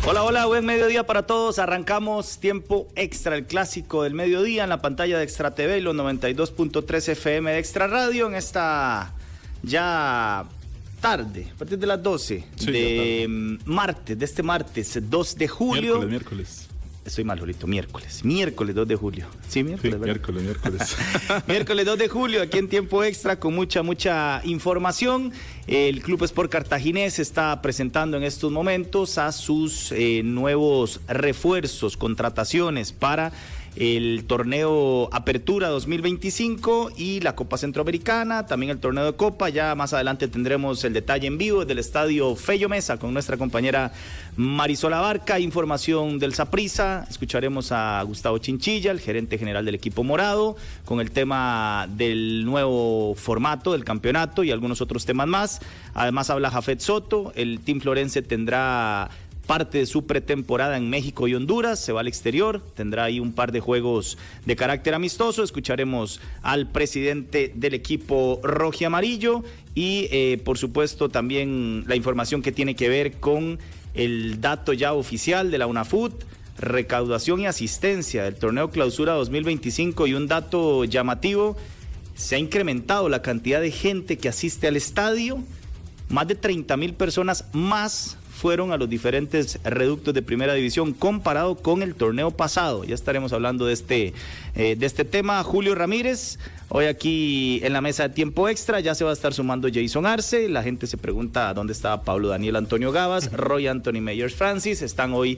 Hola, hola, buen mediodía para todos. Arrancamos Tiempo Extra, el clásico del mediodía en la pantalla de Extra TV y los 92.3 FM de Extra Radio en esta ya tarde, a partir de las 12 de este martes 2 de julio. Miércoles. Estoy mal, Julito, miércoles 2 de julio. Sí, miércoles. Sí, miércoles. Miércoles 2 de julio, aquí en Tiempo Extra, con mucha información. El Club Sport Cartaginés está presentando en estos momentos a sus nuevos refuerzos, contrataciones para el torneo Apertura 2025 y la Copa Centroamericana, también el torneo de Copa. Ya más adelante tendremos el detalle en vivo del estadio Fello Mesa con nuestra compañera Marisol Abarca. Información del Saprissa, escucharemos a Gustavo Chinchilla, el gerente general del equipo morado, con el tema del nuevo formato del campeonato y algunos otros temas más. Además habla Jafet Soto, el Team Florense tendrá parte de su pretemporada en México y Honduras, se va al exterior, tendrá ahí un par de juegos de carácter amistoso. Escucharemos al presidente del equipo rojiamarillo y por supuesto también la información que tiene que ver con el dato ya oficial de la UNAFUT, recaudación y asistencia del torneo Clausura 2025, y un dato llamativo: se ha incrementado la cantidad de gente que asiste al estadio. Más de 30,000 personas más fueron a los diferentes reductos de primera división comparado con el torneo pasado. Ya estaremos hablando de este tema. Julio Ramírez, hoy aquí en la mesa de Tiempo Extra, ya se va a estar sumando Jason Arce. La gente se pregunta dónde estaba Pablo Daniel Antonio Gabas, Roy Anthony Meyers Francis. Están hoy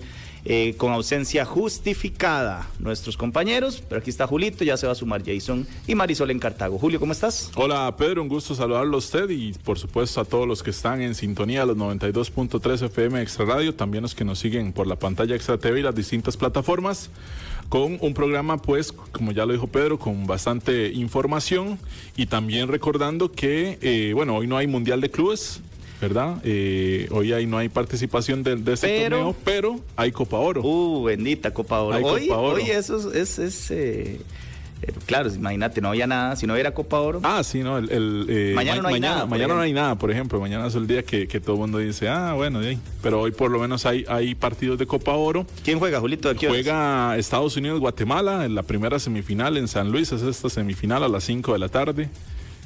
con ausencia justificada nuestros compañeros, pero aquí está Julito, ya se va a sumar Jason y Marisol en Cartago. Julio, ¿cómo estás? Hola Pedro, un gusto saludarlo a usted y por supuesto a todos los que están en sintonía de los 92.3 FM Extra Radio, también los que nos siguen por la pantalla Extra TV y las distintas plataformas, con un programa, pues, como ya lo dijo Pedro, con bastante información, y también recordando que, hoy no hay Mundial de Clubes, ¿verdad? Hoy no hay participación de este torneo, pero hay Copa Oro. Bendita Copa Oro. Hoy eso es claro, imagínate, no había nada, si no hubiera Copa Oro. Sí, no, mañana no hay nada. Mañana no hay nada, por ejemplo, mañana es el día que todo el mundo dice, bueno, pero hoy por lo menos hay partidos de Copa Oro. ¿Quién juega, Julito? ¿De qué horas? Juega Estados Unidos-Guatemala en la primera semifinal en San Luis, es esta semifinal a las 5 de la tarde.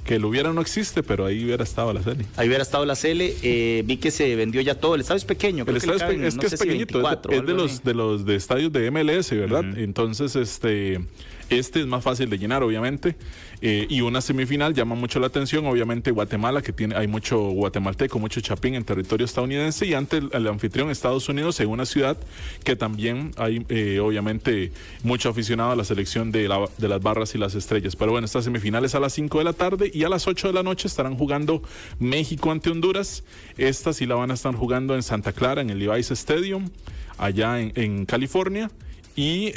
Que el hubiera no existe, pero ahí hubiera estado la serie. Ahí hubiera estado la serie. Vi que se vendió ya todo. El estadio es pequeño. El estadio es pequeñito. 24, es de los de estadios de MLS, ¿verdad? Uh-huh. Entonces, este es más fácil de llenar, obviamente. Y una semifinal llama mucho la atención, obviamente, Guatemala, que hay mucho guatemalteco, mucho chapín en territorio estadounidense, y ante el anfitrión Estados Unidos, en una ciudad que también hay, obviamente, mucho aficionado a la selección de las barras y las estrellas. Pero bueno, estas semifinales a las 5 de la tarde, y a las 8 de la noche estarán jugando México ante Honduras. Esta sí la van a estar jugando en Santa Clara, en el Levi's Stadium, allá en California. Y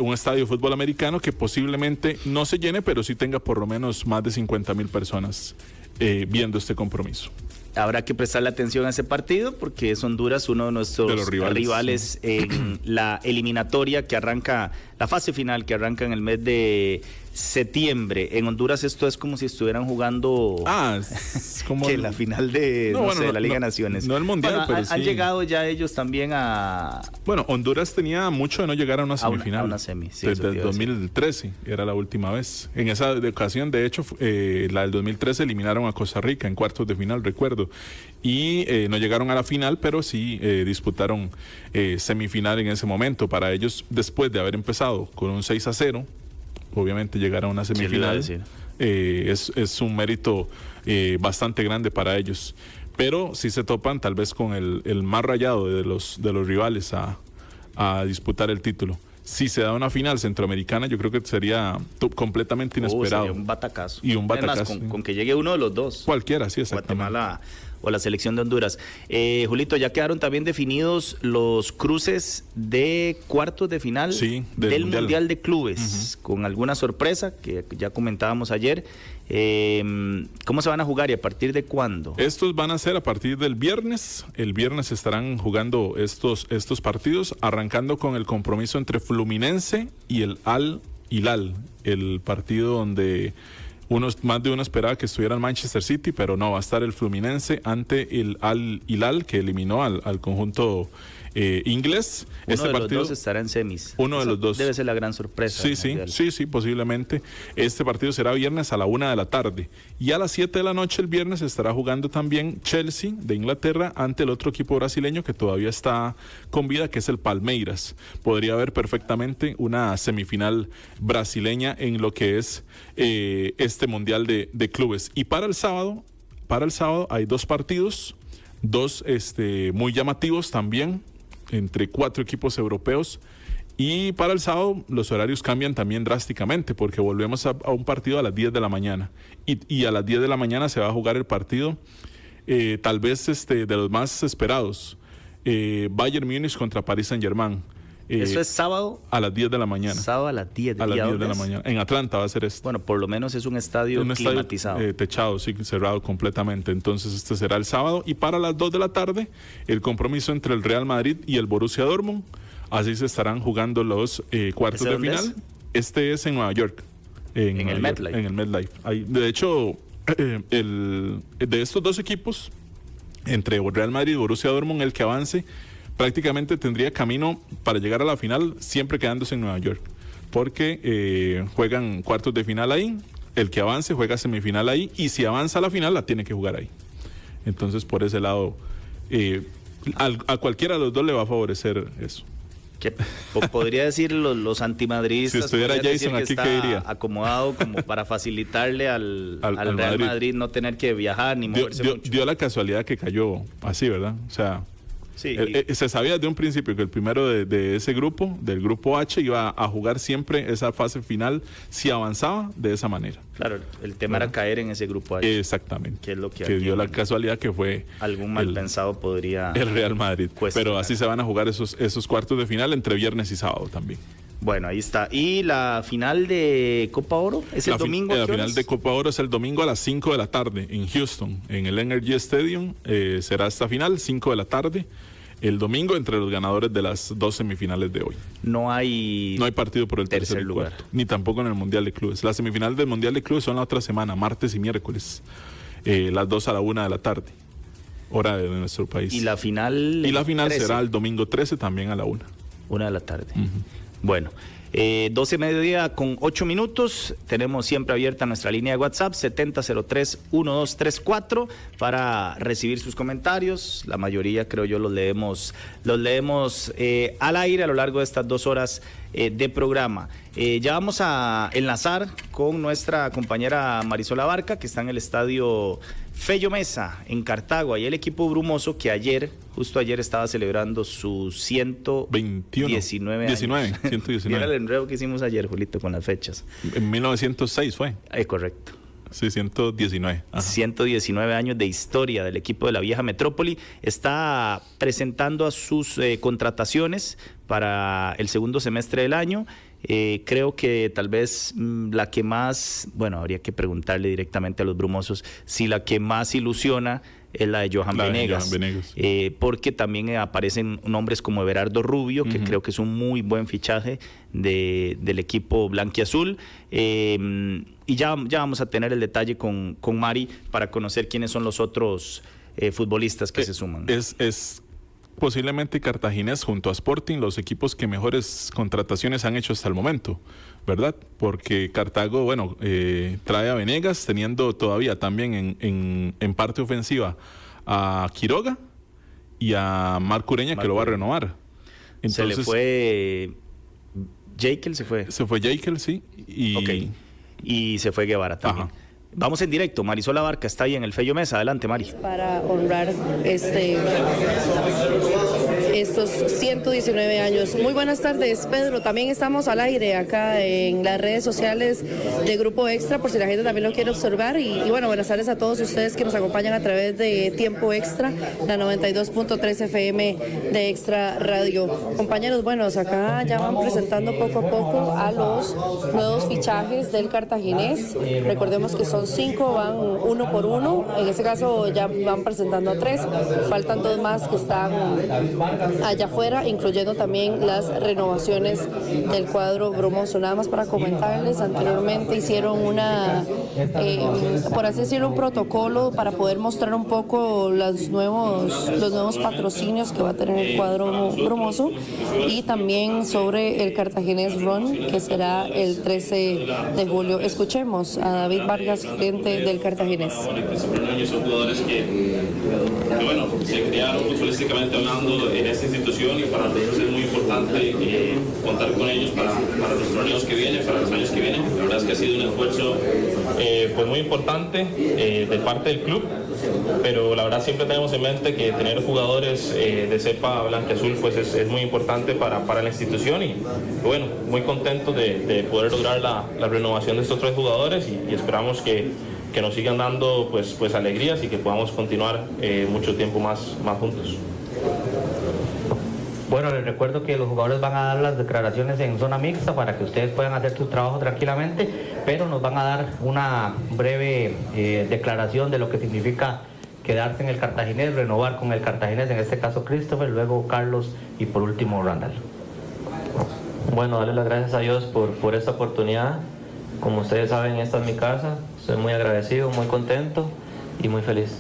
un estadio de fútbol americano que posiblemente no se llene, pero sí tenga por lo menos más de 50,000 personas viendo este compromiso. Habrá que prestarle atención a ese partido porque es Honduras uno de nuestros rivales en la eliminatoria que arranca, la fase final que arranca en el mes de septiembre. En Honduras esto es como si estuvieran jugando es como que la final de la Liga de Naciones. No el Mundial, pero sí. Han llegado ya ellos también a... Bueno, Honduras tenía mucho de no llegar a una semifinal. A una semi, sí. Desde el 2013 era la última vez. En esa ocasión, de hecho, la del 2013 eliminaron a Costa Rica en cuartos de final, recuerdo. Y no llegaron a la final, pero sí disputaron semifinal en ese momento. Para ellos, después de haber empezado con un 6-0, obviamente llegar a una semifinal es un mérito bastante grande para ellos. Pero sí se topan tal vez con el más rayado de los rivales a disputar el título. Si se da una final centroamericana, yo creo que sería completamente inesperado. Sería un batacazo. Y un batacazo. Además, con que llegue uno de los dos. Cualquiera, sí, exactamente. Guatemala o la selección de Honduras. Julito, ya quedaron también definidos los cruces de cuartos de final del Mundial de Clubes, con alguna sorpresa que ya comentábamos ayer. ¿Cómo se van a jugar y a partir de cuándo? Estos van a ser a partir del viernes. El viernes estarán jugando estos partidos, arrancando con el compromiso entre Fluminense y el Al Hilal, el partido donde más de uno esperaba que estuviera el Manchester City, pero no, va a estar el Fluminense ante el Al Hilal, que eliminó al conjunto inglés. Uno de los dos estará en semis. Uno de los dos. Debe ser la gran sorpresa. Sí, posiblemente. Este partido será viernes a la 1 de la tarde. Y a las 7 de la noche el viernes estará jugando también Chelsea de Inglaterra ante el otro equipo brasileño que todavía está con vida, que es el Palmeiras. Podría haber perfectamente una semifinal brasileña en lo que es este Mundial de Clubes. Y para el sábado hay dos partidos, dos muy llamativos también, entre 4 equipos europeos. Y para el sábado los horarios cambian también drásticamente, porque volvemos a un partido a las 10 de la mañana. Y a las 10 de la mañana se va a jugar el partido, tal vez de los más esperados, Bayern Múnich contra Paris Saint-Germain. ¿Eso es sábado? A las 10 de la mañana. Sábado a las 10. A las 10 de la mañana. En Atlanta va a ser esto. Bueno, por lo menos es un estadio climatizado. Techado, sí, cerrado completamente. Entonces este será el sábado. Y para las 2 de la tarde, el compromiso entre el Real Madrid y el Borussia Dortmund. Así se estarán jugando los cuartos de final. Este es en Nueva York. En el MetLife. En el MetLife. De hecho, de estos dos equipos, entre Real Madrid y Borussia Dortmund, el que avance prácticamente tendría camino para llegar a la final, siempre quedándose en Nueva York, porque juegan cuartos de final ahí, el que avance juega semifinal ahí, y si avanza a la final la tiene que jugar ahí. Entonces por ese lado a cualquiera de los dos le va a favorecer eso. Que podría decir los antimadridistas. Si estuviera Jason aquí, ¿qué diría? Acomodado como para facilitarle al Real Madrid no tener que viajar ni moverse mucho. Dio la casualidad que cayó así, ¿verdad? O sea, sí, se sabía desde un principio que el primero de ese grupo, del grupo H, iba a jugar siempre esa fase final si avanzaba de esa manera. Claro, el tema era caer en ese grupo H. Exactamente. Que es lo que dio la casualidad que fue algún mal pensado podría el Real Madrid. Pero así se van a jugar esos cuartos de final entre viernes y sábado también. Bueno, ahí está. ¿Y la final de Copa Oro? ¿Es el domingo? La final de Copa Oro es el domingo a las 5 de la tarde en Houston, en el Energy Stadium. Será esta final, 5 de la tarde. El domingo entre los ganadores de las 2 semifinales de hoy. No hay partido por el tercer lugar, ni tampoco en el Mundial de Clubes. Las semifinales del Mundial de Clubes son la otra semana, martes y miércoles, las 2 a la 1 de la tarde, hora de nuestro país. ¿Y la final? Y la final será el domingo 13 también a la 1. 1 de la tarde. Bueno, 12 mediodía con 8 minutos. Tenemos siempre abierta nuestra línea de WhatsApp 7003-1234 para recibir sus comentarios. La mayoría, creo yo, los leemos al aire a lo largo de estas 2 horas de programa. Ya vamos a enlazar con nuestra compañera Marisol Abarca, que está en el estadio Fello Mesa en Cartago. Ahí el equipo brumoso que justo ayer estaba celebrando sus 119 años. 119. Mira el enredo que hicimos ayer, Julito, con las fechas. En 1906 fue. Correcto. Sí, 119. Ajá. 119 años de historia del equipo de la vieja metrópoli. Está presentando a sus contrataciones para el segundo semestre del año. Creo que tal vez la que más, habría que preguntarle directamente a los brumosos si la que más ilusiona es la de Johan Venegas. Porque también aparecen nombres como Everardo Rubio, que creo que es un muy buen fichaje del equipo blanquiazul. Y ya vamos a tener el detalle con Mari para conocer quiénes son los otros futbolistas que se suman. Es posiblemente Cartaginés junto a Sporting los equipos que mejores contrataciones han hecho hasta el momento, ¿verdad? Porque Cartago, trae a Venegas, teniendo todavía también en parte ofensiva a Quiroga y a Marc Ureña, que lo va a renovar. Entonces, se le fue Jekyll, se fue Jekyll, sí. Y se fue Guevara también. Ajá. Vamos en directo, Marisol Abarca está ahí en el Fello Mesa. Adelante, Mari. Para honrar estos 119 años. Muy buenas tardes, Pedro. También estamos al aire acá en las redes sociales de Grupo Extra, por si la gente también lo quiere observar. Y buenas tardes a todos ustedes que nos acompañan a través de Tiempo Extra, la 92.3 FM de Extra Radio. Compañeros, acá ya van presentando poco a poco a los nuevos fichajes del cartaginés. Recordemos que son los 5 van uno por uno. En este caso ya van presentando a 3. Faltan 2 más que están allá afuera, incluyendo también las renovaciones del cuadro brumoso. Nada más para comentarles, anteriormente hicieron una, por así decirlo, un protocolo para poder mostrar un poco los nuevos patrocinios que va a tener el cuadro brumoso, y también sobre el Cartaginés Run, que será el 13 de julio. Escuchemos a David Vargas, gerente del Cartaginés. Son jugadores que bueno, se criaron futbolísticamente hablando en esta institución, y para nosotros es muy importante contar con ellos para los torneos que vienen, para los años que vienen. La verdad es que ha sido un esfuerzo pues muy importante de parte del club, pero la verdad siempre tenemos en mente que tener jugadores de cepa blanquiazul pues es muy importante para la institución, y bueno, muy contentos de poder lograr la renovación de estos 3 jugadores, y esperamos que nos sigan dando pues alegrías y que podamos continuar mucho tiempo más juntos. Bueno, les recuerdo que los jugadores van a dar las declaraciones en zona mixta para que ustedes puedan hacer su trabajo tranquilamente, pero nos van a dar una breve declaración de lo que significa quedarse en el Cartaginés, renovar con el Cartaginés, en este caso Christopher, luego Carlos y por último Randall. Bueno, darle las gracias a Dios por esta oportunidad. Como ustedes saben, esta es mi casa. Estoy muy agradecido, muy contento y muy feliz.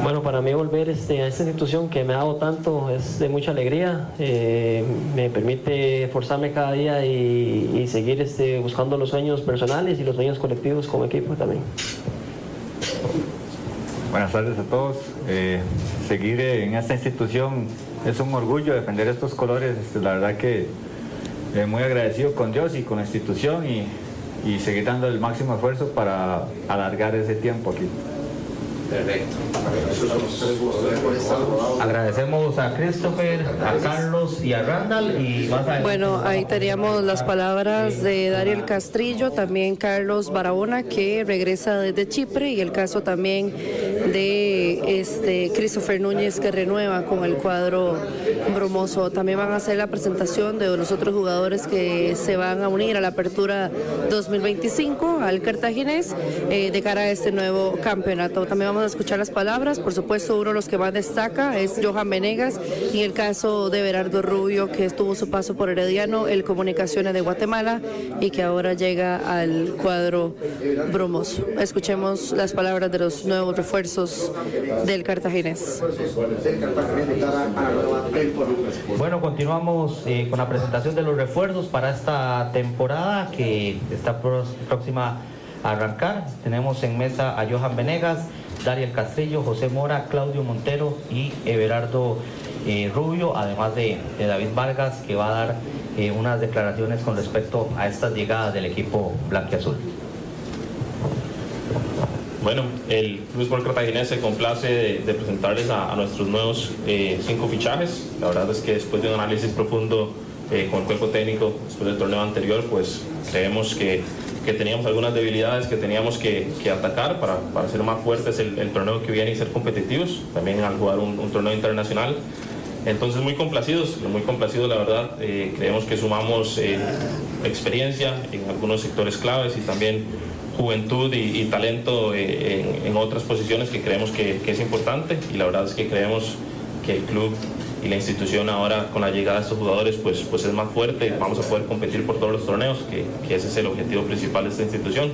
Bueno, para mí volver a esta institución que me ha dado tanto es de mucha alegría. Me permite esforzarme cada día y seguir buscando los sueños personales y los sueños colectivos como equipo también. Buenas tardes a todos. Seguir en esta institución es un orgullo, defender estos colores. La verdad que muy agradecido con Dios y con la institución, y seguir dando el máximo esfuerzo para alargar ese tiempo aquí. Perfecto. Agradecemos a Christopher, a Carlos y a Randall. Y más adelante... Bueno, ahí teníamos las palabras de Dariel Castrillo, también Carlos Barahona, que regresa desde Chipre, y el caso también de Christopher Núñez, que renueva con el cuadro brumoso. También van a hacer la presentación de los otros jugadores que se van a unir a la apertura 2025 al Cartaginés de cara a este nuevo campeonato. También vamos a escuchar las palabras. Por supuesto, uno de los que más destaca es Johan Venegas, y el caso de Everardo Rubio, que tuvo su paso por Herediano, el Comunicaciones de Guatemala, y que ahora llega al cuadro brumoso. Escuchemos las palabras de los nuevos refuerzos del Cartaginés. Bueno, continuamos con la presentación de los refuerzos para esta temporada que está próxima a arrancar. Tenemos en mesa a Johan Venegas, Dariel Castrillo, José Mora, Claudio Montero y Everardo Rubio, además de David Vargas, que va a dar unas declaraciones con respecto a estas llegadas del equipo blanquiazul. Bueno, el Club Sport Cartaginés se complace de presentarles a nuestros nuevos 5 fichajes. La verdad es que después de un análisis profundo con el cuerpo técnico, después del torneo anterior, pues creemos que teníamos algunas debilidades que teníamos que atacar para ser más fuertes el torneo que viene y ser competitivos, también al jugar un torneo internacional. Entonces muy complacidos la verdad. Creemos que sumamos experiencia en algunos sectores claves y también juventud y talento en otras posiciones que creemos que es importante, y la verdad es que creemos que el club y la institución ahora, con la llegada de estos jugadores, pues es más fuerte. Vamos a poder competir por todos los torneos, que ese es el objetivo principal de esta institución.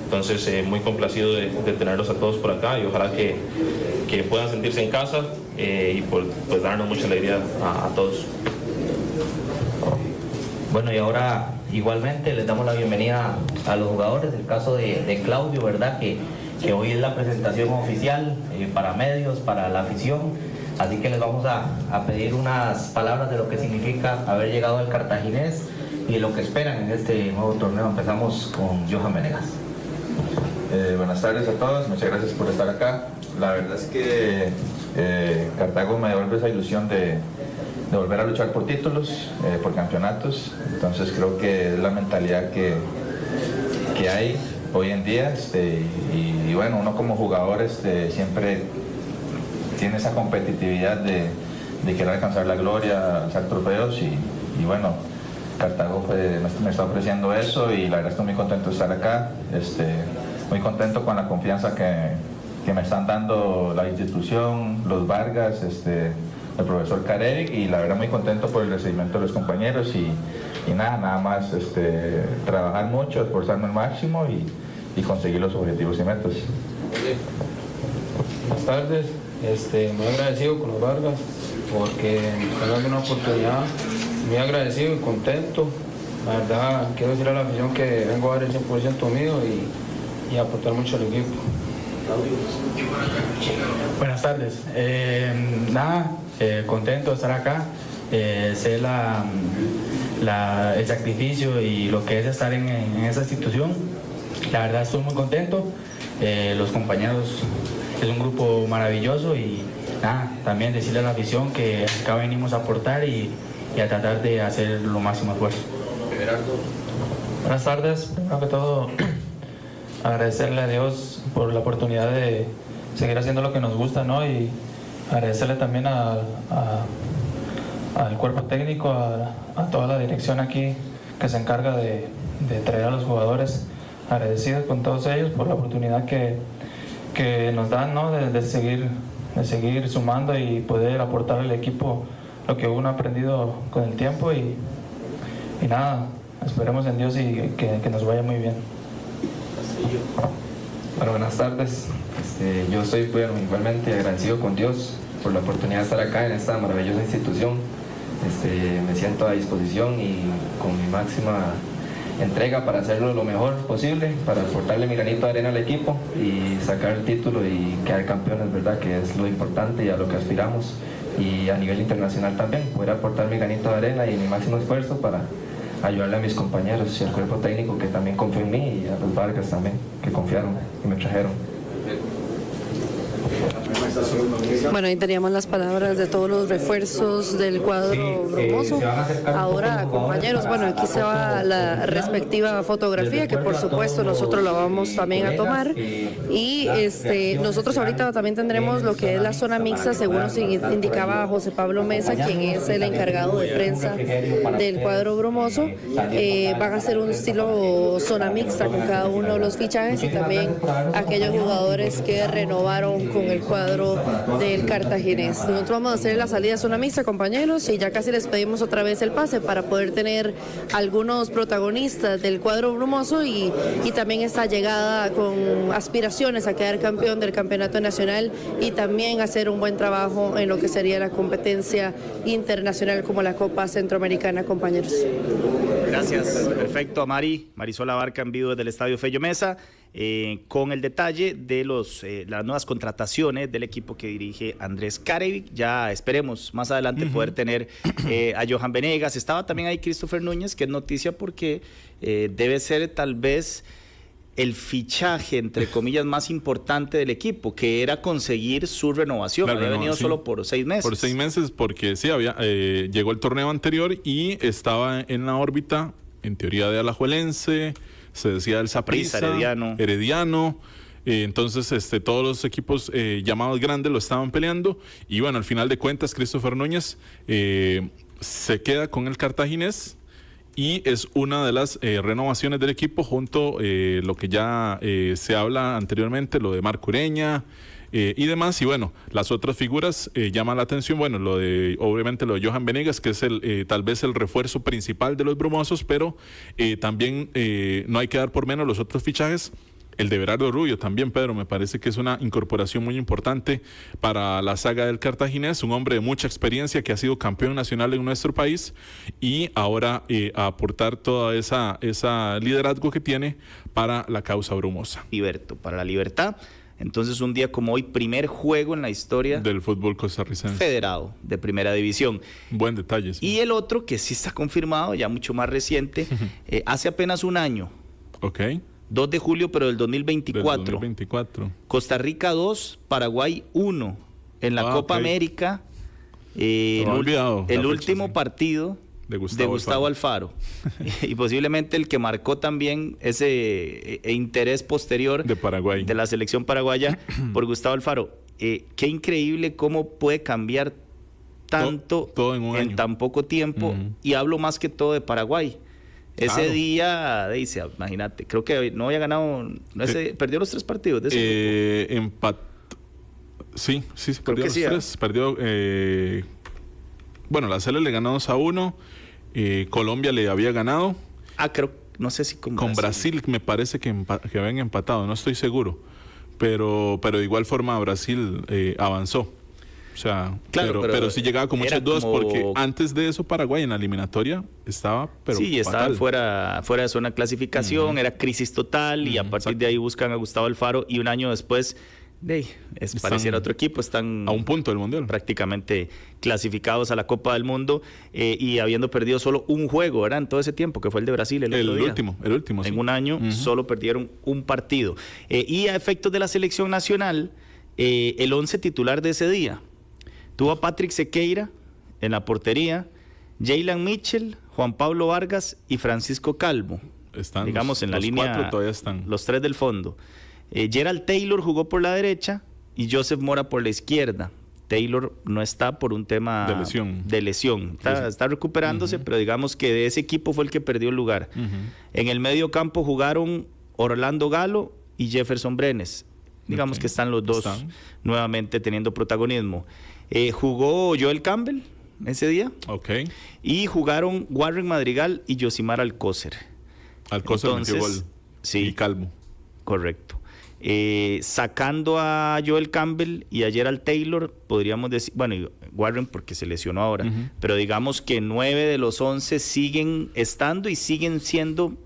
Entonces muy complacido de tenerlos a todos por acá, y ojalá que puedan sentirse en casa y pues darnos mucha alegría a todos. Bueno, y ahora igualmente les damos la bienvenida a los jugadores. El caso de Claudio, ¿verdad? Que hoy es la presentación oficial para medios, para la afición. Así que les vamos a pedir unas palabras de lo que significa haber llegado al Cartaginés y de lo que esperan en este nuevo torneo. Empezamos con Johan Venegas. Buenas tardes a todos, muchas gracias por estar acá. La verdad es que Cartago me devuelve esa ilusión de volver a luchar por títulos, por campeonatos. Entonces creo que es la mentalidad que hay hoy en día, y bueno, uno como jugador siempre tiene esa competitividad de querer alcanzar la gloria, alzar trofeos, y bueno, Cartago me está ofreciendo eso y la verdad estoy muy contento de estar acá, muy contento con la confianza que me están dando la institución, los Vargas, el profesor Carevic, y la verdad muy contento por el recibimiento de los compañeros y nada más trabajar mucho, esforzarme al máximo y conseguir los objetivos y metas. Buenas tardes, muy agradecido con los Vargas porque me están dando una oportunidad, muy agradecido y contento. La verdad quiero decir a la afición que vengo a dar el 100% mío y aportar mucho al equipo. Buenas tardes, contento de estar acá, sé el sacrificio y lo que es estar en esa institución. La verdad estoy muy contento, los compañeros es un grupo maravilloso y también decirle a la afición que acá venimos a aportar y a tratar de hacer lo máximo esfuerzo. Buenas tardes, primero que todo agradecerle a Dios por la oportunidad de seguir haciendo lo que nos gusta, ¿no? Y agradecerle también al cuerpo técnico, a toda la dirección aquí que se encarga de traer a los jugadores, agradecidos con todos ellos por la oportunidad que nos dan, ¿no? de seguir sumando y poder aportar al equipo lo que uno ha aprendido con el tiempo y nada, esperemos en Dios y que nos vaya muy bien. Bueno, buenas tardes. Yo estoy igualmente agradecido con Dios por la oportunidad de estar acá en esta maravillosa institución. Me siento a disposición y con mi máxima entrega para hacerlo lo mejor posible, para aportarle mi granito de arena al equipo y sacar el título y quedar campeones, ¿verdad? Que es lo importante y a lo que aspiramos. Y a nivel internacional también, poder aportar mi granito de arena y mi máximo esfuerzo para ayudarle a mis compañeros y al cuerpo técnico que también confió en mí y a los Vargas también, que confiaron y me trajeron. Bueno, ahí teníamos las palabras de todos los refuerzos del cuadro brumoso. Ahora, compañeros, bueno, aquí se va la respectiva fotografía, que por supuesto nosotros la vamos también a tomar. Y nosotros ahorita también tendremos lo que es la zona mixta, según nos indicaba José Pablo Mesa, quien es el encargado de prensa del cuadro brumoso. Van a hacer un estilo zona mixta con cada uno de los fichajes y también aquellos jugadores que renovaron con el cuadro del Cartaginés. Nosotros vamos a hacer la salida zona mixta, compañeros, y ya casi les pedimos otra vez el pase para poder tener algunos protagonistas del cuadro brumoso y también esta llegada con aspiraciones a quedar campeón del campeonato nacional y también hacer un buen trabajo en lo que sería la competencia internacional como la Copa Centroamericana, compañeros. Gracias, perfecto a Marisol Abarca en vivo desde el Estadio Fello Mesa, con el detalle de las nuevas contrataciones del equipo que dirige Andrés Carevic. Ya esperemos más adelante poder tener a Johan Venegas. Estaba también ahí Christopher Núñez, que es noticia porque debe ser tal vez el fichaje, entre comillas, más importante del equipo, que era conseguir su renovación. Había venido solo por 6 meses. Por 6 meses, porque sí, llegó el torneo anterior y estaba en la órbita, en teoría, de Alajuelense, se decía del Saprissa, Herediano. Entonces, todos los equipos llamados grandes lo estaban peleando. Y bueno, al final de cuentas, Christopher Núñez se queda con el Cartaginés. Y es una de las renovaciones del equipo junto lo que ya se habla anteriormente, lo de Marco Ureña y demás. Y bueno, las otras figuras llaman la atención. Bueno, obviamente lo de Johan Venegas, que es tal vez el refuerzo principal de los brumosos, pero también no hay que dar por menos los otros fichajes. El de Berardo Rubio también, Pedro, me parece que es una incorporación muy importante para la saga del Cartaginés, un hombre de mucha experiencia que ha sido campeón nacional en nuestro país y ahora a aportar toda esa liderazgo que tiene para la causa brumosa. Para la libertad. Entonces, un día como hoy, primer juego en la historia del fútbol costarricense federado de primera división. Buen detalle. Sí. Y el otro, que sí está confirmado, ya mucho más reciente, hace apenas un año. Ok. 2 de julio, pero del 2024. Del 2024. Costa Rica 2, Paraguay 1. En la Copa América, el último partido de Gustavo Alfaro. Y posiblemente el que marcó también ese interés posterior de Paraguay, de la selección paraguaya por Gustavo Alfaro. Qué increíble cómo puede cambiar tanto todo en un año. tan poco tiempo, y hablo más que todo de Paraguay. Ese día, dice, imagínate, creo que no había ganado, perdió los 3 partidos de ese grupo. Sí, perdió los 3. Perdió, bueno, la Sele le ganó 2-1, Colombia le había ganado. Creo, no sé si con Brasil me parece que habían empatado, no estoy seguro, pero de igual forma Brasil avanzó. O sea, claro, pero sí llegaba con muchas dudas, porque antes de eso Paraguay en la eliminatoria estaba, estaba fuera de zona de clasificación, era crisis total, y a partir de ahí buscan a Gustavo Alfaro, y un año después pareciera otro equipo, están a un punto del Mundial, prácticamente clasificados a la Copa del Mundo, y habiendo perdido solo un juego, ¿verdad? En todo ese tiempo, que fue el de Brasil el último. En un año solo perdieron un partido. Y a efectos de la selección nacional, el 11 titular de ese día tuvo a Patrick Sequeira en la portería, Jaylan Mitchell, Juan Pablo Vargas y Francisco Calvo. Están, digamos, en la línea. Los 4 todavía están. Los 3 del fondo. Gerald Taylor jugó por la derecha y Joseph Mora por la izquierda. Taylor no está por un tema de lesión. Está recuperándose, pero digamos que de ese equipo fue el que perdió el lugar. En el medio campo jugaron Orlando Galo y Jefferson Brenes. Digamos que están los dos nuevamente teniendo protagonismo. Jugó Joel Campbell ese día. Y jugaron Warren Madrigal y Yosimar Alcócer. Alcócer metió gol. Sí. Y Calvo. Correcto. Sacando a Joel Campbell y a Gerald Taylor, podríamos decir, bueno, y Warren porque se lesionó ahora, pero digamos que 9 de los 11 siguen estando y siguen siendo.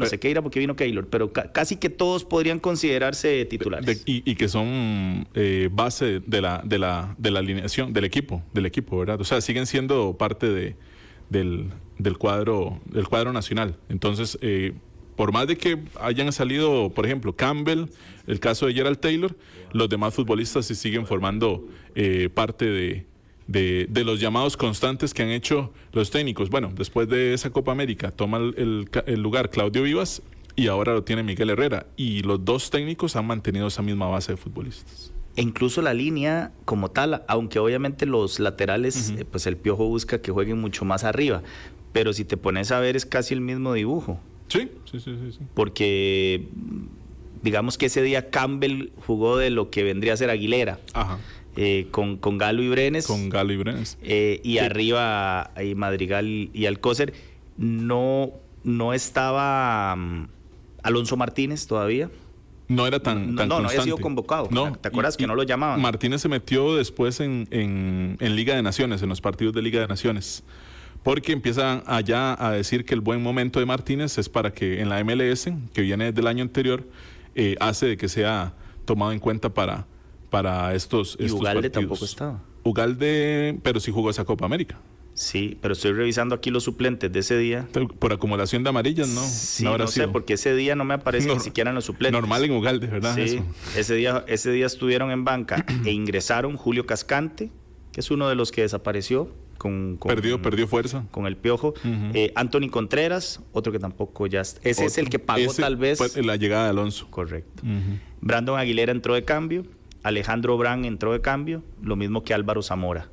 Sequeira porque vino Keylor, pero casi que todos podrían considerarse titulares. Y que son base de la alineación del equipo, ¿verdad? O sea, siguen siendo parte del cuadro nacional. Entonces, por más de que hayan salido, por ejemplo, Campbell, el caso de Gerald Taylor, los demás futbolistas sí siguen formando parte de los llamados constantes que han hecho los técnicos. Bueno, después de esa Copa América toma el lugar Claudio Vivas, y ahora lo tiene Miguel Herrera, y los 2 técnicos han mantenido esa misma base de futbolistas. E incluso la línea como tal, aunque obviamente los laterales, pues el Piojo busca que jueguen mucho más arriba, pero si te pones a ver es casi el mismo dibujo. Sí. Porque digamos que ese día Campbell jugó de lo que vendría a ser Aguilera. Con Galo y Brenes. Y arriba hay Madrigal y Alcócer. No estaba Alonso Martínez todavía. No era tan constante. No había sido convocado. ¿Te acuerdas que no lo llamaban? Martínez se metió después en Liga de Naciones, en los partidos de Liga de Naciones. Porque empiezan allá a decir que el buen momento de Martínez es para que en la MLS, que viene del año anterior, hace de que sea tomado en cuenta para estos Ugalde partidos. Tampoco estaba. Ugalde, pero sí jugó esa Copa América. Sí, pero estoy revisando aquí los suplentes de ese día. Por acumulación de amarillas, ¿no? Sí, no sé, porque ese día no me aparecen ni siquiera en los suplentes. Normal en Ugalde, ¿verdad? Sí, ese día estuvieron en banca e ingresaron Julio Cascante, que es uno de los que desapareció. Perdió fuerza con el Piojo. Anthony Contreras, otro que tampoco ya ese es el que pagó tal vez la llegada de Alonso. Correcto. Brandon Aguilera entró de cambio, Alejandro Brand entró de cambio, lo mismo que Álvaro Zamora.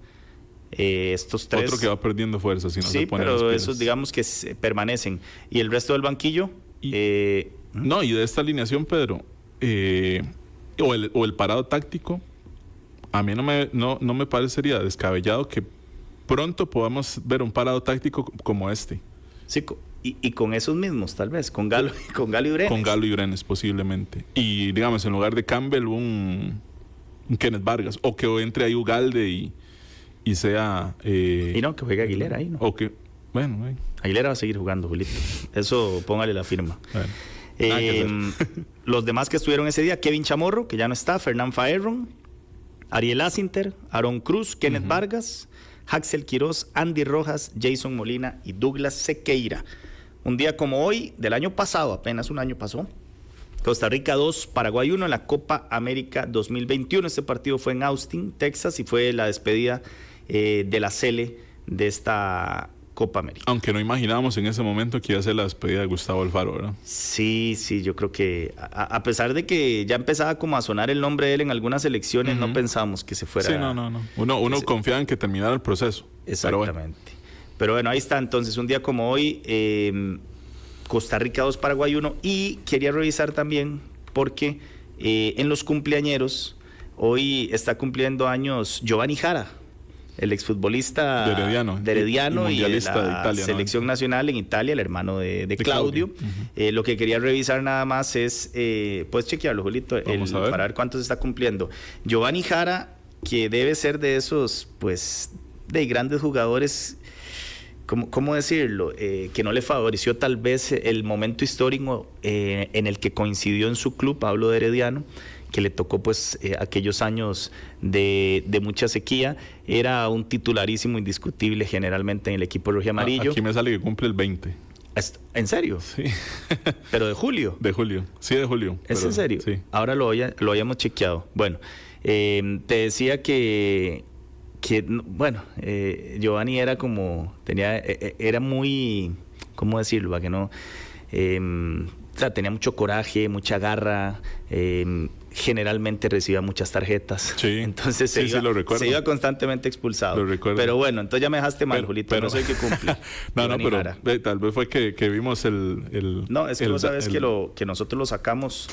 Estos 3, otro que va perdiendo fuerza si no se pone pero esos digamos que permanecen, y el resto del banquillo y de esta alineación, Pedro, o el parado táctico, a mí no me parecería descabellado que pronto podamos ver un parado táctico como este. Sí, y con esos mismos, tal vez, con Galo y Brenes. Con Galo y Brenes, posiblemente. Y, digamos, en lugar de Campbell, un Kenneth Vargas. O que entre ahí Ugalde y sea... y no, que juegue Aguilera ahí, ¿no? O que... Bueno, Aguilera va a seguir jugando, Julito. Eso, póngale la firma. Bueno. Los demás que estuvieron ese día, Kevin Chamorro, que ya no está, Fernán Faerron, Ariel Asinter, Aaron Cruz, Kenneth Vargas, Haxel Quiroz, Andy Rojas, Jason Molina y Douglas Sequeira. Un día como hoy, del año pasado, apenas un año pasó, Costa Rica 2, Paraguay 1 en la Copa América 2021. Este partido fue en Austin, Texas, y fue la despedida de la Sele de esta Copa América. Aunque no imaginábamos en ese momento que iba a ser la despedida de Gustavo Alfaro, ¿verdad? Sí, yo creo que a pesar de que ya empezaba como a sonar el nombre de él en algunas elecciones, no pensamos que se fuera. Sí, no. Uno confiaba en que terminara el proceso. Exactamente. Pero bueno, ahí está entonces, un día como hoy, Costa Rica 2, Paraguay 1, y quería revisar también porque en los cumpleañeros, hoy está cumpliendo años Giovanni Jara, el exfutbolista de Herediano y de la Italia, selección nacional en Italia, el hermano de Claudio. Lo que quería revisar nada más es, puedes chequearlo, Julito, para ver cuánto se está cumpliendo. Giovanni Jara, que debe ser de esos, pues, de grandes jugadores, ¿cómo decirlo? Que no le favoreció tal vez el momento histórico en el que coincidió en su club, hablo de Herediano, que le tocó pues aquellos años de mucha sequía. Era un titularísimo indiscutible generalmente en el equipo rojiamarillo. Aquí me sale que cumple el 20. ¿En serio? Sí. ¿Pero de julio? De julio, sí, de julio. ¿Es en serio? Sí. Ahora lo habíamos chequeado. Bueno, te decía que bueno, Giovanni era como, era muy, ¿cómo decirlo? Para que no, o sea, tenía mucho coraje, mucha garra, generalmente recibía muchas tarjetas. Sí. Entonces se iba constantemente expulsado. Lo recuerdo. Pero bueno, entonces ya me dejaste mal, Julito, pero no soy que cumple. no, pero tal vez fue que vimos el no, es que vos sabes que nosotros lo sacamos,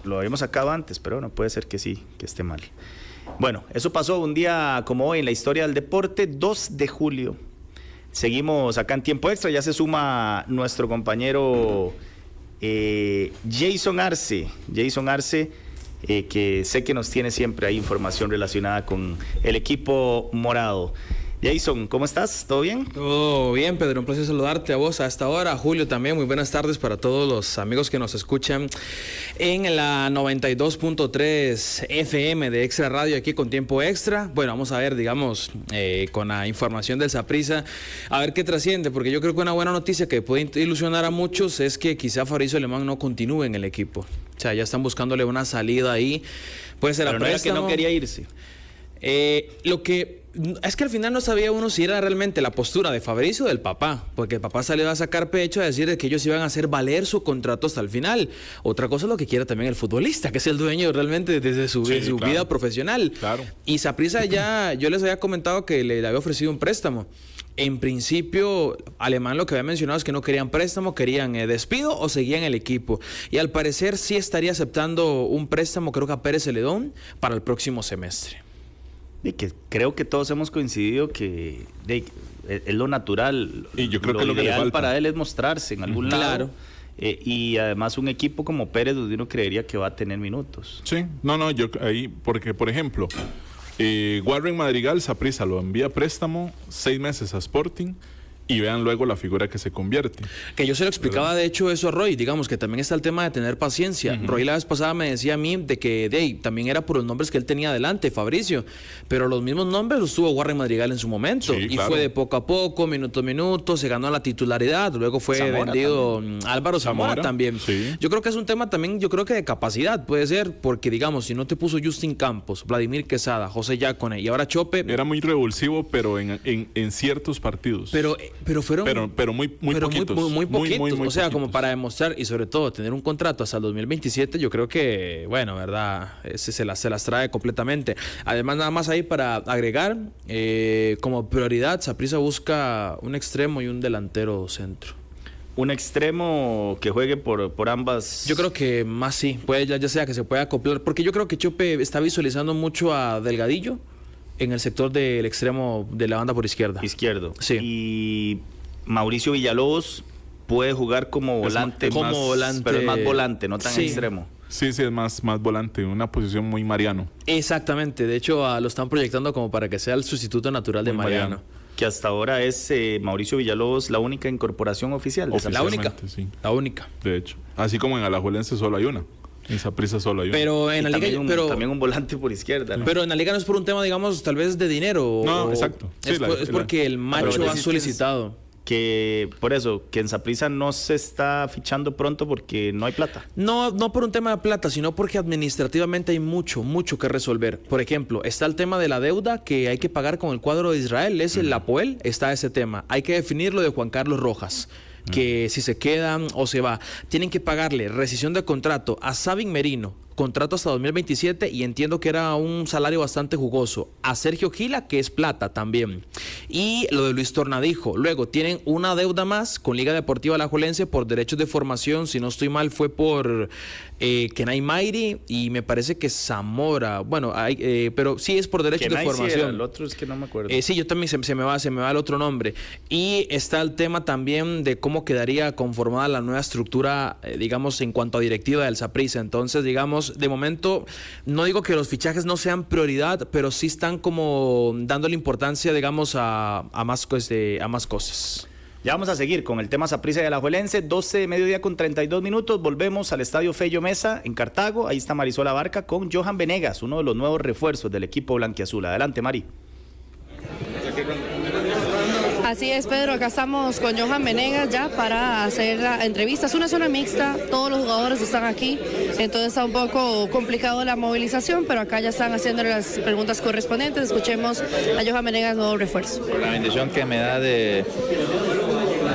lo habíamos sacado antes, pero no puede ser que sí, que esté mal. Bueno, eso pasó un día como hoy en la historia del deporte, 2 de julio. Seguimos acá en tiempo extra, ya se suma nuestro compañero Jason Arce, que sé que nos tiene siempre ahí información relacionada con el equipo morado. Jason, ¿cómo estás? ¿Todo bien? Todo bien, Pedro. Un placer saludarte a vos a esta hora. Julio también. Muy buenas tardes para todos los amigos que nos escuchan en la 92.3 FM de Extra Radio aquí con Tiempo Extra. Bueno, vamos a ver, digamos, con la información del Saprissa, a ver qué trasciende, porque yo creo que una buena noticia que puede ilusionar a muchos es que quizá Fabricio Alemán no continúe en el equipo. O sea, ya están buscándole una salida ahí. Puede ser a préstamo. Pero no era que no quería irse. Lo que es que al final no sabía uno si era realmente la postura de Fabricio o del papá, porque el papá salió a sacar pecho a decir de que ellos iban a hacer valer su contrato hasta el final. Otra cosa es lo que quiere también el futbolista, que es el dueño realmente desde su vida profesional. Claro. Y Saprissa ya, yo les había comentado que le había ofrecido un préstamo. En principio, Alemán lo que había mencionado es que no querían préstamo, querían despido o seguían el equipo. Y al parecer sí estaría aceptando un préstamo, creo que a Pérez Celedón, para el próximo semestre. Y que creo que todos hemos coincidido que es lo natural. Y yo creo que lo ideal que le para él es mostrarse en algún lado. Y además un equipo como Pérez, donde uno creería que va a tener minutos. Sí, yo ahí, porque por ejemplo, Warren Madrigal, Saprissa lo envía a préstamo 6 meses a Sporting. Y vean luego la figura que se convierte. Que yo se lo explicaba, de hecho, eso a Roy. Digamos que también está el tema de tener paciencia. Roy la vez pasada me decía a mí de que también era por los nombres que él tenía adelante, Fabricio. Pero los mismos nombres los tuvo Warren Madrigal en su momento. Sí, y fue de poco a poco, minuto a minuto, se ganó la titularidad. Luego fue vendido también. Álvaro Zamora también. Sí. Yo creo que es un tema también, yo creo que de capacidad puede ser. Porque, digamos, si no te puso Justin Campos, Vladimir Quesada, José Yacone y ahora Chope. Era muy revulsivo, pero en ciertos partidos. Pero fueron muy poquitos. Muy poquitos. Muy o sea, poquitos. como para demostrar y sobre todo tener un contrato hasta el 2027, yo creo que, bueno, verdad, se las trae completamente. Además, nada más ahí para agregar, como prioridad, Saprissa busca un extremo y un delantero centro. Un extremo que juegue por ambas. Yo creo que más sí, puede ya sea que se pueda acoplar, porque yo creo que Chope está visualizando mucho a Delgadillo en el sector del extremo de la banda por izquierdo. Sí. Y Mauricio Villalobos puede jugar como volante, pero es más volante, no tan extremo. Sí, es más volante, una posición muy Mariano. Exactamente, de hecho lo están proyectando como para que sea el sustituto natural de Mariano. Que hasta ahora es Mauricio Villalobos la única incorporación oficial. La única, sí. La única. De hecho, así como en Alajuelense solo hay una. En Saprissa solo hay una. Pero en la liga, también un volante por izquierda, ¿no? Pero en la liga no es por un tema, digamos, tal vez de dinero. No, exacto. Sí, es porque el macho ha solicitado. que por eso, que en Saprissa no se está fichando pronto porque no hay plata. No por un tema de plata, sino porque administrativamente hay mucho que resolver. Por ejemplo, está el tema de la deuda que hay que pagar con el cuadro de Israel, es el Apoel, está ese tema. Hay que definir lo de Juan Carlos Rojas, que si se queda o se va. Tienen que pagarle rescisión de contrato a Sabin Merino, contrato hasta 2027, y entiendo que era un salario bastante jugoso. A Sergio Gila, que es plata también. Y lo de Luis Tornadijo. Luego tienen una deuda más con Liga Deportiva Alajuelense por derechos de formación. Si no estoy mal, fue por Kenay Mayri y me parece que Zamora. Bueno, pero sí es por derechos de formación. Sí, el otro es que no me acuerdo. Sí, yo también se me va el otro nombre. Y está el tema también de cómo quedaría conformada la nueva estructura, digamos, en cuanto a directiva del Saprissa. Entonces, digamos, de momento, no digo que los fichajes no sean prioridad, pero sí están como dándole importancia, digamos, a más cosas. Ya vamos a seguir con el tema Saprissa y Alajuelense, 12 de mediodía con 32 minutos, volvemos al Estadio Fello Mesa en Cartago, ahí está Marisol Abarca con Johan Venegas, uno de los nuevos refuerzos del equipo blanquiazul. Adelante, Mari. Así es, Pedro, acá estamos con Johan Venegas ya para hacer la entrevista. Es una zona mixta, todos los jugadores están aquí, entonces está un poco complicado la movilización, pero acá ya están haciendo las preguntas correspondientes. Escuchemos a Johan Venegas, nuevo refuerzo. La bendición que me da de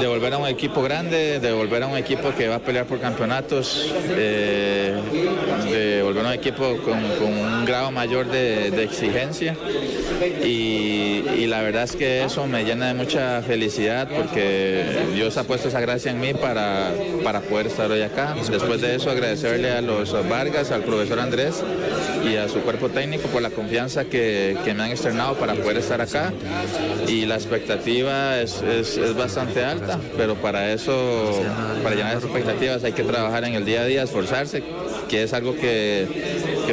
volver a un equipo grande, de volver a un equipo que va a pelear por campeonatos, de volver a un equipo con un grado mayor de exigencia, y la verdad es que eso me llena de mucha felicidad porque Dios ha puesto esa gracia en mí para poder estar hoy acá. Después de eso, agradecerle a los Vargas, al profesor Andrés y a su cuerpo técnico por la confianza que me han externado para poder estar acá, y la expectativa es bastante alta, pero para eso, para llenar esas expectativas hay que trabajar en el día a día, esforzarse, que es algo que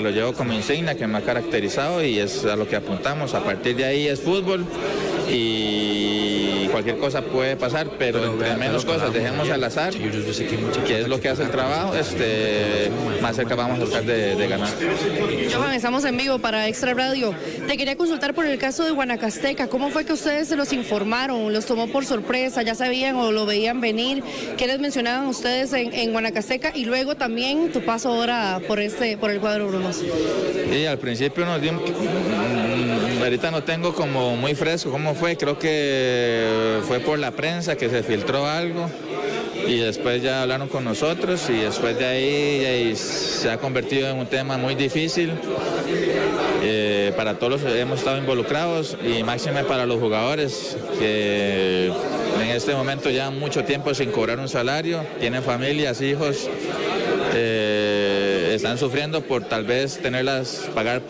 lo llevo como insignia, que me ha caracterizado y es a lo que apuntamos. A partir de ahí es fútbol y cualquier cosa puede pasar, pero entre menos cosas dejemos al azar, que es lo que hace el trabajo, más cerca vamos a estar de ganar. Johan, estamos en vivo para Extra Radio. Te quería consultar por el caso de Guanacasteca. ¿Cómo fue que ustedes se los informaron? ¿Los tomó por sorpresa? ¿Ya sabían o lo veían venir? ¿Qué les mencionaban ustedes en Guanacasteca? Y luego también tu paso ahora por el cuadro brumoso. Sí, al principio nos dimos... Ahorita no tengo como muy fresco cómo fue, creo que fue por la prensa que se filtró algo y después ya hablaron con nosotros y después de ahí se ha convertido en un tema muy difícil para todos los que hemos estado involucrados y máxime para los jugadores que en este momento ya mucho tiempo sin cobrar un salario, tienen familias, hijos, están sufriendo por tal vez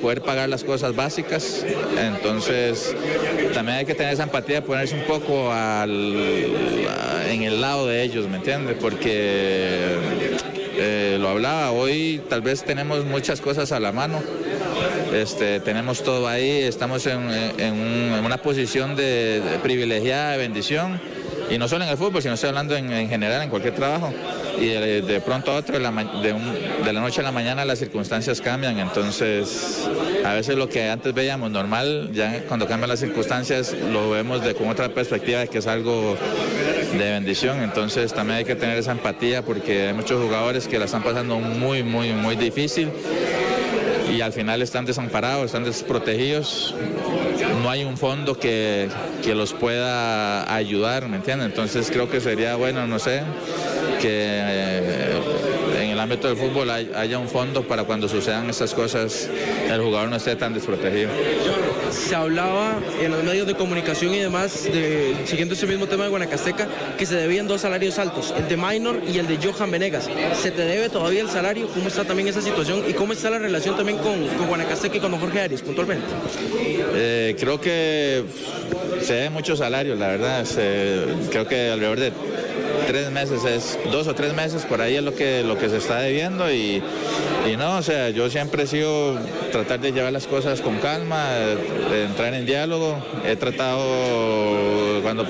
poder pagar las cosas básicas. Entonces también hay que tener esa empatía, ponerse un poco en el lado de ellos, ¿me entiendes? Porque lo hablaba, hoy tal vez tenemos muchas cosas a la mano, tenemos todo ahí, estamos en una posición de privilegiada, de bendición. Y no solo en el fútbol, sino estoy hablando en general, en cualquier trabajo. Y de pronto a otro, de la noche a la mañana las circunstancias cambian. Entonces, a veces lo que antes veíamos normal, ya cuando cambian las circunstancias, lo vemos con otra perspectiva de que es algo de bendición. Entonces, también hay que tener esa empatía porque hay muchos jugadores que la están pasando muy, muy, muy difícil. Y al final están desamparados, están desprotegidos. No hay un fondo que los pueda ayudar, ¿me entienden? Entonces creo que sería bueno, no sé, que en el ámbito del fútbol haya un fondo para cuando sucedan estas cosas, el jugador no esté tan desprotegido. Se hablaba en los medios de comunicación y demás, siguiendo ese mismo tema de Guanacasteca, que se debían 2 salarios altos, el de Minor y el de Johan Venegas. ¿Se te debe todavía el salario? ¿Cómo está también esa situación? ¿Y cómo está la relación también con Guanacasteca y con Jorge Arias, puntualmente? Creo que se debe muchos salarios, la verdad. Creo que alrededor de 3 meses, 2 o 3 meses, por ahí es lo que se está debiendo y no, o sea, yo siempre he sido tratar de llevar las cosas con calma, de entrar en diálogo. He tratado, cuando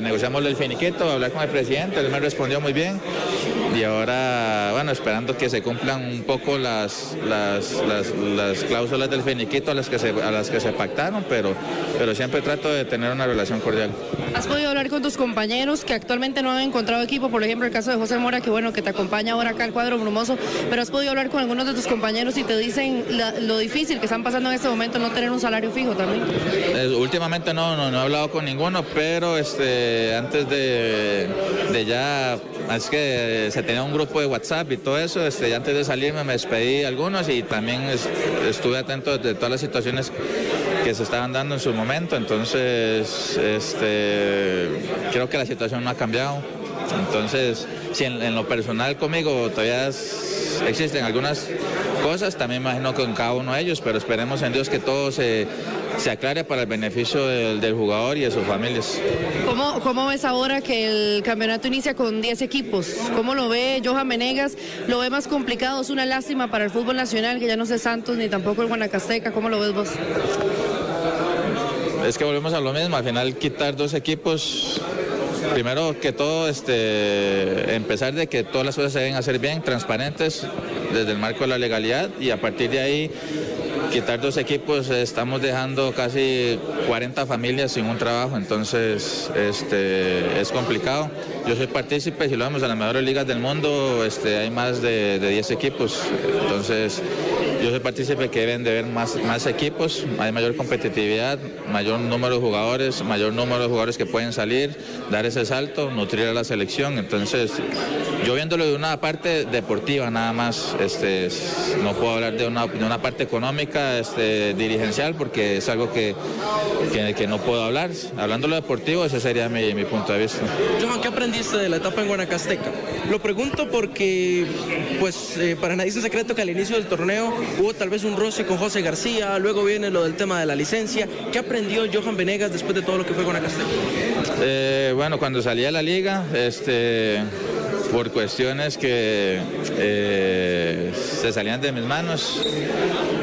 negociamos el finiquito, hablar con el presidente, él me respondió muy bien. y ahora, bueno, esperando que se cumplan un poco las cláusulas del finiquito a las que se pactaron, pero siempre trato de tener una relación cordial. ¿Has podido hablar con tus compañeros que actualmente no han encontrado equipo? Por ejemplo, el caso de José Mora, que bueno, que te acompaña ahora acá al cuadro brumoso, pero ¿has podido hablar con algunos de tus compañeros y te dicen lo difícil que están pasando en este momento, no tener un salario fijo también? Últimamente no he hablado con ninguno, pero antes de ya, es que se tenía un grupo de WhatsApp y todo eso, ya antes de salirme me despedí de algunos y también estuve atento de todas las situaciones que se estaban dando en su momento, entonces creo que la situación no ha cambiado. Entonces, si en lo personal conmigo todavía existen algunas cosas, también imagino con cada uno de ellos, pero esperemos en Dios que todo se aclare para el beneficio del jugador y de sus familias. ¿Cómo ves ahora que el campeonato inicia con 10 equipos? ¿Cómo lo ve Johan Venegas? ¿Lo ve más complicado? Es una lástima para el fútbol nacional que ya no sea Santos ni tampoco el Guanacasteca. ¿Cómo lo ves vos? Es que volvemos a lo mismo, al final quitar 2 equipos, primero que todo empezar de que todas las cosas se deben hacer bien, transparentes, desde el marco de la legalidad, y a partir de ahí quitar 2 equipos, estamos dejando casi 40 familias sin un trabajo, entonces es complicado. Yo soy partícipe, si lo vemos en las mejores ligas del mundo, hay más de 10 equipos, entonces yo soy partícipe que deben de haber más equipos, hay mayor competitividad, mayor número de jugadores que pueden salir, dar ese salto, nutrir a la selección. Entonces, yo viéndolo de una parte deportiva nada más, no puedo hablar de una parte económica, dirigencial, porque es algo que no puedo hablar. Hablando de lo deportivo, ese sería mi punto de vista. Johan, ¿qué aprendiste de la etapa en Guanacasteca? Lo pregunto porque, para nadie es un secreto que al inicio del torneo hubo tal vez un roce con José García, luego viene lo del tema de la licencia. ¿Qué aprendió Johan Venegas después de todo lo que fue Guanacasteca? Bueno, cuando salí a la liga, por cuestiones que se salían de mis manos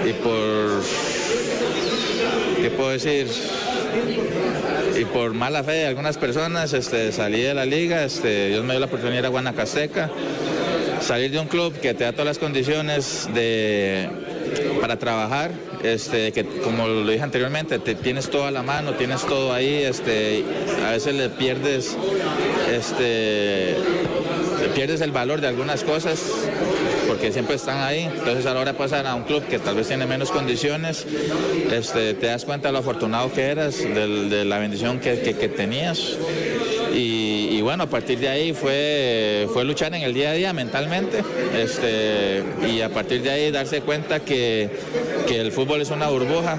y ¿qué puedo decir? Y por mala fe de algunas personas, salí de la liga, Dios me dio la oportunidad de ir a Guanacasteca, salir de un club que te da todas las condiciones para trabajar, que como lo dije anteriormente, tienes todo a la mano, tienes todo ahí, a veces le pierdes el valor de algunas cosas porque siempre están ahí. Entonces a la hora de pasar a un club que tal vez tiene menos condiciones, te das cuenta de lo afortunado que eras, de la bendición que tenías. Y bueno, a partir de ahí fue luchar en el día a día mentalmente, y a partir de ahí darse cuenta que el fútbol es una burbuja,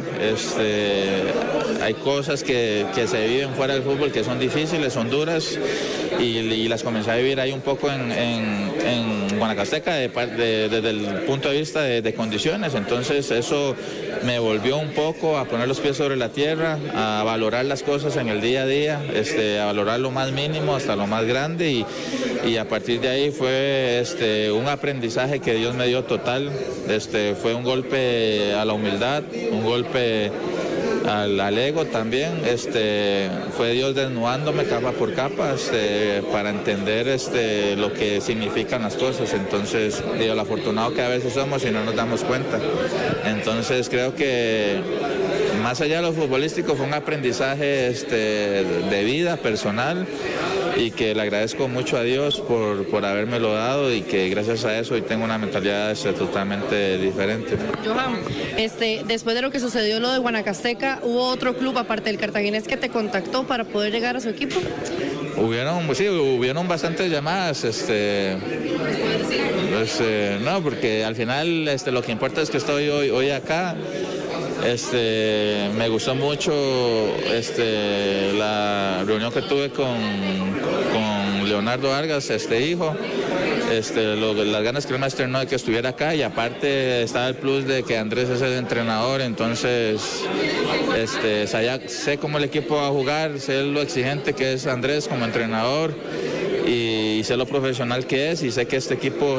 hay cosas que se viven fuera del fútbol que son difíciles, son duras, y las comencé a vivir ahí un poco en Guanacasteca desde el punto de vista de condiciones. Entonces eso me volvió un poco a poner los pies sobre la tierra, a valorar las cosas en el día a día, a valorar lo más mínimo hasta lo más grande, y a partir de ahí fue un aprendizaje que Dios me dio total. Fue un golpe a la humildad, un golpe al ego también, fue Dios desnudándome capa por capa, para entender lo que significan las cosas. Entonces, digo, lo afortunado que a veces somos y no nos damos cuenta. Entonces creo que más allá de lo futbolístico fue un aprendizaje de vida personal, y que le agradezco mucho a Dios por habérmelo dado, y que gracias a eso hoy tengo una mentalidad totalmente diferente. Johan, después de lo que sucedió lo de Guanacasteca, ¿hubo otro club aparte del Cartaginés que te contactó para poder llegar a su equipo? Hubieron bastantes llamadas, no, porque al final lo que importa es que estoy hoy acá. Me gustó mucho la reunión que tuve con Leonardo Vargas, hijo. Las ganas que él me estrenó de que estuviera acá, y aparte estaba el plus de que Andrés es el entrenador, entonces sé cómo el equipo va a jugar, sé lo exigente que es Andrés como entrenador, y sé lo profesional que es, y sé que este equipo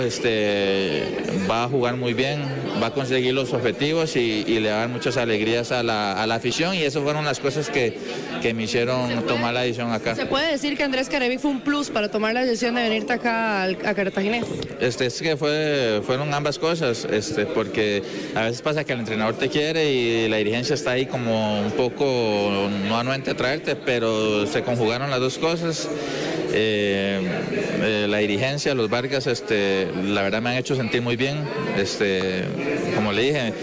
va a jugar muy bien. va a conseguir los objetivos y le va a dar muchas alegrías a la afición, y eso fueron las cosas que me hicieron tomar la decisión acá. ¿Se puede decir que Andrés Carevic fue un plus para tomar la decisión de venirte acá a Cartaginés? Es que fueron ambas cosas, porque a veces pasa que el entrenador te quiere y la dirigencia está ahí como un poco no anuente a traerte, pero se conjugaron las dos cosas. La dirigencia, los Vargas, la verdad me han hecho sentir muy bien, como le dije,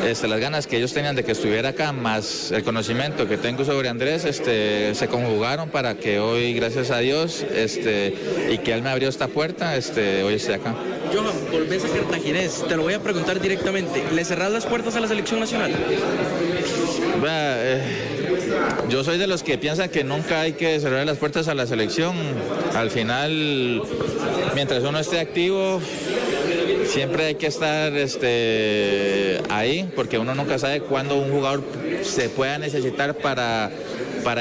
las ganas que ellos tenían de que estuviera acá, más el conocimiento que tengo sobre Andrés, se conjugaron para que hoy, gracias a Dios, y que él me abrió esta puerta, hoy estoy acá. Johan, volvés a Cartaginés, te lo voy a preguntar directamente, ¿le cerrás las puertas a la selección nacional? Yo soy de los que piensan que nunca hay que cerrar las puertas a la selección. Al final, mientras uno esté activo, siempre hay que estar ahí, porque uno nunca sabe cuándo un jugador se pueda necesitar para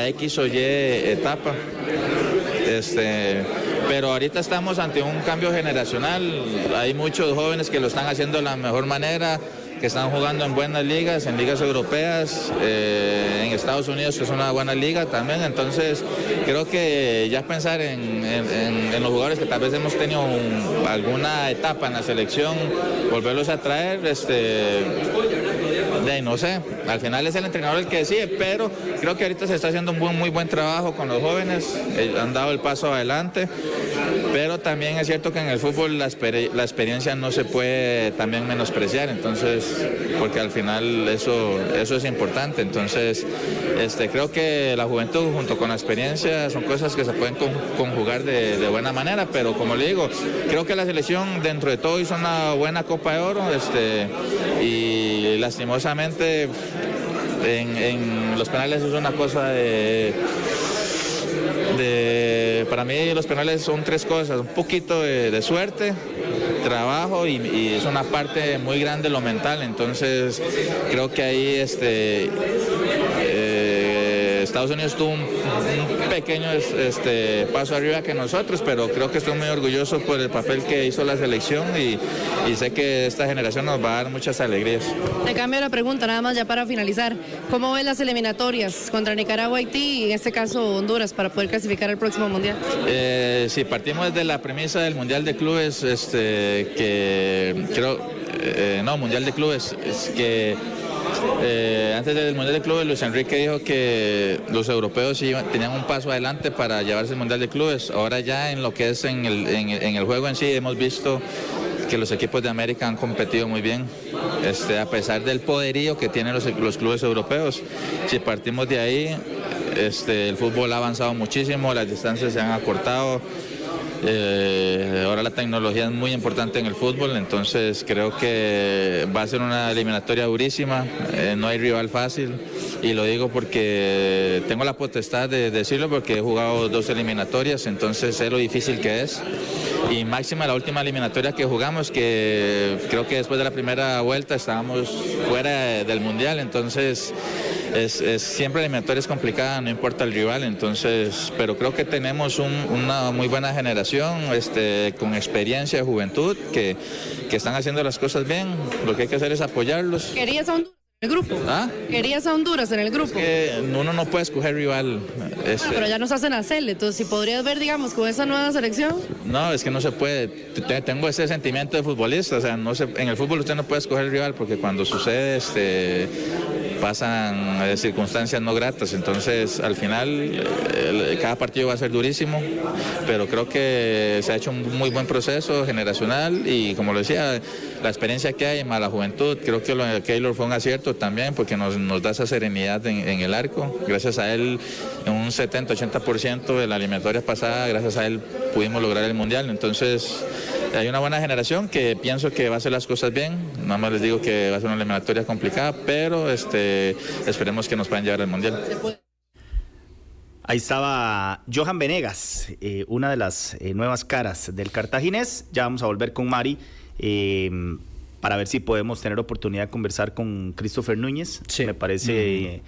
X o Y etapa. Pero ahorita estamos ante un cambio generacional. Hay muchos jóvenes que lo están haciendo de la mejor manera, que están jugando en buenas ligas, en ligas europeas, en Estados Unidos, que es una buena liga también. Entonces creo que ya pensar en los jugadores que tal vez hemos tenido alguna etapa en la selección, volverlos a traer, no sé, al final es el entrenador el que decide, pero creo que ahorita se está haciendo un muy buen trabajo con los jóvenes, han dado el paso adelante, pero también es cierto que en el fútbol la experiencia no se puede también menospreciar, entonces, porque al final eso es importante. Entonces creo que la juventud junto con la experiencia son cosas que se pueden conjugar de buena manera, pero como le digo, creo que la selección dentro de todo hizo una buena Copa de Oro, y lastimosamente en los penales es una cosa para mí los penales son tres cosas: un poquito de suerte, trabajo y es una parte muy grande lo mental. Entonces creo que ahí Estados Unidos tuvo un pequeño paso arriba que nosotros, pero creo que estoy muy orgulloso por el papel que hizo la selección y sé que esta generación nos va a dar muchas alegrías. Te cambio la pregunta, nada más ya para finalizar. ¿Cómo ves las eliminatorias contra Nicaragua, Haití y en este caso Honduras para poder clasificar al próximo Mundial? Si partimos desde la premisa del Mundial de Clubes, Mundial de Clubes, es que antes del Mundial de Clubes, Luis Enrique dijo que los europeos tenían un paso adelante para llevarse el Mundial de Clubes. Ahora ya en lo que es en el juego en sí, hemos visto que los equipos de América han competido muy bien, a pesar del poderío que tienen los clubes europeos. Si partimos de ahí, el fútbol ha avanzado muchísimo, las distancias se han acortado. Ahora la tecnología es muy importante en el fútbol, entonces creo que va a ser una eliminatoria durísima, no hay rival fácil, y lo digo porque tengo la potestad de decirlo porque he jugado 2 eliminatorias, entonces sé lo difícil que es. Y máxima la última eliminatoria que jugamos, que creo que después de la primera vuelta estábamos fuera del Mundial, entonces siempre la eliminatoria es complicada, no importa el rival, entonces, pero creo que tenemos una muy buena generación con experiencia de juventud que están haciendo las cosas bien. Lo que hay que hacer es apoyarlos. ¿Querías a Honduras en el grupo? ¿Ah? ¿Querías a Honduras en el grupo? Uno no puede escoger rival. Pero ya nos hacen hacerle, entonces si podrías ver, digamos, con esa nueva selección. No, es que no se puede. Tengo ese sentimiento de futbolista, o sea, en el fútbol usted no puede escoger rival porque cuando sucede pasan circunstancias no gratas, entonces al final cada partido va a ser durísimo, pero creo que se ha hecho un muy buen proceso generacional y como lo decía, la experiencia que hay más la juventud, creo que lo de Keylor fue un acierto también porque nos da esa serenidad en el arco, gracias a él en un 70-80% de la eliminatoria pasada, gracias a él pudimos lograr el Mundial, entonces hay una buena generación que pienso que va a hacer las cosas bien, nada más les digo que va a ser una eliminatoria complicada, pero esperemos que nos puedan llevar al Mundial. Ahí estaba Johan Venegas, una de las nuevas caras del Cartaginés. Ya vamos a volver con Mari para ver si podemos tener oportunidad de conversar con Christopher Núñez. Sí. Me parece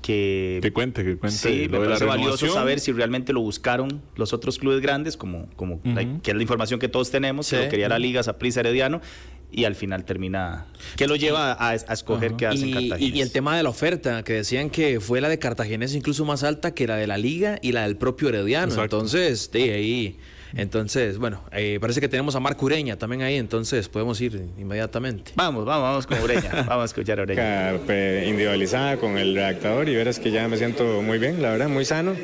que cuente. Sí, me parece valioso saber si realmente lo buscaron los otros clubes grandes, que es la información que todos tenemos, que lo quería la Liga, Saprissa, Herediano. y al final termina, que lo lleva a escoger quedarse en Cartaginés. Y el tema de la oferta, que decían que fue la de Cartaginés incluso más alta que la de la Liga y la del propio Herediano. Exacto. Entonces, de ahí... Entonces, bueno, parece que tenemos a Marco Ureña también ahí, entonces podemos ir inmediatamente. Vamos con Ureña, vamos a escuchar a Ureña. Individualizada con el redactador y verás que ya me siento muy bien, la verdad, muy sano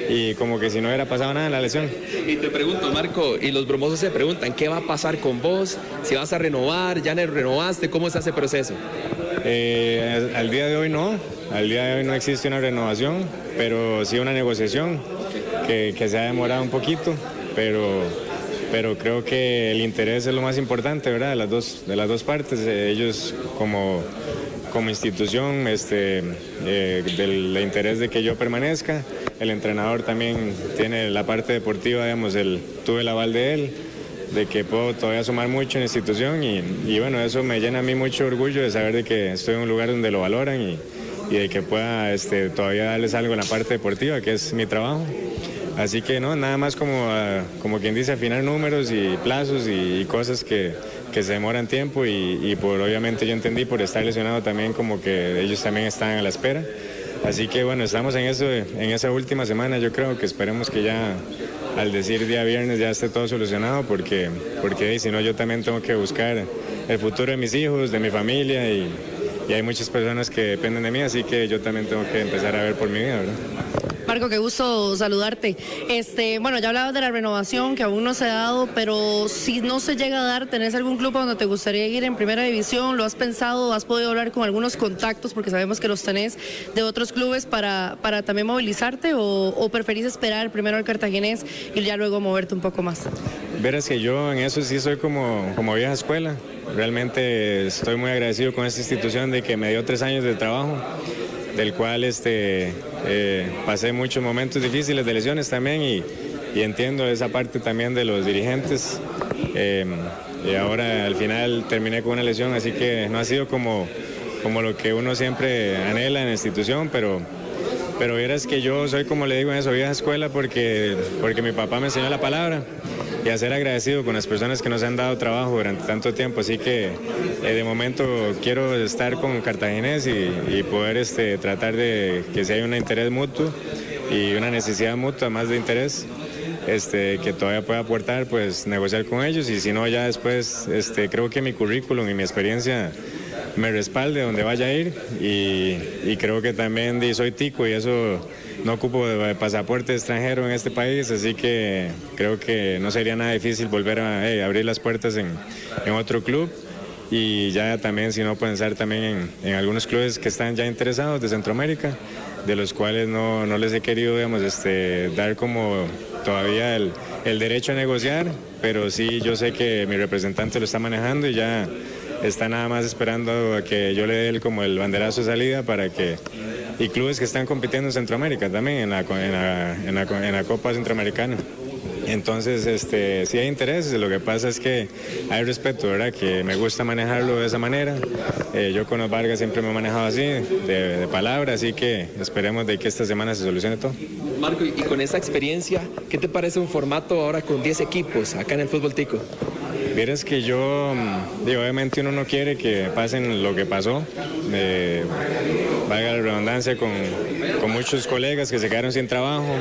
y como que si no hubiera pasado nada en la lesión. Y te pregunto, Marco, y los bromosos se preguntan, ¿qué va a pasar con vos? Si vas a renovar, ya renovaste, ¿cómo está ese proceso? Al día de hoy no existe una renovación, pero sí una negociación que se ha demorado un poquito. Pero creo que el interés es lo más importante, ¿verdad? De las dos partes. Ellos como institución, del interés de que yo permanezca. El entrenador también tiene la parte deportiva, digamos, tuve el aval de él, de que puedo todavía sumar mucho en la institución y bueno, eso me llena a mí mucho orgullo de saber de que estoy en un lugar donde lo valoran y de que pueda todavía darles algo en la parte deportiva, que es mi trabajo. Así que no, nada más como quien dice, afinar números y plazos y cosas que se demoran tiempo y obviamente yo entendí por estar lesionado también como que ellos también están a la espera. Así que bueno, estamos en esa última semana, yo creo que esperemos que ya al decir día viernes ya esté todo solucionado porque si no yo también tengo que buscar el futuro de mis hijos, de mi familia y hay muchas personas que dependen de mí, así que yo también tengo que empezar a ver por mi vida, ¿verdad? Marco, qué gusto saludarte. Bueno, ya hablabas de la renovación que aún no se ha dado, pero si no se llega a dar, ¿tenés algún club donde te gustaría ir en primera división? ¿Lo has pensado? ¿Has podido hablar con algunos contactos? Porque sabemos que los tenés de otros clubes para también movilizarte o preferís esperar primero al Cartaginés y ya luego moverte un poco más. Verás que yo en eso sí soy como vieja escuela. Realmente estoy muy agradecido con esta institución de que me dio 3 años de trabajo, del cual pasé muchos momentos difíciles de lesiones también y entiendo esa parte también de los dirigentes y ahora al final terminé con una lesión, así que no ha sido como lo que uno siempre anhela en la institución, pero verás que yo soy, como le digo en eso, vieja escuela porque mi papá me enseñó la palabra y a ser agradecido con las personas que nos han dado trabajo durante tanto tiempo, así que de momento quiero estar con Cartaginés y poder tratar de que si hay un interés mutuo y una necesidad mutua más de interés que todavía pueda aportar, pues negociar con ellos y si no ya después creo que mi currículum y mi experiencia me respalde donde vaya a ir y creo que también soy tico y eso no ocupo de pasaporte extranjero en este país, así que creo que no sería nada difícil volver a abrir las puertas en otro club y ya también si no pensar también en algunos clubes que están ya interesados de Centroamérica, de los cuales no les he querido digamos, dar como todavía el derecho a negociar, pero sí yo sé que mi representante lo está manejando y ya está nada más esperando a que yo le dé como el banderazo de salida para que y clubes que están compitiendo en Centroamérica también en la Copa Centroamericana. Entonces, sí hay interés, lo que pasa es que hay respeto, ¿verdad? Que me gusta manejarlo de esa manera. Yo con los Vargas siempre me he manejado así, de palabra, así que esperemos de que esta semana se solucione todo. Marco, y con esa experiencia, ¿qué te parece un formato ahora con 10 equipos acá en el fútbol tico? Vieras que yo, obviamente uno no quiere que pasen lo que pasó, valga la redundancia, con muchos colegas que se quedaron sin trabajo,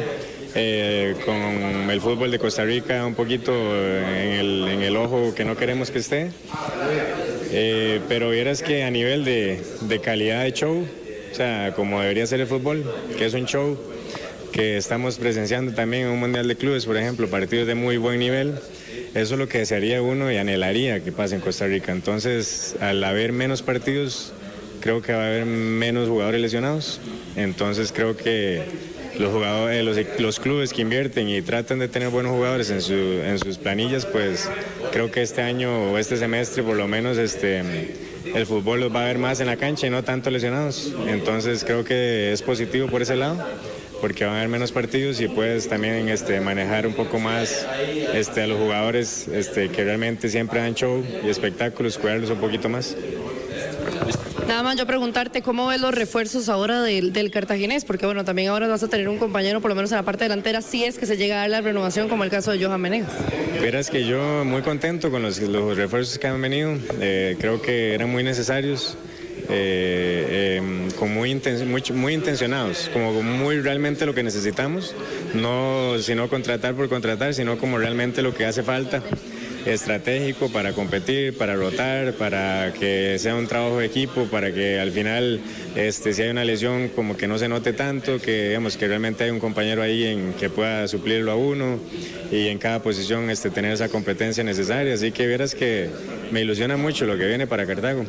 con el fútbol de Costa Rica un poquito en el ojo que no queremos que esté, pero vieras que a nivel de calidad de show, o sea, como debería ser el fútbol, que es un show que estamos presenciando también en un mundial de clubes, por ejemplo, partidos de muy buen nivel. Eso es lo que desearía uno y anhelaría que pase en Costa Rica. Entonces, al haber menos partidos, creo que va a haber menos jugadores lesionados. Entonces, creo que los clubes que invierten y tratan de tener buenos jugadores en sus planillas, pues creo que este año o este semestre, por lo menos, el fútbol los va a ver más en la cancha y no tanto lesionados. Entonces, creo que es positivo por ese lado, porque van a haber menos partidos y puedes también manejar un poco más a los jugadores que realmente siempre dan show y espectáculos, cuidarlos un poquito más. Nada más yo preguntarte cómo ves los refuerzos ahora del cartaginés, porque bueno, también ahora vas a tener un compañero, por lo menos en la parte delantera, si es que se llega a dar la renovación, como el caso de Johan Venegas. Verás que yo muy contento con los refuerzos que han venido, creo que eran muy necesarios. Muy intencionados, como muy realmente lo que necesitamos, no sino contratar por contratar, sino como realmente lo que hace falta, estratégico para competir, para rotar, para que sea un trabajo de equipo, para que al final si hay una lesión como que no se note tanto, que digamos que realmente hay un compañero ahí que pueda suplirlo a uno y en cada posición tener esa competencia necesaria. Así que vieras que me ilusiona mucho lo que viene para Cartago,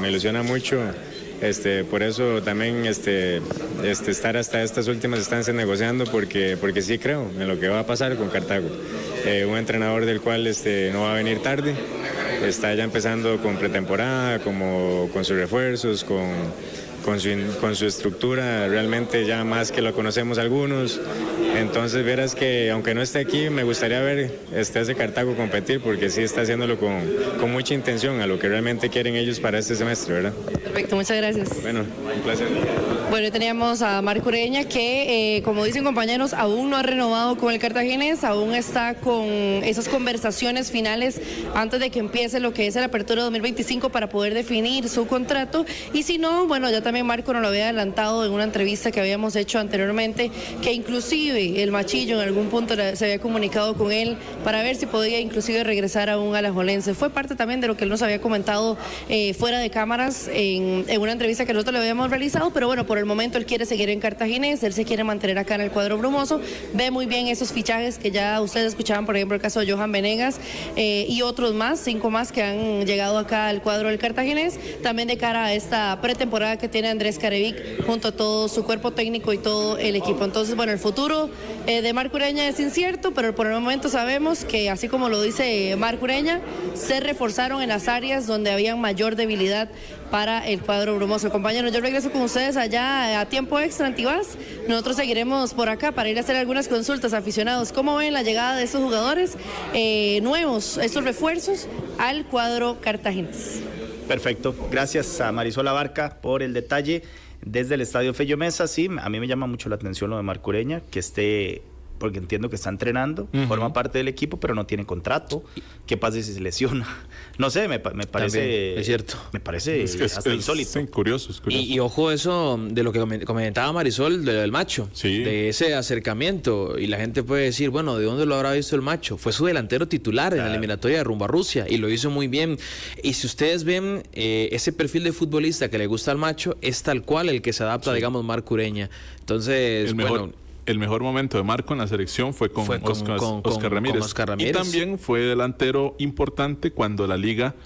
me ilusiona mucho. Por eso también estar hasta estas últimas instancias negociando, porque sí creo en lo que va a pasar con Cartago. Un entrenador del cual no va a venir tarde, está ya empezando con pretemporada, con sus refuerzos, con su estructura, realmente ya más que lo conocemos algunos. Entonces verás que aunque no esté aquí, me gustaría ver ese Cartago competir, porque sí está haciéndolo con mucha intención a lo que realmente quieren ellos para este semestre, ¿verdad? Perfecto, muchas gracias. Bueno, un placer. Bueno, teníamos a Marco Ureña que, como dicen compañeros, aún no ha renovado con el cartaginés, aún está con esas conversaciones finales antes de que empiece lo que es la apertura 2025 para poder definir su contrato. Y si no, bueno, ya también Marco nos lo había adelantado en una entrevista que habíamos hecho anteriormente, que inclusive el Machillo en algún punto se había comunicado con él para ver si podía inclusive regresar a un alajuelense. Fue parte también de lo que él nos había comentado fuera de cámaras en una entrevista que nosotros le habíamos realizado, pero bueno, por el momento él quiere seguir en cartaginés, él se quiere mantener acá en el cuadro brumoso, ve muy bien esos fichajes que ya ustedes escuchaban, por ejemplo el caso de Johan Venegas y otros más, 5 más que han llegado acá al cuadro del cartaginés, también de cara a esta pretemporada que tiene Andrés Carevic junto a todo su cuerpo técnico y todo el equipo. Entonces, bueno, el futuro de Marco Ureña es incierto, pero por el momento sabemos que, así como lo dice Marco Ureña, se reforzaron en las áreas donde había mayor debilidad para el cuadro brumoso. Compañeros, yo regreso con ustedes allá a tiempo extra, Antibás. Nosotros seguiremos por acá para ir a hacer algunas consultas. Aficionados, ¿cómo ven la llegada de estos jugadores nuevos, estos refuerzos al cuadro cartaginés? Perfecto, gracias a Marisol Abarca por el detalle desde el Estadio Fello Mesa. Sí, a mí me llama mucho la atención lo de Marco Ureña, que esté, porque entiendo que está entrenando, forma parte del equipo, pero no tiene contrato. ¿Qué pasa si se lesiona? No sé, me parece... También, es cierto. Me parece hasta insólito. Es curioso. Y ojo eso de lo que comentaba Marisol, del Macho, de ese acercamiento. Y la gente puede decir, bueno, ¿de dónde lo habrá visto el Macho? Fue su delantero titular en la eliminatoria de rumbo a Rusia y lo hizo muy bien. Y si ustedes ven ese perfil de futbolista que le gusta al Macho, es tal cual el que se adapta, digamos, Marco Ureña. Entonces, el mejor momento de Marco en la selección fue con Oscar Ramírez. Y también fue delantero importante cuando la Liga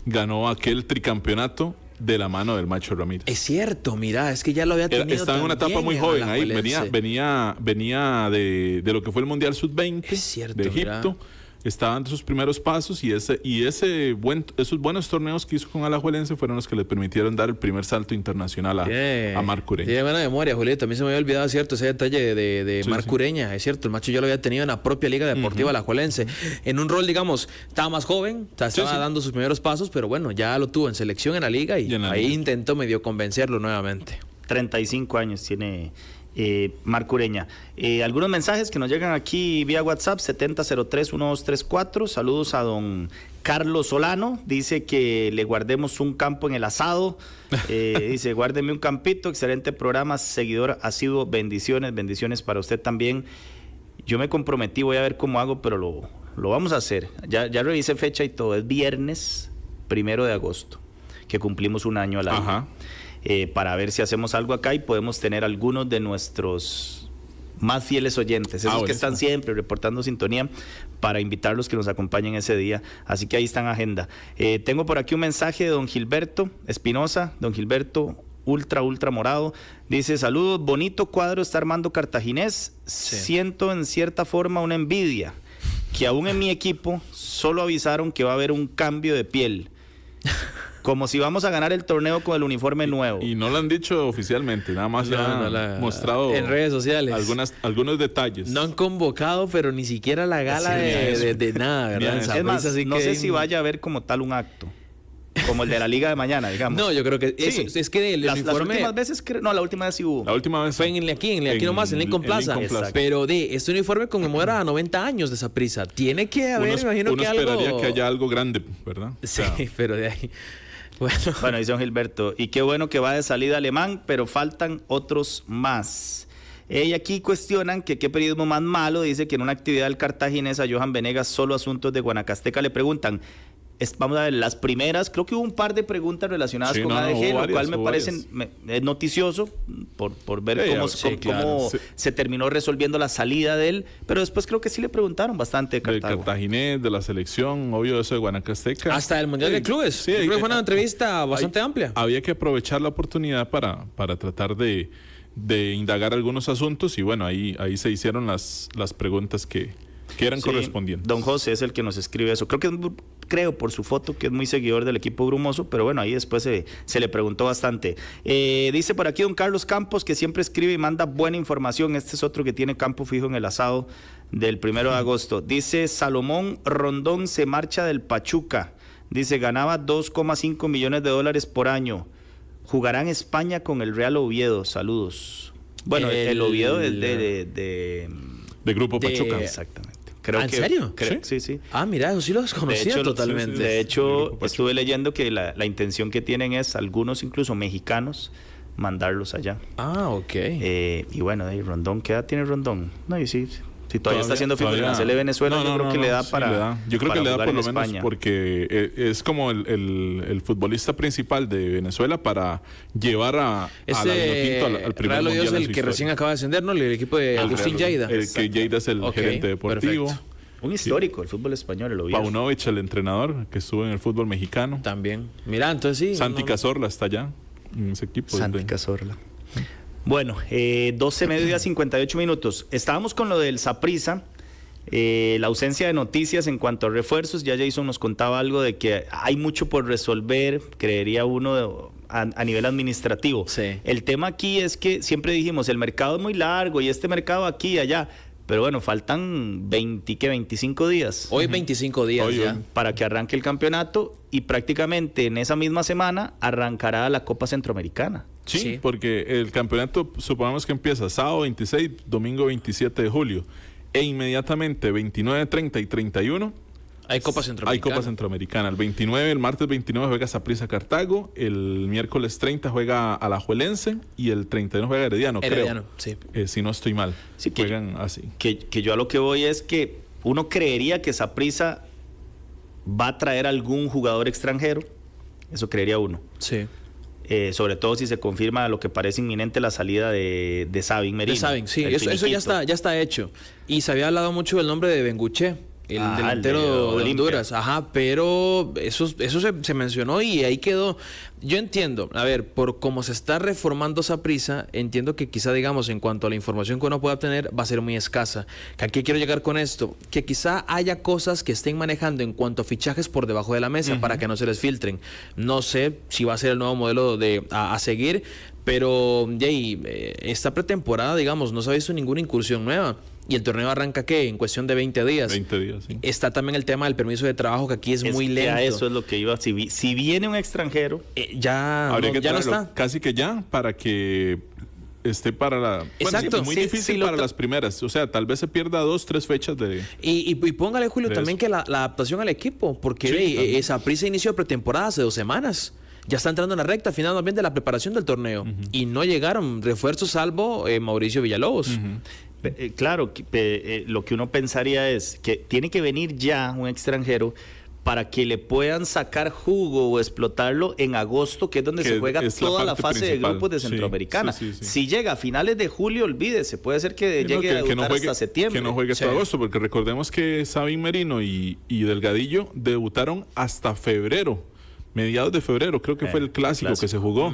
ganó aquel tricampeonato de la mano del Macho Ramírez. Es cierto, mira, es que ya lo había tenido. Estaba en una etapa muy joven ahí, venía de lo que fue el Mundial Sub-20 de Egipto. Mira. Estaba entre sus primeros pasos y esos buenos torneos que hizo con Alajuelense fueron los que le permitieron dar el primer salto internacional a Marco Ureña. Tiene buena memoria, Julieta. A mí se me había olvidado, cierto, ese detalle de Marco Ureña. Es cierto, el Macho ya lo había tenido en la propia Liga Deportiva Alajuelense. En un rol, digamos, estaba más joven, estaba dando sus primeros pasos, pero bueno, ya lo tuvo en selección en la Liga y ahí intentó medio convencerlo nuevamente. 35 años tiene Marco Ureña. Algunos mensajes que nos llegan aquí vía WhatsApp, 7003-1234. Saludos a don Carlos Solano. Dice que le guardemos un campo en el asado. Dice, guárdeme un campito. Excelente programa, seguidor asiduo. Bendiciones para usted también. Yo me comprometí, voy a ver cómo hago, pero lo vamos a hacer. Ya revisé fecha y todo. Es viernes 1 de agosto, que cumplimos un año al año. Para ver si hacemos algo acá y podemos tener algunos de nuestros más fieles oyentes, esos que están siempre reportando sintonía, para invitarlos que nos acompañen ese día. Así que ahí está en agenda. Tengo por aquí un mensaje de don Gilberto Espinosa, don Gilberto ultra morado. Dice, saludos, bonito cuadro está armando Cartaginés. Siento en cierta forma una envidia, que aún en mi equipo solo avisaron que va a haber un cambio de piel. Como si vamos a ganar el torneo con el uniforme nuevo. Y no lo han dicho oficialmente, nada más han mostrado en redes sociales algunos detalles. No han convocado, pero ni siquiera la gala de nada, ¿verdad? Es más, no sé si vaya a haber como tal un acto. como el de la Liga de mañana, digamos. No, yo creo que eso, es que el las uniforme... Las últimas veces, la última vez sí hubo. La última vez fue aquí nomás, en Lincoln Plaza. Pero este uniforme conmora 90 años de Saprissa. Tiene que haber, imagino que algo... Uno esperaría que haya algo grande, ¿verdad? Sí, pero de ahí... Bueno, dice don Gilberto, y qué bueno que va de salida Alemán, pero faltan otros más. Y aquí cuestionan que qué periodismo más malo, dice que en una actividad del Cartaginés a Johan Venegas, solo asuntos de Guanacasteca, le preguntan. Vamos a ver, las primeras, creo que hubo un par de preguntas relacionadas con ADG, lo cual me parece noticioso por ver cómo se terminó resolviendo la salida de él, pero después creo que sí le preguntaron bastante de Cartago. Del Cartaginés, de la selección, obvio eso de Guanacasteca. Hasta el Mundial de Clubes. Sí, creo que fue una entrevista bastante amplia. Había que aprovechar la oportunidad para tratar de indagar algunos asuntos y bueno, ahí se hicieron las preguntas que eran correspondientes. Don José es el que nos escribe eso. Creo por su foto que es muy seguidor del equipo brumoso, pero bueno, ahí después se le preguntó bastante. Dice por aquí don Carlos Campos, que siempre escribe y manda buena información. Este es otro que tiene campo fijo en el asado del 1 de agosto. Dice Salomón Rondón se marcha del Pachuca. Dice ganaba $2,5 millones por año. Jugará en España con el Real Oviedo. Saludos. Bueno, el Oviedo es de Grupo Pachuca. Exactamente. ¿En serio? Sí. Ah, mira, eso sí lo desconocía totalmente. De hecho, estuve leyendo que la intención que tienen es, algunos incluso mexicanos, mandarlos allá. Ah, ok. Y bueno, Rondón, ¿qué edad tiene Rondón? No, y sí. Si todavía está haciendo fútbol en la CL de Venezuela, yo creo que le da para. Yo creo que le da por lo menos porque es como el futbolista principal de Venezuela para llevar a la Vinotinto al primer mundial. Es el que recién acaba de ascender, ¿no? El equipo de Agustín Lleida. Que Lleida es el gerente deportivo. Perfecto. Un histórico del fútbol español, el Oviedo. Paunovic, el entrenador que estuvo en el fútbol mexicano. También. Mira, entonces sí. Santi Cazorla está allá en ese equipo. Santi Cazorla. Bueno, 12 mediodía 58 minutos. Estábamos con lo del Saprissa, la ausencia de noticias en cuanto a refuerzos. Ya Jason nos contaba algo de que hay mucho por resolver, creería uno, a nivel administrativo. Sí. El tema aquí es que siempre dijimos, el mercado es muy largo y este mercado aquí y allá. Pero bueno, faltan 25 días. Hoy 25 días ya. Para que arranque el campeonato y prácticamente en esa misma semana arrancará la Copa Centroamericana. Sí, porque el campeonato supongamos que empieza sábado 26, domingo 27 de julio. E inmediatamente 29, 30 y 31... Hay Copa Centroamericana. Hay Copa Centroamericana. El martes 29 juega Saprissa Cartago, el miércoles 30 juega Alajuelense y el 31 juega Herediano, creo. Sí. Si no estoy mal. Sí, juegan así. Que yo a lo que voy es que uno creería que Saprissa va a traer algún jugador extranjero. Eso creería uno. Sí. Sobre todo si se confirma lo que parece inminente, la salida de Sabin Merino. De Sabin, sí. Eso ya está hecho. Y se había hablado mucho del nombre de Benguché, el delantero de Honduras. Ajá, pero eso se mencionó y ahí quedó. Yo entiendo, a ver, por cómo se está reformando Saprissa, entiendo que quizá, digamos, en cuanto a la información que uno pueda obtener, va a ser muy escasa. Que aquí quiero llegar con esto, que quizá haya cosas que estén manejando en cuanto a fichajes por debajo de la mesa para que no se les filtren. No sé si va a ser el nuevo modelo a seguir, pero esta pretemporada, digamos, no se ha visto ninguna incursión nueva. Y el torneo arranca, ¿qué? En cuestión de 20 días. 20 días, sí. Está también el tema del permiso de trabajo, que aquí es muy lento. Eso es lo que iba. Si viene un extranjero, habría ya no está. Casi que ya, para que esté para la... Exacto. Bueno, muy difícil para las primeras. O sea, tal vez se pierda 2, 3 fechas de... Y póngale, Julio, también que la adaptación al equipo, porque Saprissa inició pretemporada hace 2 semanas. Ya está entrando en la recta final también de la preparación del torneo. Y no llegaron refuerzos salvo Mauricio Villalobos. Claro, lo que uno pensaría es que tiene que venir ya un extranjero para que le puedan sacar jugo o explotarlo en agosto, que es donde se juega toda la fase principal de grupos de Centroamericana. Sí. Si llega a finales de julio, olvídese, puede ser que llegue a debutar hasta septiembre. Que no juegue hasta agosto, porque recordemos que Sabin Merino y Delgadillo debutaron hasta febrero. Mediados de febrero, creo que fue el clásico que se jugó.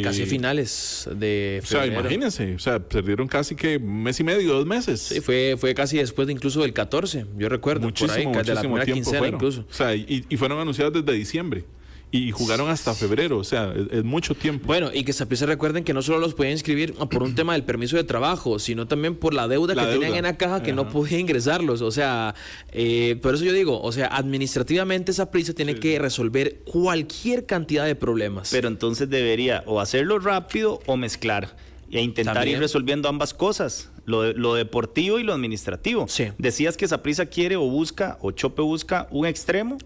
Casi finales de febrero. O sea, imagínense, perdieron casi que 1 mes y medio, 2 meses. Sí, fue casi después de incluso del 14, yo recuerdo. Muchísimo por ahí, de la primera tiempo quincena fueron. incluso. O sea, y fueron anunciados desde diciembre. y jugaron hasta febrero, o sea, es mucho tiempo. Bueno, y que Saprissa, recuerden que no solo los podían inscribir por un tema del permiso de trabajo, sino también por la deuda que tenían en la caja que no podía ingresarlos. O sea, por eso yo digo, o sea, administrativamente Saprissa tiene que resolver cualquier cantidad de problemas. Pero entonces debería o hacerlo rápido o mezclar e intentar También ir resolviendo ambas cosas, lo deportivo y lo administrativo. Decías que Saprissa quiere o busca, o Chope busca un extremo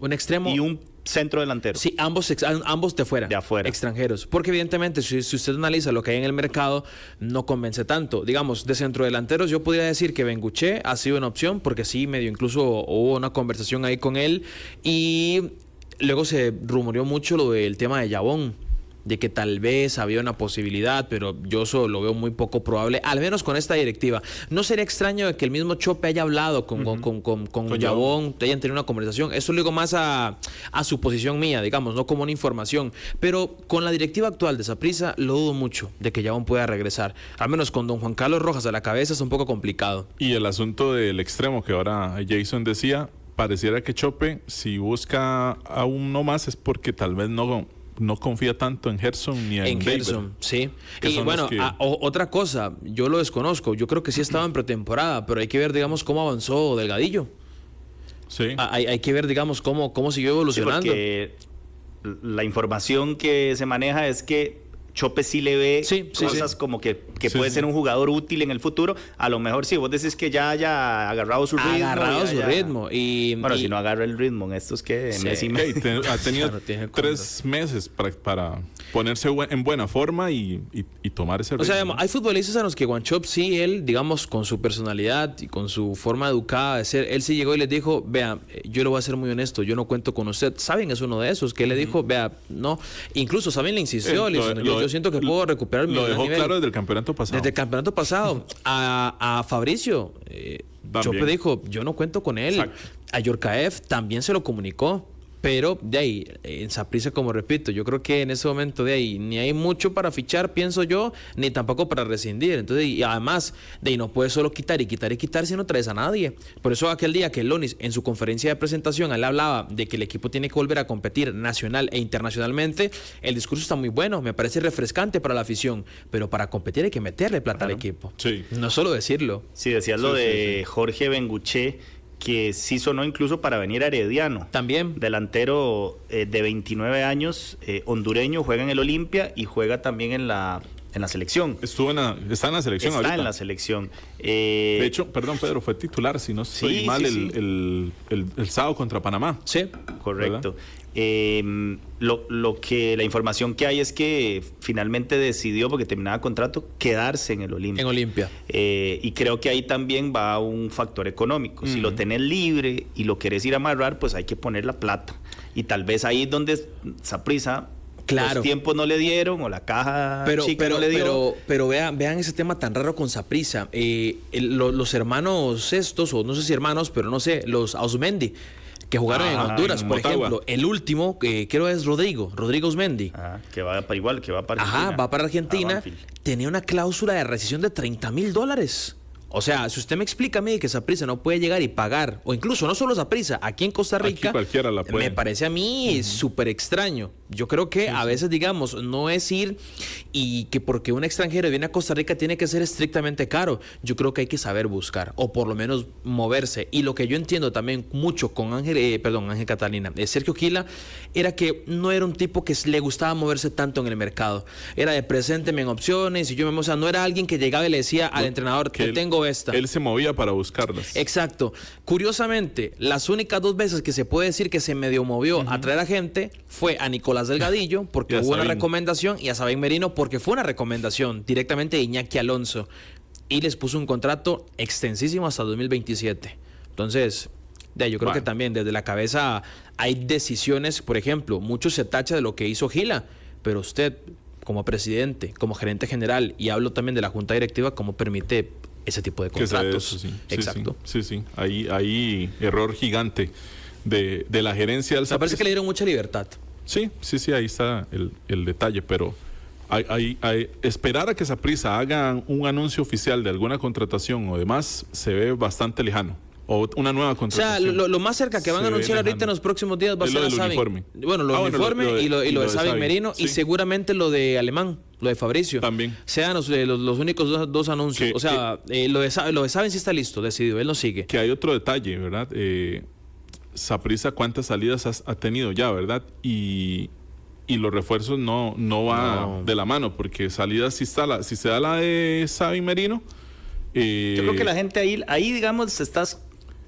y un centro delantero. Sí, ambos de afuera. Extranjeros. Porque evidentemente, si usted analiza lo que hay en el mercado, no convence tanto. Digamos, de centrodelanteros, yo podría decir que Benguché ha sido una opción, porque sí, medio incluso hubo una conversación ahí con él. Y luego se rumoreó mucho lo del tema de Yabón, de que tal vez había una posibilidad, pero yo eso lo veo muy poco probable, al menos con esta directiva. No sería extraño de que el mismo Chope haya hablado con Yabón, hayan tenido una conversación. Eso lo digo más a suposición mía, digamos, no como una información. Pero con la directiva actual de Saprissa, lo dudo mucho de que Yabón pueda regresar. Al menos con don Juan Carlos Rojas a la cabeza es un poco complicado. Y el asunto del extremo que ahora Jason decía, pareciera que Chope, si busca a uno más, es porque tal vez no confía tanto en Gerson ni en Gerson, sí. Y bueno, otra cosa, yo lo desconozco. Yo creo que sí estaba en pretemporada, pero hay que ver, digamos, cómo avanzó Delgadillo. Sí. Hay que ver, digamos, cómo siguió evolucionando. Sí, porque la información que se maneja es que Chope sí le ve cosas como que puede ser un jugador útil en el futuro. A lo mejor sí, vos decís que ya haya agarrado su ritmo. Y, bueno, si no agarra el ritmo en estos que Messi ha tenido 3 meses para ponerse en buena forma y tomar ese ritmo. O sea, hay futbolistas a los que Guanchop sí, él, digamos, con su personalidad y con su forma educada de ser, él sí llegó y les dijo, vea, yo le voy a ser muy honesto, yo no cuento con usted. Saben, es uno de esos que le dijo, vea, no. Incluso Saben le insistió, le dijo, yo siento que puedo recuperar mi nivel. Lo dejó nivel. claro desde el campeonato pasado. Desde el campeonato pasado. A Fabricio, Chope dijo, yo no cuento con él. Exacto. A Yorkaev también se lo comunicó. Pero de ahí, en Saprissa, como repito, yo creo que en ese momento de ahí ni hay mucho para fichar, pienso yo, ni tampoco para rescindir. Entonces, y además, de ahí no puedes solo quitar y quitar y quitar si no traes a nadie. Por eso aquel día que Lonis, en su conferencia de presentación, él hablaba de que el equipo tiene que volver a competir nacional e internacionalmente, el discurso está muy bueno, me parece refrescante para la afición, pero para competir hay que meterle plata al equipo. Sí. No solo decirlo. Sí, decías lo de Jorge Benguché, que sí sonó incluso para venir a Herediano. También. Delantero de 29 años, hondureño, juega en el Olimpia y juega también en la selección. Está en la selección ahorita. Está en la selección. De hecho, perdón, Pedro, fue titular, si no estoy mal, el sábado contra Panamá. Sí, correcto. La información que hay es que finalmente decidió, porque terminaba contrato, quedarse en el Olimpia. En Olimpia. Y creo que ahí también va un factor económico. Si lo tenés libre y lo querés ir a amarrar, pues hay que poner la plata. Y tal vez ahí es donde Saprissa, los tiempos no le dieron, o la caja chica no le dio. Pero vean ese tema tan raro con Saprissa. Los hermanos estos, o no sé si hermanos, pero no sé, los Ausmendi, que jugaron en Honduras, por ejemplo. El último, creo es Rodrigo Ausmendi. Que va para Argentina. Va para Argentina. Tenía una cláusula de rescisión de $30,000. O sea, si usted me explica a mí que Saprissa no puede llegar y pagar, o incluso no solo Saprissa, aquí en Costa Rica, cualquiera la puede. Me parece a mí súper extraño. Yo creo que a veces, digamos, no es ir y que porque un extranjero viene a Costa Rica tiene que ser estrictamente caro. Yo creo que hay que saber buscar, o por lo menos moverse. Y lo que yo entiendo también mucho con Ángel Catalina, Sergio Gila, era que no era un tipo que le gustaba moverse tanto en el mercado. Era de presénteme en opciones, y o sea, no era alguien que llegaba y le decía al entrenador, te tengo esta. Él se movía para buscarlas. Exacto. Curiosamente, las únicas 2 veces que se puede decir que se medio movió a traer a gente fue a Nicolás Delgadillo, porque hubo una recomendación, y a Sabin Merino, porque fue una recomendación directamente de Iñaki Alonso, y les puso un contrato extensísimo hasta 2027. Entonces, yo creo que también desde la cabeza hay decisiones. Por ejemplo, mucho se tacha de lo que hizo Gila, pero usted, como presidente, como gerente general, y hablo también de la junta directiva, ¿cómo permite ese tipo de contratos? Eso, sí. Exacto. Sí. Hay error gigante de la gerencia del Saprissa. Me parece que le dieron mucha libertad. Sí, ahí está el detalle, pero hay esperar a que Saprissa haga un anuncio oficial de alguna contratación o demás se ve bastante lejano. o una nueva contratación. O sea, lo más cerca que van a anunciar ahorita en los próximos días va a ser a Sabin. Uniforme. Bueno, lo uniforme y lo de Sabin Merino, sí. Y seguramente lo de Alemán, lo de Fabricio. También. Sean los únicos dos anuncios. O sea, lo de Sabin sí está listo, decidido, él no sigue. Que hay otro detalle, ¿verdad? Saprissa, ¿cuántas salidas ha tenido ya, verdad? Y los refuerzos no va de la mano, porque salidas si se da la de Sabin Merino. Yo creo que la gente ahí digamos,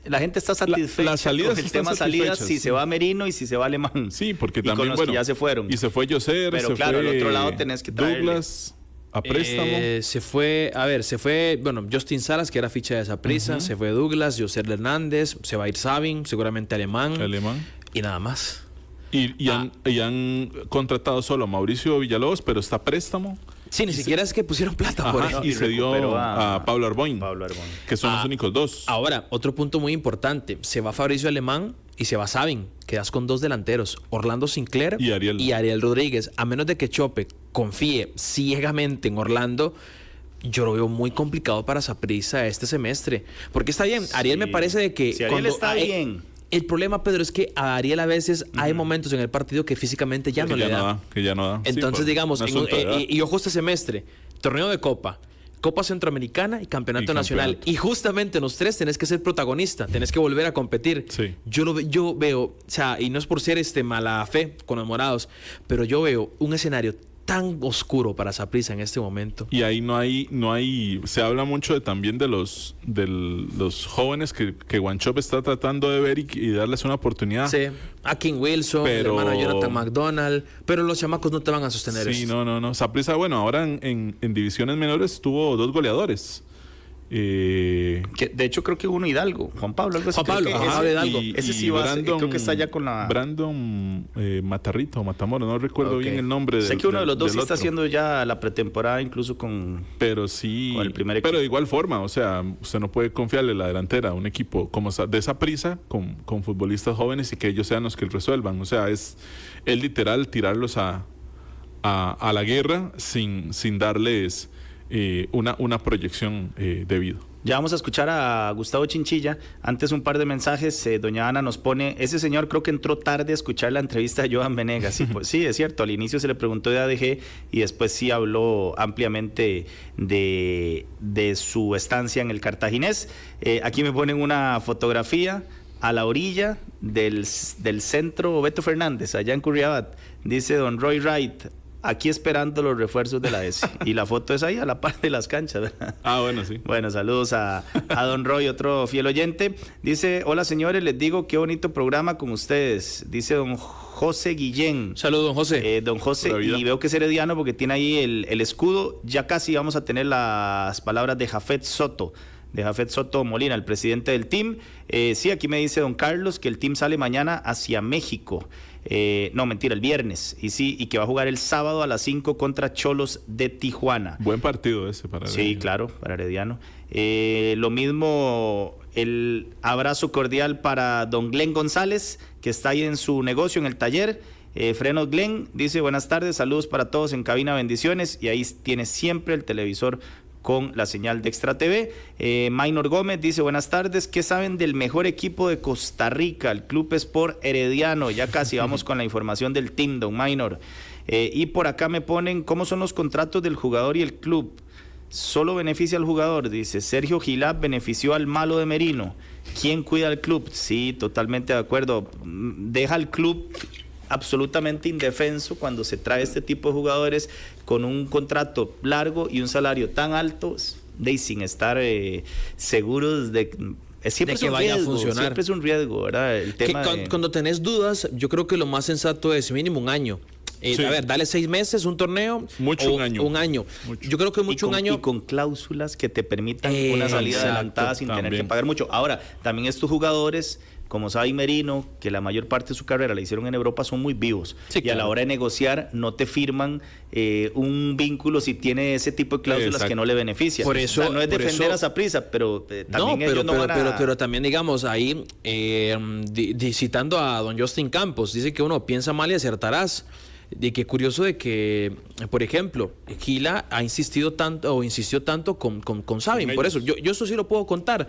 la gente está satisfecha con el tema salidas, si se va Merino y si se va Alemán. Sí, porque también, con los que ya se fueron. Y se fue Yoser, pero claro, al otro lado tenés que traerle Douglas a préstamo. Se fue, bueno, Justin Salas, que era ficha de Saprissa, se fue Douglas, Yoser Hernández, se va a ir Sabin, seguramente Alemán. Y nada más. Y han contratado solo a Mauricio Villalobos, pero está a préstamo. Sí, ni siquiera es que pusieron plata por eso. Y se dio a Pablo Arboin, que son los únicos dos. Ahora, otro punto muy importante. Se va Fabricio Alemán y se va Sabin. Quedas con dos delanteros, Orlando Sinclair y Ariel Rodríguez. A menos de que Chope confíe ciegamente en Orlando, yo lo veo muy complicado para Saprissa este semestre. Porque está bien, Ariel me parece de que... Si Ariel está bien... El problema, Pedro, es que a Ariel a veces hay momentos en el partido que físicamente ya no le da. Que ya no da. Entonces, digamos, y ojo este semestre, torneo de Copa Centroamericana y Campeonato Nacional. Y justamente en los tres tenés que ser protagonista, tenés que volver a competir. Sí. Yo veo, o sea, y no es por ser mala fe con los morados, pero yo veo un escenario tan oscuro para Saprissa en este momento. Y ahí no hay, se habla mucho también de los jóvenes que Wanchope está tratando de ver y darles una oportunidad. Sí, a King Wilson, el hermano Jonathan McDonald, pero los chamacos no te van a sostener eso. Sí, no. Saprissa, bueno, ahora en divisiones menores tuvo 2 goleadores. Que de hecho creo que uno Hidalgo, Juan Pablo Hidalgo. Ese sí va, creo que está ya con la Brandon Matarrito o Matamoros, no recuerdo bien el nombre. Sé que uno de los dos sí está haciendo ya la pretemporada incluso con el primer equipo. Pero de igual forma, o sea, usted no puede confiarle la delantera a un equipo como de Saprissa con futbolistas jóvenes y que ellos sean los que resuelvan. O sea, es literal tirarlos a la guerra sin darles una proyección debido. Ya vamos a escuchar a Gustavo Chinchilla. Antes un par de mensajes. Doña Ana nos pone, ese señor creo que entró tarde a escuchar la entrevista de Johan Venegas. Sí, pues, sí, es cierto, al inicio se le preguntó de ADG y después sí habló ampliamente de su estancia en el Cartaginés. Aquí me ponen una fotografía a la orilla del centro Beto Fernández, allá en Curriabat. Dice don Roy Wright, aquí esperando los refuerzos de la S. Y la foto es ahí a la par de las canchas, ¿verdad? Bueno, sí. Bueno, saludos a don Roy, otro fiel oyente. Dice, hola señores, les digo qué bonito programa con ustedes. Dice don José Guillén. Saludos, don José. Don José, y veo que es herediano porque tiene ahí el escudo. Ya casi vamos a tener las palabras de Jafet Soto Molina, el presidente del team. Sí, aquí me dice don Carlos que el team sale mañana hacia México. No, mentira, el viernes. Y que va a jugar el sábado a las 5 contra Cholos de Tijuana. Buen partido ese para Herediano. Sí, claro, para Herediano. Lo mismo, el abrazo cordial para don Glenn González, que está ahí en su negocio, en el taller. Frenos Glenn dice, buenas tardes, saludos para todos en cabina, bendiciones. Y ahí tiene siempre el televisor con la señal de Extra TV. Maynor Gómez dice, buenas tardes, ¿qué saben del mejor equipo de Costa Rica, el Club Sport Herediano? Ya casi vamos con la información del team, don Maynor. Y por acá me ponen, ¿cómo son los contratos del jugador y el club? Solo beneficia al jugador, dice Sergio Gilab, benefició al malo de Merino. ¿Quién cuida al club? Sí, totalmente de acuerdo. Deja al club absolutamente indefenso cuando se trae este tipo de jugadores con un contrato largo y un salario tan alto, sin estar seguros de siempre que vaya a funcionar. Siempre es un riesgo, ¿verdad? El tema cuando tenés dudas, yo creo que lo más sensato es mínimo un año. Sí. A ver, dale 6 meses, un torneo. Mucho un año. Un año. Mucho. Yo creo que mucho un año. Y con cláusulas que te permitan una salida adelantada sin tener que pagar mucho. Ahora, también estos jugadores, como Sabin Merino, que la mayor parte de su carrera la hicieron en Europa, son muy vivos. Sí, y a la hora de negociar no te firman un vínculo si tiene ese tipo de cláusulas que no le beneficia. Por eso, o sea, no es defender a Saprissa, pero también ellos no van a... pero también, digamos, ahí citando a don Justin Campos, dice que uno piensa mal y acertarás. De que curioso de que, por ejemplo, Gila insistió tanto con Sabin. Por eso, yo eso sí lo puedo contar.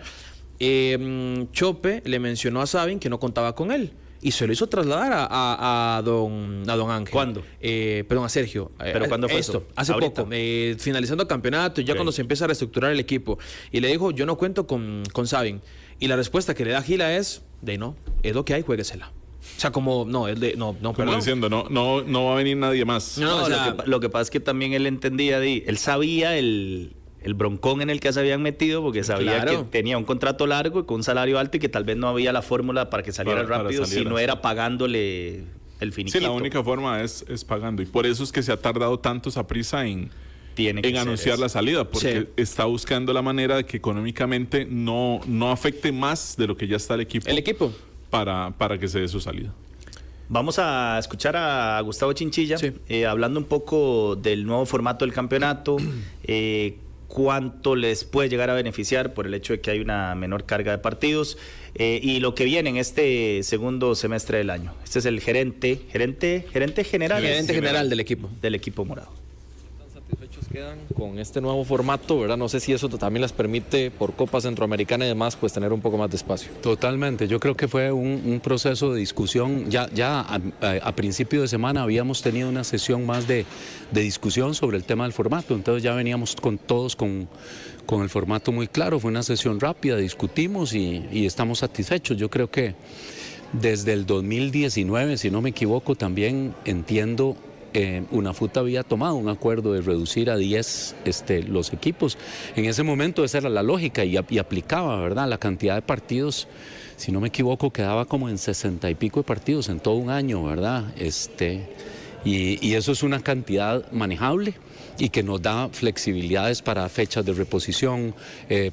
Chope le mencionó a Sabin que no contaba con él y se lo hizo trasladar a don Ángel. ¿Cuándo? Perdón, a Sergio. ¿Pero cuándo fue esto? Hace ¿Ahorita? poco, finalizando el campeonato, ya cuando se empieza a reestructurar el equipo. Y le dijo, yo no cuento con Sabin. Y la respuesta que le da Gila es, no, es lo que hay, juéguesela. O sea, como, como diciendo, no va a venir nadie más. No, o sea, lo que pasa es que también él entendía, él sabía el broncón en el que se habían metido, porque sabía que tenía un contrato largo y con un salario alto y que tal vez no había la fórmula para que saliera rápido si no era pagándole el finiquito. Sí, la única forma es pagando. Y por eso es que se ha tardado tanto Saprissa en anunciar la salida, porque está buscando la manera de que económicamente no afecte más de lo que ya está el equipo. Para que se dé su salida. Vamos a escuchar a Gustavo Chinchilla hablando un poco del nuevo formato del campeonato, cuánto les puede llegar a beneficiar por el hecho de que hay una menor carga de partidos y lo que viene en este segundo semestre del año. Este es el gerente general del equipo morado. Satisfechos quedan con este nuevo formato, ¿verdad? No sé si eso también les permite por Copa Centroamericana y demás pues tener un poco más de espacio. Totalmente, yo creo que fue un proceso de discusión. Ya a principio de semana habíamos tenido una sesión más de discusión sobre el tema del formato, entonces ya veníamos todos con el formato muy claro. Fue una sesión rápida, discutimos y estamos satisfechos. Yo creo que desde el 2019, si no me equivoco, también entiendo UNAFUT había tomado un acuerdo de reducir a 10 los equipos. En ese momento esa era la lógica y aplicaba, ¿verdad? La cantidad de partidos, si no me equivoco, quedaba como en 60 y pico de partidos en todo un año, ¿verdad? Y eso es una cantidad manejable y que nos da flexibilidades para fechas de reposición,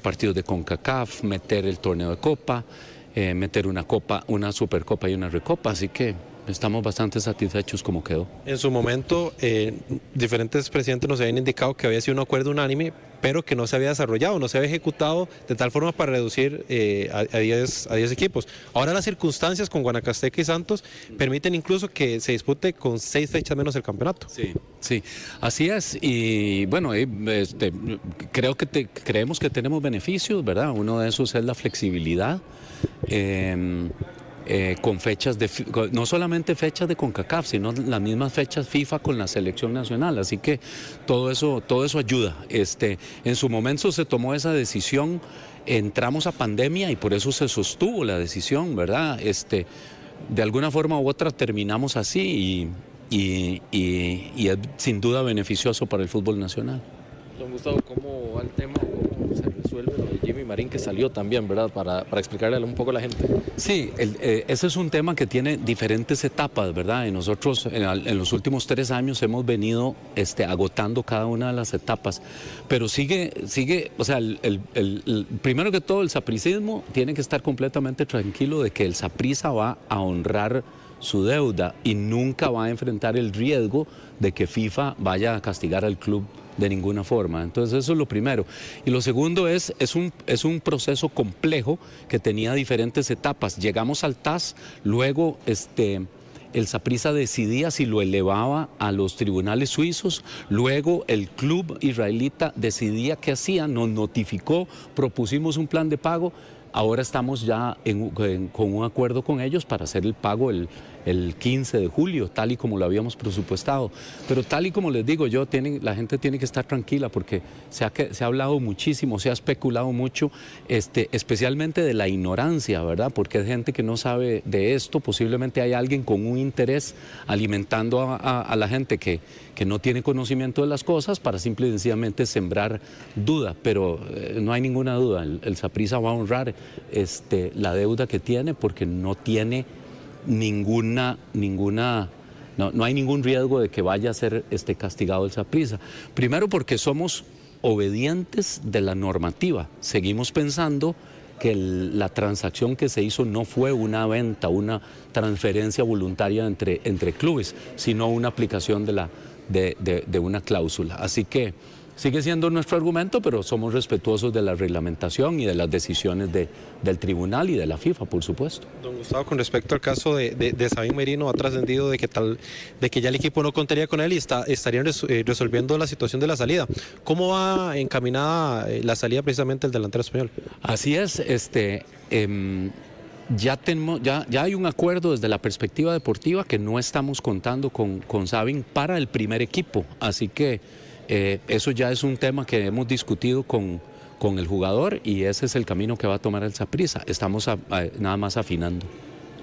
partidos de CONCACAF, meter el torneo de Copa, meter una Copa, una Supercopa y una Recopa, así que estamos bastante satisfechos como quedó. En su momento, diferentes presidentes nos habían indicado que había sido un acuerdo unánime, pero que no se había desarrollado, no se había ejecutado de tal forma para reducir a 10 equipos. Ahora las circunstancias con Guanacasteca y Santos permiten incluso que se dispute con 6 fechas menos el campeonato. Sí, así es. Y bueno, creemos que tenemos beneficios, ¿verdad? Uno de esos es la flexibilidad. Con fechas no solamente fechas de CONCACAF, sino las mismas fechas FIFA con la selección nacional, así que todo eso ayuda. En su momento se tomó esa decisión, entramos a pandemia y por eso se sostuvo la decisión, ¿verdad? De alguna forma u otra terminamos así y es sin duda beneficioso para el fútbol nacional. Don Gustavo, ¿cómo va el tema? ¿Cómo se resuelve lo de Jimmy Marín que salió también, verdad? Para explicarle un poco a la gente. Sí, ese es un tema que tiene diferentes etapas, ¿verdad? Y nosotros en los últimos 3 años hemos venido agotando cada una de las etapas, pero sigue, o sea, primero que todo el sapricismo tiene que estar completamente tranquilo de que el Saprissa va a honrar su deuda y nunca va a enfrentar el riesgo de que FIFA vaya a castigar al club de ninguna forma. Entonces eso es lo primero. Y lo segundo es un proceso complejo que tenía diferentes etapas. Llegamos al TAS, luego el Saprissa decidía si lo elevaba a los tribunales suizos, luego el club israelita decidía qué hacía, nos notificó, propusimos un plan de pago. Ahora estamos ya con un acuerdo con ellos para hacer el pago el 15 de julio, tal y como lo habíamos presupuestado. Pero tal y como les digo yo, la gente tiene que estar tranquila porque se ha hablado muchísimo, se ha especulado mucho, especialmente de la ignorancia, ¿verdad? Porque hay gente que no sabe de esto, posiblemente hay alguien con un interés alimentando a la gente que no tiene conocimiento de las cosas para simple y sencillamente sembrar duda, pero no hay ninguna duda, el Saprissa va a honrar la deuda que tiene porque no tiene no hay ningún riesgo de que vaya a ser castigado el Saprissa. Primero porque somos obedientes de la normativa, seguimos pensando que la transacción que se hizo no fue una venta, una transferencia voluntaria entre clubes, sino una aplicación de una cláusula. Así que sigue siendo nuestro argumento, pero somos respetuosos de la reglamentación y de las decisiones del tribunal y de la FIFA, por supuesto. Don Gustavo, con respecto al caso de Sabin Merino, ha trascendido de que ya el equipo no contaría con él y estarían resolviendo la situación de la salida. ¿Cómo va encaminada la salida precisamente del delantero español? Así es, ya hay un acuerdo desde la perspectiva deportiva que no estamos contando con Sabin para el primer equipo, así que eso ya es un tema que hemos discutido con el jugador y ese es el camino que va a tomar el Saprissa. Estamos nada más afinando.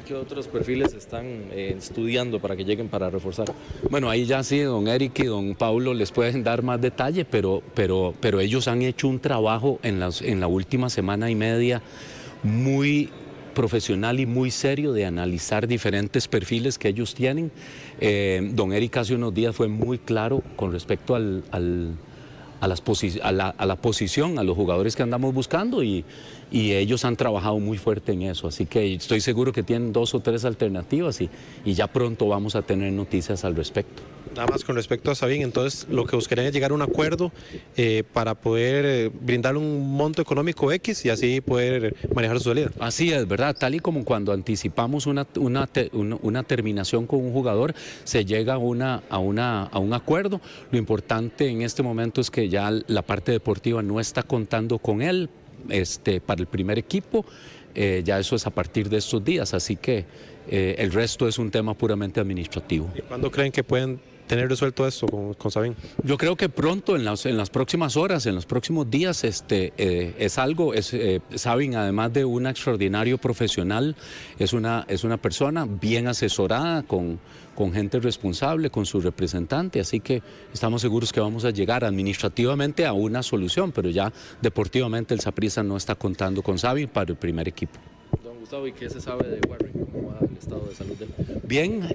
¿Qué otros perfiles están estudiando para que lleguen para reforzar? Bueno, ahí ya sí, don Eric y don Paulo les pueden dar más detalle, pero ellos han hecho un trabajo en la última semana y media muy profesional y muy serio de analizar diferentes perfiles que ellos tienen. Don Eric hace unos días fue muy claro con respecto a la posición, a los jugadores que andamos buscando y ellos han trabajado muy fuerte en eso, así que estoy seguro que tienen 2 o 3 alternativas y ya pronto vamos a tener noticias al respecto. Nada más con respecto a Sabin, entonces lo que buscarían es llegar a un acuerdo para poder brindar un monto económico X y así poder manejar su salida. Así es, ¿verdad? Tal y como cuando anticipamos una terminación con un jugador, se llega a un acuerdo. Lo importante en este momento es que ya la parte deportiva no está contando con él para el primer equipo. Ya eso es a partir de estos días, así que el resto es un tema puramente administrativo. ¿Y cuándo creen que pueden tener resuelto esto con Sabin? Yo creo que pronto, en las próximas horas, en los próximos días, Sabin, además de un extraordinario profesional, es una persona bien asesorada, con gente responsable, con su representante, así que estamos seguros que vamos a llegar administrativamente a una solución, pero ya deportivamente el Saprissa no está contando con Sabin para el primer equipo. Don Gustavo, ¿y qué se sabe de Warren? ¿Cómo va el estado de salud de él? Bien,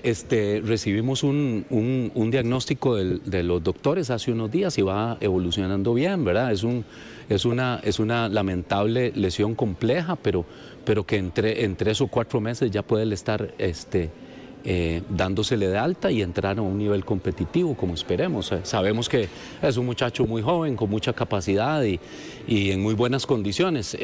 recibimos un diagnóstico de los doctores hace unos días y va evolucionando bien, ¿verdad? Es una lamentable lesión compleja, pero que en 3 o 4 meses ya puede estar dándosele de alta y entrar a un nivel competitivo como esperemos. Sabemos que es un muchacho muy joven, con mucha capacidad y en muy buenas condiciones.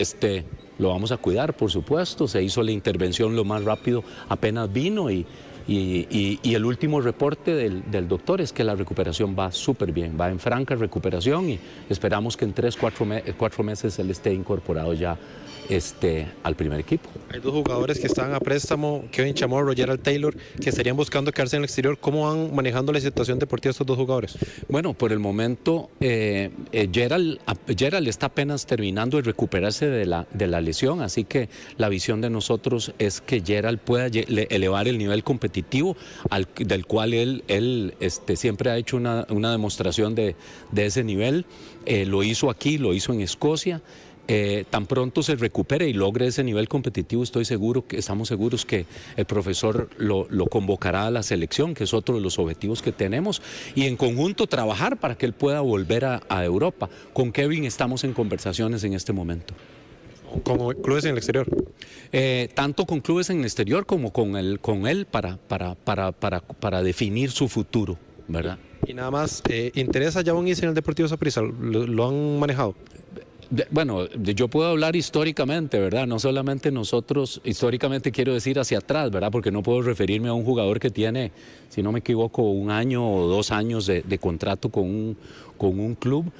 Lo vamos a cuidar, por supuesto. Se hizo la intervención lo más rápido apenas vino y el último reporte del doctor es que la recuperación va súper bien, va en franca recuperación y esperamos que en 3 o 4 meses él esté incorporado ya al primer equipo. Hay 2 jugadores que están a préstamo, Kevin Chamorro, Gerald Taylor, que estarían buscando quedarse en el exterior. ¿Cómo van manejando la situación deportiva estos 2 jugadores? Bueno, por el momento Gerald está apenas terminando de recuperarse de la lesión, así que la visión de nosotros es que Gerald pueda elevar el nivel competitivo del cual él siempre ha hecho una demostración de ese nivel. Lo hizo aquí, lo hizo en Escocia. Tan pronto se recupere y logre ese nivel competitivo, estamos seguros que el profesor lo convocará a la selección, que es otro de los objetivos que tenemos, y en conjunto trabajar para que él pueda volver a Europa. Con Kevin estamos en conversaciones en este momento. ¿Con clubes en el exterior? Tanto con clubes en el exterior como con él para definir su futuro, ¿verdad? Y nada más, ¿interesa Yabón Issa en el Deportivo Saprissa? ¿Lo han manejado? Bueno, yo puedo hablar históricamente, ¿verdad? No solamente nosotros, históricamente quiero decir hacia atrás, ¿verdad? Porque no puedo referirme a un jugador que tiene, si no me equivoco, 1 año o 2 años de contrato con un club.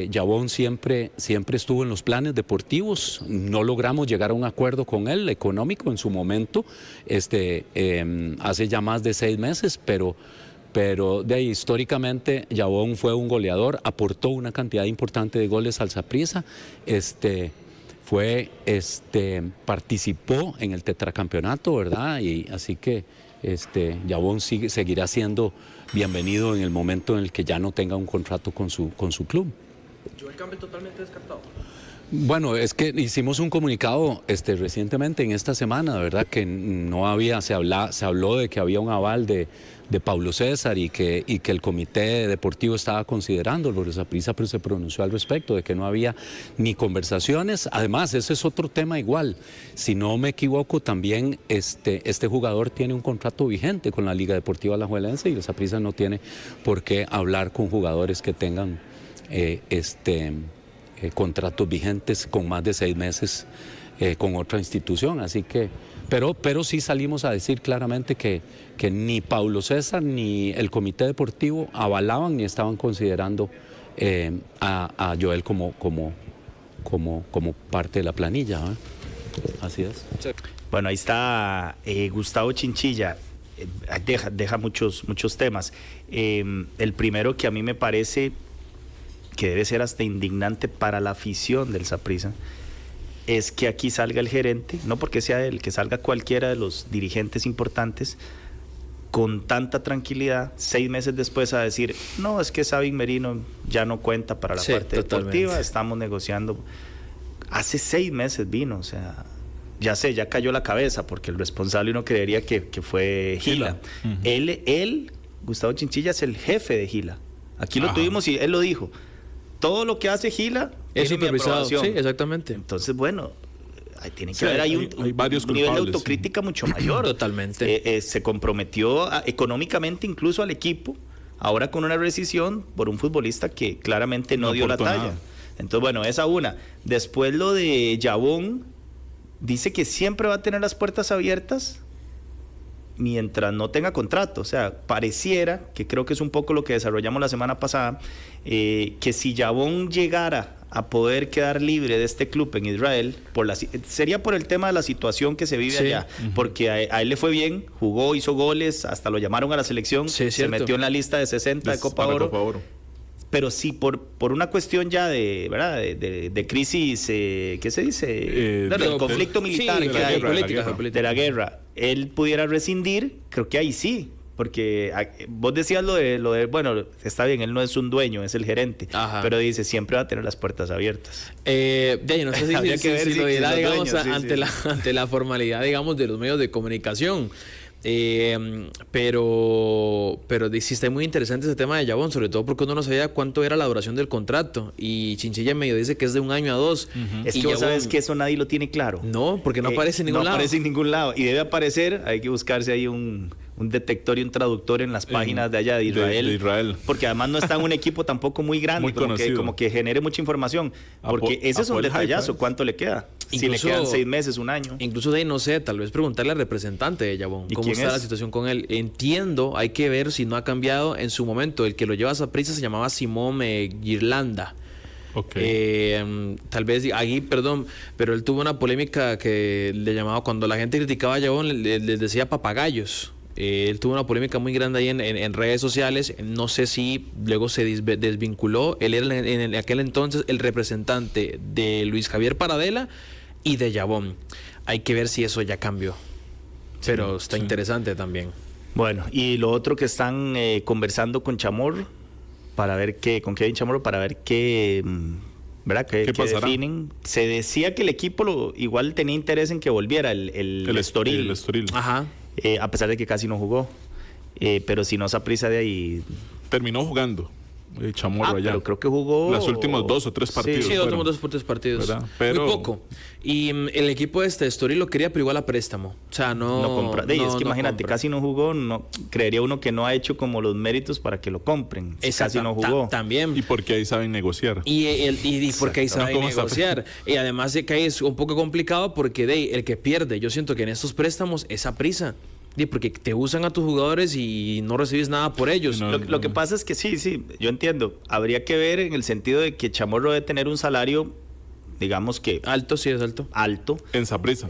Yabón siempre estuvo en los planes deportivos, no logramos llegar a un acuerdo con él económico en su momento, hace ya más de 6 meses, pero de ahí, históricamente Yabón fue un goleador, aportó una cantidad importante de goles al Saprissa, participó en el tetracampeonato, ¿verdad? Y así que Yabón seguirá siendo bienvenido en el momento en el que ya no tenga un contrato con su club. ¿Joel Campbell totalmente descartado? Bueno, es que hicimos un comunicado recientemente en esta semana, ¿verdad? Que no había, se habló de que había un aval de Pablo César y que el comité deportivo estaba considerándolo. El Saprissa se pronunció al respecto de que no había ni conversaciones. Además, ese es otro tema igual. Si no me equivoco, también este jugador tiene un contrato vigente con la Liga Deportiva Alajuelense y el Saprissa no tiene por qué hablar con jugadores que tengan contratos vigentes con más de 6 meses con otra institución. Así que, pero sí salimos a decir claramente que ni Paulo César ni el comité deportivo avalaban ni estaban considerando a Joel como parte de la planilla, ¿eh? Así es. Bueno, ahí está Gustavo Chinchilla. Deja muchos temas. El primero que a mí me parece que debe ser hasta indignante para la afición del Saprissa es que aquí salga el gerente, no porque sea él, que salga cualquiera de los dirigentes importantes con tanta tranquilidad 6 meses después a decir, no, es que Sabin Merino ya no cuenta para la parte deportiva, estamos negociando. Hace 6 meses vino, o sea, ya cayó la cabeza, porque el responsable uno creería que fue Gila. Él, Gustavo Chinchilla, es el jefe de Gila. Aquí lo tuvimos y él lo dijo. Todo lo que hace Gila es supervisado. Sí, exactamente. Entonces, bueno, tiene que haber ahí un nivel de autocrítica mucho mayor. Totalmente. Se comprometió económicamente incluso al equipo, ahora con una rescisión por un futbolista que claramente no dio la talla. Entonces, bueno, esa una. Después lo de Yabón, dice que siempre va a tener las puertas abiertas mientras no tenga contrato. O sea, pareciera, que creo que es un poco lo que desarrollamos la semana pasada, que si Yabón llegara a poder quedar libre de este club en Israel, sería por el tema de la situación que se vive allá, porque a él le fue bien, jugó, hizo goles, hasta lo llamaron a la selección, se metió en la lista de 60 de Copa Oro. Pero sí, por una cuestión ya de crisis, ¿qué se dice? Del conflicto militar que hay, de la guerra, él pudiera rescindir, creo que ahí sí, porque vos decías lo de, bueno, está bien, él no es un dueño, es el gerente, pero dice, siempre va a tener las puertas abiertas. No sé si lo dirá, digamos, ante la formalidad, digamos, de los medios de comunicación. Pero sí está muy interesante ese tema de Yabón, sobre todo porque uno no sabía cuánto era la duración del contrato, y Chinchilla medio dice que es de 1 año a 2. Es que vos sabes que eso nadie lo tiene claro. No, porque no aparece en ningún lado. No aparece en ningún lado, y debe aparecer, hay que buscarse ahí un detector y un traductor en las páginas de allá de Israel, porque además no está en un equipo tampoco muy grande, como que genere mucha información, porque ese es un detallazo. ¿Cuánto le queda? Incluso, si le quedan 6 meses, 1 año. Incluso de ahí, no sé, tal vez preguntarle al representante de Yabón cómo está la situación con él. Entiendo, hay que ver si no ha cambiado en su momento. El que lo lleva a Saprissa se llamaba Simón Girlanda. Tal vez ahí, perdón, pero él tuvo una polémica que le llamaba, cuando la gente criticaba a Yabón, les decía papagayos. Él tuvo una polémica muy grande ahí en redes sociales. No sé si luego se desvinculó. Él era en aquel entonces el representante de Luis Javier Paradela y de Yabón. Hay que ver si eso ya cambió. Pero está interesante también. Bueno, y lo otro que están conversando con Chamorro, con Kevin Chamorro, para ver qué definen. Se decía que el equipo igual tenía interés en que volviera el Estoril. Ajá. A pesar de que casi no jugó, pero si no, Saprissa de ahí terminó jugando Chamorro allá, pero creo que jugó los últimos 2 o 3 partidos. Sí, los últimos 2 o 3 partidos, pero muy poco. Y el equipo de Estoril lo quería, pero igual a préstamo, o sea, no compra. Es que imagínate, casi no jugó, creería uno que no ha hecho como los méritos para que lo compren. Casi no jugó. También. Y porque ahí saben negociar. Y porque ahí saben negociar. Y además de que ahí es un poco complicado, porque el que pierde, yo siento que en estos préstamos es Saprissa. Porque te usan a tus jugadores y no recibes nada por ellos. Lo que pasa es que sí, yo entiendo. Habría que ver en el sentido de que Chamorro debe tener un salario, digamos que... Alto, sí es alto. Alto. En Saprissa.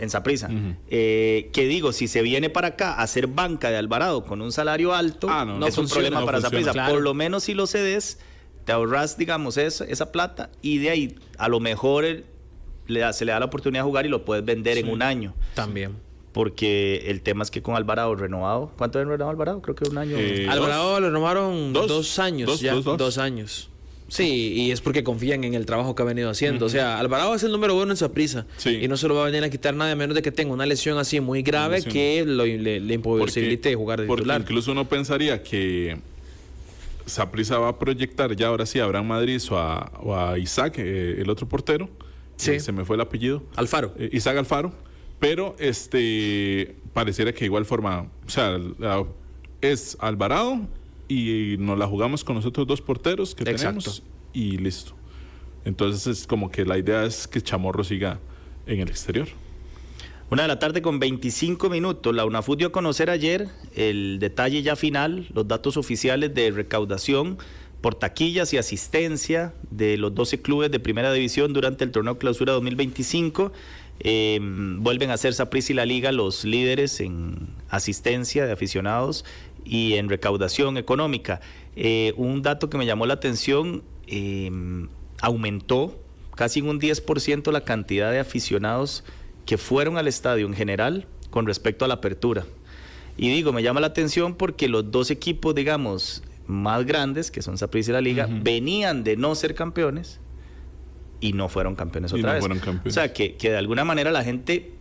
Que digo, si se viene para acá a hacer banca de Alvarado con un salario alto, no es un problema para Saprissa. Claro. Por lo menos si lo cedes, te ahorras, digamos, esa plata, y de ahí a lo mejor se le da la oportunidad de jugar y lo puedes vender en 1 año. También. Porque el tema es que con Alvarado renovado, ¿cuánto habían renovado Alvarado? Creo que 1 año. Alvarado lo renovaron 2 años. 2 años. Sí, y es porque confían en el trabajo que ha venido haciendo. O sea, Alvarado es el número 1 en Saprissa. Y no se lo va a venir a quitar nadie, a menos de que tenga una lesión así muy grave que le imposibilite jugar de titular. Porque incluso uno pensaría que Saprissa va a proyectar ya ahora sí a Abraham Madrid o a Isaac, el otro portero. Se me fue el apellido. Alfaro. Isaac Alfaro. Pero pareciera que de igual forma, o sea, es Alvarado y nos la jugamos con nosotros 2 porteros que tenemos, y listo. Entonces es como que la idea es que Chamorro siga en el exterior. 1:25 p.m. La UNAFUT dio a conocer ayer el detalle ya final, los datos oficiales de recaudación por taquillas y asistencia de los 12 clubes de primera división durante el torneo Clausura 2025. Vuelven a ser Saprissa y la Liga los líderes en asistencia de aficionados y en recaudación económica. Un dato que me llamó la atención, aumentó casi en un 10% la cantidad de aficionados que fueron al estadio en general con respecto a la apertura. Y digo, me llama la atención porque los dos equipos, digamos, más grandes, que son Saprissa y la Liga, venían de no ser campeones y no fueron campeones otra vez. O sea, que de alguna manera la gente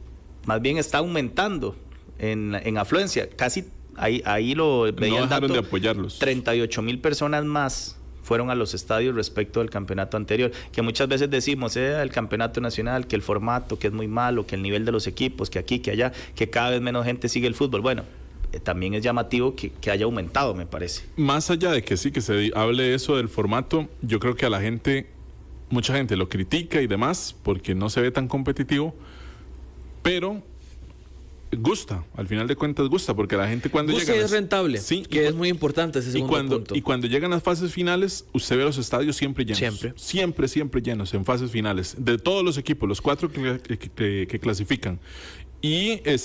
más bien está aumentando en afluencia. Casi ahí lo veía el dato, de apoyarlos. 38,000 personas más fueron a los estadios respecto del campeonato anterior, que muchas veces decimos, el campeonato nacional, que el formato, que es muy malo, que el nivel de los equipos, que aquí, que allá, que cada vez menos gente sigue el fútbol. Bueno, también es llamativo que haya aumentado, me parece. Más allá de que sí, que se hable eso del formato, yo creo que a la gente, mucha gente lo critica y demás, porque no se ve tan competitivo, pero gusta, al final de cuentas gusta, porque la gente cuando gusta llega... es rentable, sí, que es muy importante ese segundo punto. Y cuando llegan las fases finales, usted ve los estadios siempre llenos. Siempre llenos en fases finales, de todos los equipos, los 4 que clasifican. Y el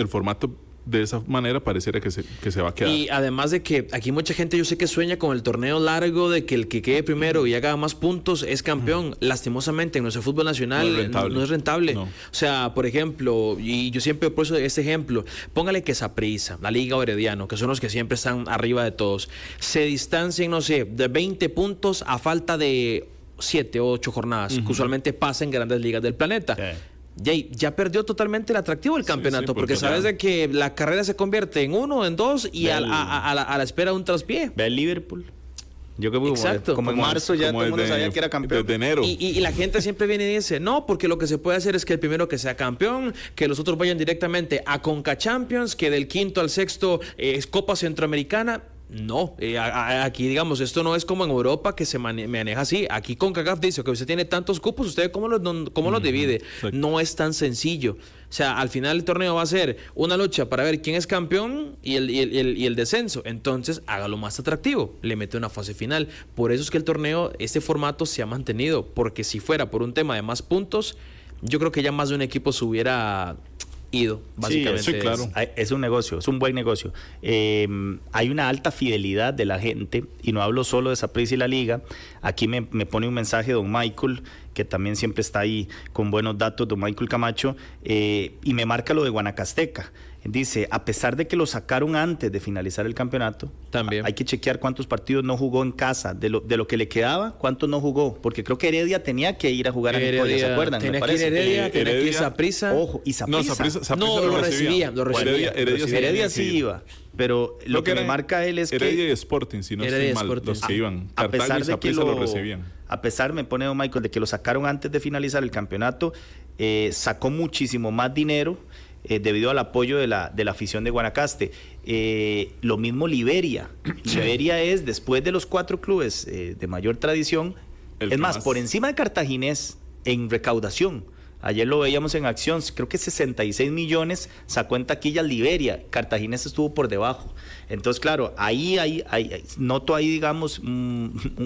formato de esa manera pareciera que se va a quedar. Y además de que aquí mucha gente yo sé que sueña con el torneo largo, de que el que quede primero y haga más puntos es campeón. Lastimosamente en nuestro fútbol nacional no es rentable. No. O sea, por ejemplo, y yo siempre he puesto este ejemplo, póngale que Saprissa, la Liga o Herediano, que son los que siempre están arriba de todos, se distancien, no sé, de 20 puntos a falta de 7 o 8 jornadas, que usualmente pasa en grandes ligas del planeta. Ya perdió totalmente el atractivo del campeonato, porque sabes de que la carrera se convierte en 1, en 2 y a la espera de un traspié. Ve el Liverpool. Yo creo que como en marzo ya todo el mundo sabía que era campeón. Desde enero. Y la gente siempre viene y dice, no, porque lo que se puede hacer es que el primero que sea campeón, que los otros vayan directamente a Conca Champions, que del 5º al 6º es Copa Centroamericana. No, aquí digamos, esto no es como en Europa que se maneja así. Aquí CONCACAF dice que usted tiene tantos cupos, ¿usted cómo los divide? Exacto. No es tan sencillo. O sea, al final el torneo va a ser una lucha para ver quién es campeón y el descenso. Entonces, hágalo más atractivo, le mete una fase final. Por eso es que el torneo, este formato se ha mantenido, porque si fuera por un tema de más puntos, yo creo que ya más de un equipo se hubiera ido, básicamente. Sí, claro. Es un negocio, es un buen negocio. Hay una alta fidelidad de la gente, y no hablo solo de Saprissa y la Liga. Aquí me pone un mensaje don Michael, que también siempre está ahí con buenos datos, don Michael Camacho, y me marca lo de Guanacasteca. Dice, a pesar de que lo sacaron antes de finalizar el campeonato, también hay que chequear cuántos partidos no jugó en casa, de lo que le quedaba, cuántos no jugó, porque creo que Heredia tenía que ir a jugar en Nicoya, ¿se acuerdan? Tenía que ir Heredia, tenía que ir Saprissa. Ojo, y Saprissa. No, lo recibía. Heredia sí iba, pero lo que me marca él es Heredia que... y Sporting, si no estoy mal, los que iban. A pesar de que lo recibían. A pesar, me pone don Michael, de que lo sacaron antes de finalizar el campeonato, sacó muchísimo más dinero, debido al apoyo de la afición de Guanacaste. Lo mismo Liberia. Liberia es, después de los 4 clubes de mayor tradición, es más, por encima de Cartaginés en recaudación. Ayer lo veíamos en acción, creo que 66 millones sacó en taquillas Liberia, Cartaginés estuvo por debajo. Entonces, claro, ahí noto ahí, digamos,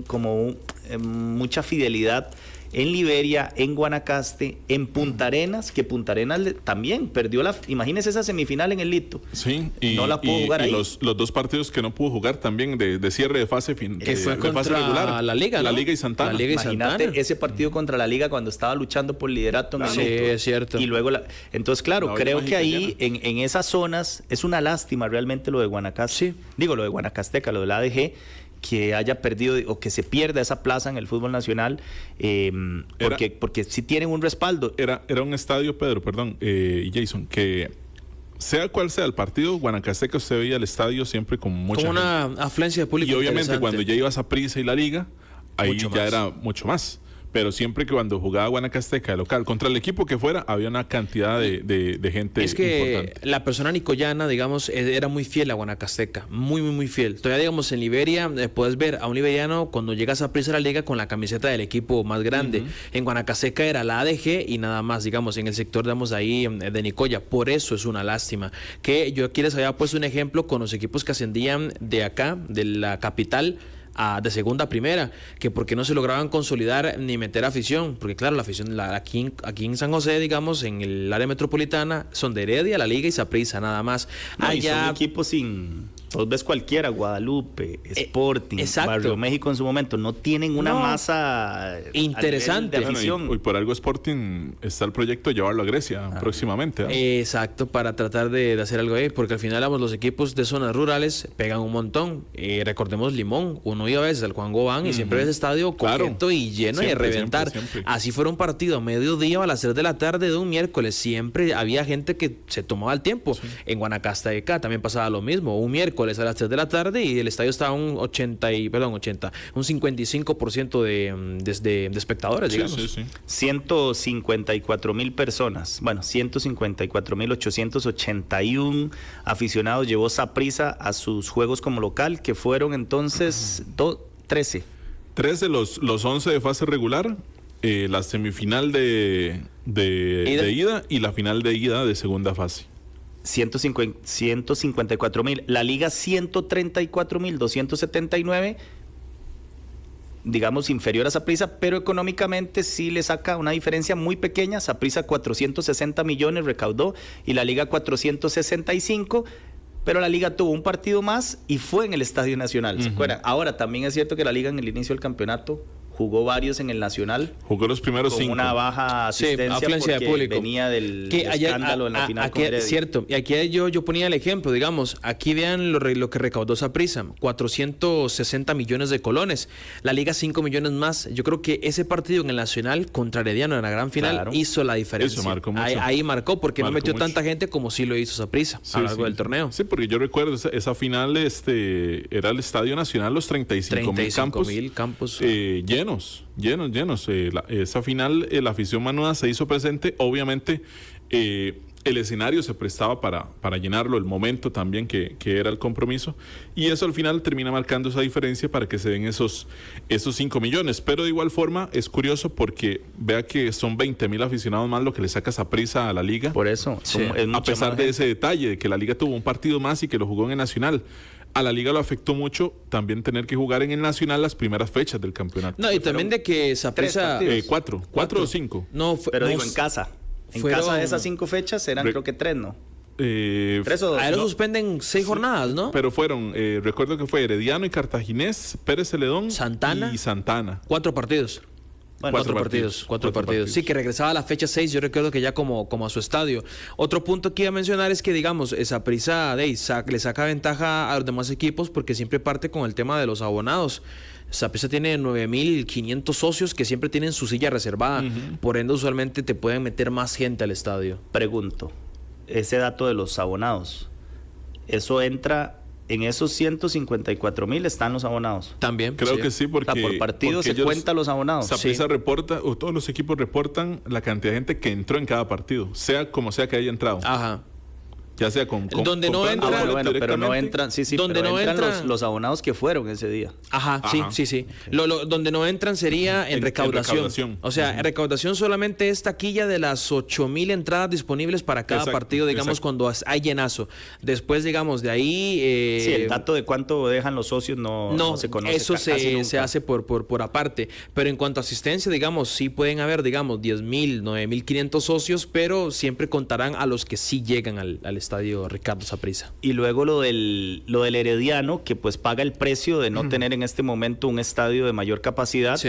como mucha fidelidad en Liberia, en Guanacaste, en Punta Arenas, que Punta Arenas también perdió imagínese esa semifinal en el Lito. Sí, y no la pudo jugar ahí. Los 2 partidos que no pudo jugar también de cierre de fase que fue contra fase regular, la Liga, ¿no? La Liga y Santana. Imagínate ese partido contra la Liga cuando estaba luchando por liderato en el Lito. Sí, es cierto. Y luego entonces, claro, creo que ahí en esas zonas es una lástima realmente lo de Guanacaste. Sí. Digo, lo de Guanacasteca, lo del ADG, que haya perdido o que se pierda esa plaza en el fútbol nacional, porque sí tienen un respaldo. Era un estadio, Pedro, perdón, Jason, que sea cual sea el partido, Guanacasteca usted veía el estadio siempre con mucha como una afluencia de público. Y obviamente cuando ya iba a Saprissa y la Liga, ahí ya era mucho más. pero siempre que cuando jugaba Guanacasteca de local, contra el equipo que fuera, había una cantidad de gente es que importante. La persona nicoyana, digamos, era muy fiel a Guanacasteca, muy fiel. Todavía, digamos, en Liberia puedes ver a un liberiano cuando llegas a prisa a la liga con la camiseta del equipo más grande. En Guanacasteca era la ADG y nada más, digamos, en el sector, digamos, ahí de Nicoya. Por eso es una lástima. Que yo aquí les había puesto un ejemplo con los equipos que ascendían de acá, de la capital, de segunda a primera, que porque no se lograban consolidar ni meter afición, porque claro, la afición aquí en San José, digamos, en el área metropolitana, son de Heredia, La Liga y Saprissa, nada más. Allá son equipos sin... Vos ves cualquiera, Guadalupe, Sporting, Barrio México en su momento, no tienen una masa interesante de afición. Bueno, y por algo Sporting está el proyecto de llevarlo a Grecia próximamente. Exacto, para tratar de hacer algo ahí, porque al final los equipos de zonas rurales pegan un montón. Recordemos Limón, uno iba a veces al Juan Gobán y siempre ves estadio coqueto y lleno y a reventar. Siempre. Así fuera un partido a mediodía o a las 3 de la tarde de un miércoles, siempre había gente que se tomaba el tiempo. En Guanacasteca también pasaba lo mismo, un miércoles a las 3 de la tarde y el estadio estaba un 55% de espectadores, digamos. 154,000 personas, bueno, 154,881 aficionados llevó Saprissa a sus juegos como local, que fueron entonces 13. 13 los 11 de fase regular, la semifinal de ida y la final de ida de segunda fase. 154,000, la liga 134,279, digamos inferior a Saprissa, pero económicamente sí le saca una diferencia muy pequeña. Saprissa 460 millones recaudó y la liga 465, pero la liga tuvo un partido más y fue en el Estadio Nacional. ¿Se acuerdan? Ahora también es cierto que la liga en el inicio del campeonato jugó varios en el Nacional. Jugó los primeros 5. Con una baja asistencia de público. Venía del escándalo en la final con Heredia. Cierto, y aquí yo ponía el ejemplo, digamos, aquí vean lo que recaudó Saprissa, 460 millones de colones, la Liga 5 millones más. Yo creo que ese partido en el Nacional contra Herediano en la gran final hizo la diferencia. Eso marcó mucho. Ahí marcó, porque no metió tanta gente como sí lo hizo Saprissa a lo largo del torneo. Sí, porque yo recuerdo esa final, era el Estadio Nacional, los 35,000 campos llenos. Esa final, la afición manuda se hizo presente. Obviamente, el escenario se prestaba para llenarlo, el momento también que era el compromiso. Y eso al final termina marcando esa diferencia para que se den esos 5 millones. Pero de igual forma, es curioso porque vea que son 20,000 aficionados más lo que le saca Saprissa a la liga. Por eso, a pesar de ese detalle, de que la liga tuvo un partido más y que lo jugó en el Nacional. A la liga lo afectó mucho también tener que jugar en el Nacional las primeras fechas del campeonato. No, y también de que Saprissa... 4 o 5. No, pero digo, en casa. En casa de esas 5 fechas eran creo que 3, ¿no? A él lo suspenden 6 jornadas, ¿no? Pero fueron, recuerdo que fue Herediano y Cartaginés, Pérez Celedón y Santana. 4 partidos. Bueno, 4 partidos. Sí, que regresaba a la fecha 6, yo recuerdo que ya como a su estadio. Otro punto que iba a mencionar es que, digamos, Saprissa le saca ventaja a los demás equipos porque siempre parte con el tema de los abonados. Saprissa tiene 9,500 socios que siempre tienen su silla reservada. Por ende, usualmente te pueden meter más gente al estadio. Pregunto, ese dato de los abonados, ¿eso entra... En esos 154,000 están los abonados? También. Creo que sí, porque... por partido se cuentan los abonados. Saprissa reporta, o todos los equipos reportan la cantidad de gente que entró en cada partido, sea como sea que haya entrado. Ajá. Ya sea con donde no entran, pero no entran, donde no entran los abonados que fueron ese día. Ajá. Sí. Donde no entran sería en recaudación. O sea, en recaudación solamente es taquilla de las 8,000 entradas disponibles para cada partido, digamos, cuando hay llenazo. Después, digamos, de ahí... el dato de cuánto dejan los socios no se conoce. Eso se hace por aparte. Pero en cuanto a asistencia, digamos, sí pueden haber, digamos, 10,000, 9,500 socios, pero siempre contarán a los que sí llegan al estadio Ricardo Saprissa. Y luego lo del Herediano, que pues paga el precio de no tener en este momento un estadio de mayor capacidad.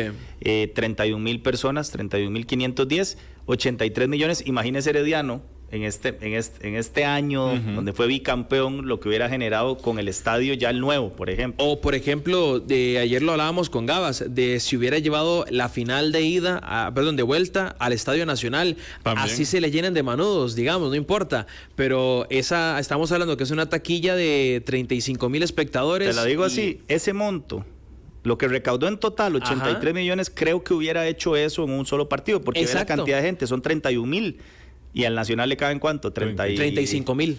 31,000 personas, 31,510, 83 millones. Imagínese Herediano en este año, donde fue bicampeón, lo que hubiera generado con el estadio ya el nuevo, por ejemplo. O, por ejemplo, ayer lo hablábamos con Gabas, de si hubiera llevado la final de vuelta al Estadio Nacional. También. Así se le llenan de manudos, digamos, no importa. Pero estamos hablando que es una taquilla de 35,000 espectadores. Te la digo así, ese monto Lo que recaudó en total, 83 millones, creo que hubiera hecho eso en un solo partido, porque ve la cantidad de gente, son 31,000. Y al Nacional le caben ¿cuánto? 35,000.